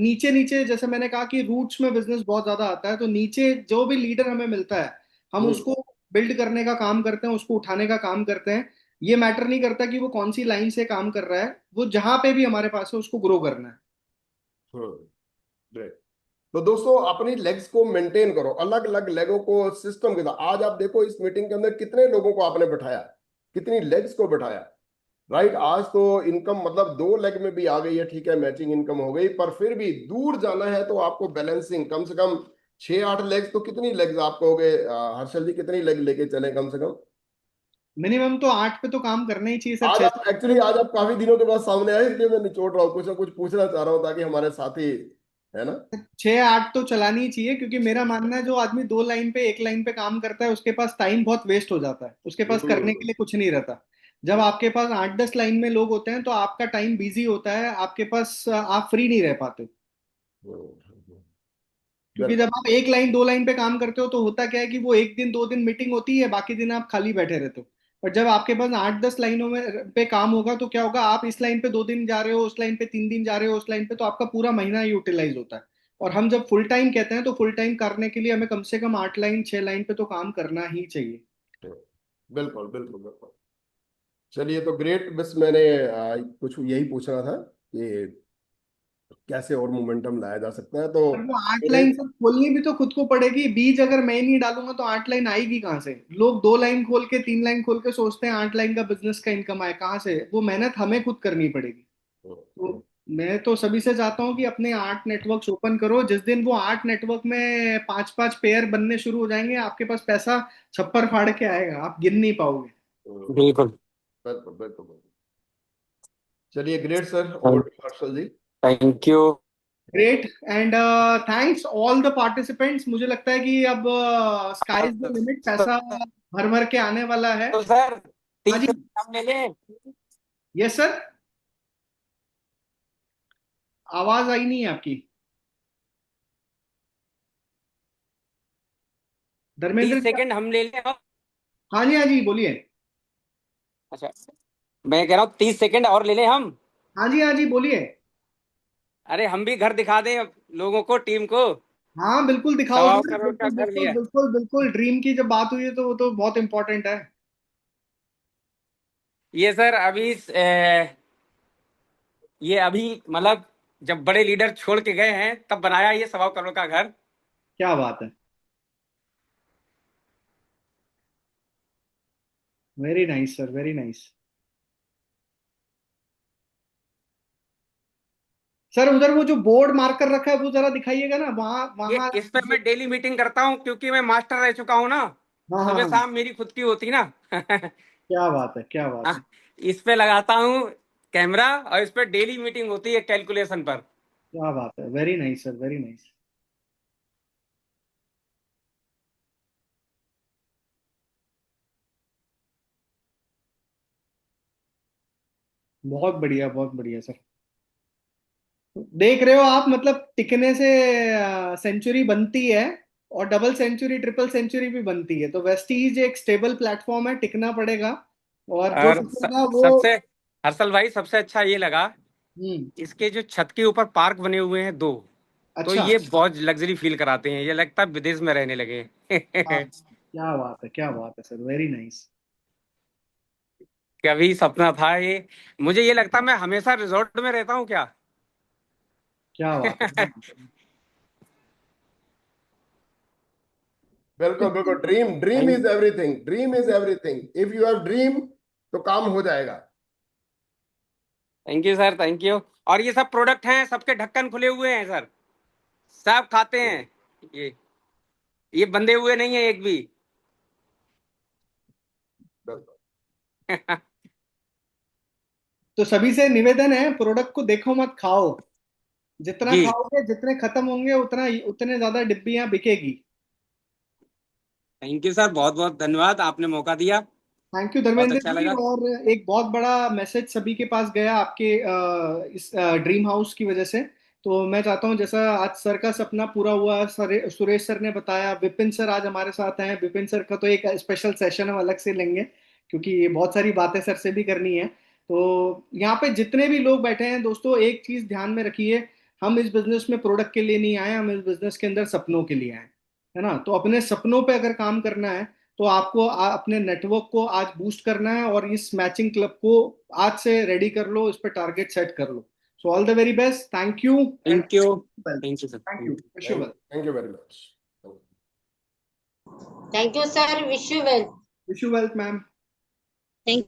A: नीचे नीचे, जैसे मैंने कहा कि रूट्स में बिजनेस बहुत ज्यादा आता है, तो नीचे जो भी लीडर हमें मिलता है, हम
D: हम्म,
A: उसको बिल्ड करने का काम करते हैं, उसको उठाने का काम करते हैं। ये मैटर नहीं करता कि वो कौन सी लाइन से काम कर रहा है, वो जहां पे भी हमारे पास है उसको ग्रो करना है।
D: हम्म, great। तो दोस्तों, अपनी लेग्स को मेंटेन करो, अलग अलग लेगों को सिस्टम के साथ। आज आप देखो इस मीटिंग के अंदर कितने लोगों को आपने बैठाया, कितनी लेग्स को बैठाया, राइट। आज तो इनकम मतलब 2 लेग में भी आ गई है, ठीक है, मैचिंग इनकम हो गई, पर फिर भी दूर जाना है तो आपको बैलेंसिंग कम से कम 6-8 लेग्स। तो कितनी लेग्स आपको हो गए हर्षल जी, कितनी लेग लेके चले कम से कम?
A: मिनिमम तो 8 पे तो काम करना ही चाहिए सर।
D: आज
A: 6
D: आप एक्चुअली, आज आप काफी दिनों के बाद सामने आए, इसलिए मैं निचोड़ रहा हूँ, कुछ ना कुछ पूछना चाह रहा हूँ ताकि हमारे साथी, है ना।
A: 6-8 तो चलानी ही चाहिए, क्योंकि मेरा मानना है जो आदमी 2 लाइन पे 1 लाइन पे काम करता है उसके पास टाइम बहुत वेस्ट हो जाता है, उसके पास करने के
D: हम्म,
A: लिए कुछ नहीं रहता। जब आपके पास 8-10 लाइन में लोग होते हैं तो आपका टाइम बिजी होता है, आपके पास आप फ्री नहीं रह पाते।
D: हम्म,
A: क्योंकि जब
D: बिल्कुल।
A: आप 1 लाइन 2 लाइन पे काम करते हो तो होता क्या है कि वो 1 दिन 2 दिन मीटिंग होती है, बाकी दिन आप खाली बैठे रहते हो। पर जब आपके पास 8-10 लाइनों में पे काम होगा तो क्या होगा, आप इस लाइन पे 2 दिन जा रहे हो, उस लाइन पे 3 दिन जा रहे हो, उस लाइन पे, तो आपका पूरा महीना यूटिलाइज होता है। और हम जब फुल टाइम कहते हैं तो फुल टाइम करने के लिए हमें कम से कम 8 लाइन 6 लाइन पे तो काम करना ही चाहिए।
D: बिल्कुल बिल्कुल बिल्कुल। चलिए, तो ग्रेट। बस मैंने कुछ यही पूछना था कि कैसे और मोमेंटम लाया जा सकता है, तो
A: पर वो आठ
D: मेरे।
A: लाइन सब खोलनी भी तो खुद को पड़ेगी। बीज अगर मैं नहीं डालूंगा तो 8 लाइन आएगी कहाँ से? लोग 2 लाइन खोल के 3 लाइन खोल के सोचते हैं 8 लाइन का बिजनेस का इनकम आए, कहाँ से? वो मेहनत हमें खुद करनी पड़ेगी। तो मैं तो सभी से चाहता हूँ कि अपने 8 नेटवर्क्स ओपन करो। जिस दिन वो 8 नेटवर्क में 5-5 पेयर बनने शुरू हो जाएंगे, आपके पास पैसा छप्पर फाड़ के आएगा, आप गिन नहीं पाओगे।
E: बिल्कुल।
D: बिल्कुल बिल्कुल बिल्कुल। चलिए, great sir, over to Harshal ji.
E: Thank you.
A: Great and thanks all the participants. मुझे लगता है कि अब स्काई इज द लिमिट, पैसा भर भर के आने वाला है।
E: तो सर
A: हाँ
E: 30
A: जी।
E: हम ले लें।
A: Yes sir. आवाज आई नहीं है आपकी, धर्मेंद्र
E: 30
A: जी।
E: सेकंड हम ले लें।
A: हाँ जी, हाँ जी, बोलिए।
E: अच्छा, मैं कह रहा हूँ 30 सेकंड और ले लें हम।
A: हाँ जी, हाँ जी, बोलिए।
E: अरे हम भी घर दिखा दें लोगों को, टीम को।
A: हाँ बिल्कुल दिखाओ
E: 1.25
A: सर,
E: करोड़ का
A: बिल्कुल
E: घर
A: बिल्कुल
E: लिया।
A: बिल्कुल बिल्कुल। ड्रीम की जब बात हुई है तो वो तो बहुत इंपॉर्टेंट है।
E: ये सर अभी ये अभी मतलब जब बड़े लीडर छोड़ के गए हैं तब बनाया ये 1.25 करोड़ का घर।
A: क्या बात है। Very nice sir, very nice. Sir उधर वो जो बोर्ड मार्क कर रखा है वो जरा दिखाइएगा ना, वहाँ
E: ये
A: वहाँ।
E: इस पे मैं डेली मीटिंग करता हूँ क्योंकि मैं मास्टर रह चुका हूँ ना।
A: हाँ हाँ
E: सुबह
A: हाँ।
E: शाम मेरी खुद की होती ना।
A: क्या बात है, क्या बात है।
E: हाँ, इस पे लगाता हूँ कैमरा और इस पे डेली मीटिंग होती है कैलकुलेशन पर।
A: क्या बात है, very nice sir, very nice. बहुत बढ़िया सर। देख रहे हो आप, मतलब टिकने से सेंचुरी बनती है और डबल सेंचुरी ट्रिपल सेंचुरी भी बनती है। तो वेस्टीज एक स्टेबल प्लेटफॉर्म है, टिकना पड़ेगा। और जो
E: और
A: टिकेगा वो।
E: सबसे हर्षल भाई सबसे अच्छा ये लगा,
A: हम्म।
E: इसके जो छत के ऊपर पार्क बने हुए हैं 2, तो
A: अच्छा।
E: ये बहुत लग्जरी फील कराते हैं, ये लगता है विदेश में रहने लगे।
A: हाँ, क्या बात है, क्या बात है सर, वेरी नाइस।
E: कभी सपना था ये, मुझे ये लगता है मैं हमेशा रिजॉर्ट में रहता हूँ क्या।
A: क्या बात है, क्या बात है।
D: बिल्कुल बिल्कुल, dream dream
E: thank
D: is everything, dream is everything, if you have dream तो काम हो जाएगा।
E: You sir, thank you. और ये सब प्रोडक्ट हैं, सबके ढक्कन खुले हुए हैं सर, सब खाते हैं। ये बंधे हुए नहीं है एक भी।
D: बिल्कुल।
A: तो सभी से निवेदन है, प्रोडक्ट को देखो मत, खाओ। जितना
E: जी
A: खाओगे, जितने खत्म होंगे, उतने ज्यादा डिब्बियां बिकेगी।
E: थैंक यू सर, बहुत बहुत धन्यवाद, आपने मौका दिया,
A: थैंक यू
E: बहुत
A: धर्मेंद्र
E: अच्छा
A: जी।
E: लगा।
A: और एक बहुत बड़ा मैसेज सभी के पास गया आपके इस ड्रीम हाउस की वजह से। तो मैं चाहता हूं, जैसा आज सर का सपना पूरा हुआ, सुरेश सर ने बताया, विपिन सर आज हमारे साथ हैं। विपिन सर का तो एक स्पेशल सेशन हम अलग से लेंगे, क्योंकि ये बहुत सारी बातें सर से भी करनी है। तो यहाँ पे जितने भी लोग बैठे हैं दोस्तों, एक चीज ध्यान में रखिए, हम इस बिजनेस में प्रोडक्ट के लिए नहीं आए, हम इस बिजनेस के अंदर सपनों के लिए आए, है ना। तो अपने सपनों पे अगर काम करना है, तो आपको अपने नेटवर्क को आज बूस्ट करना है, और इस मैचिंग क्लब को आज से रेडी कर लो, इस पे टारगेट सेट कर लो। So all the very best, thank you and
E: thank you.
A: Well.
E: Thank you sir,
A: thank
E: thank
A: you,
E: you.
A: Wish you well.
D: Thank you very much.
G: Thank you, sir. Wish you well.
A: Wish you wealth ma'am.
G: Thank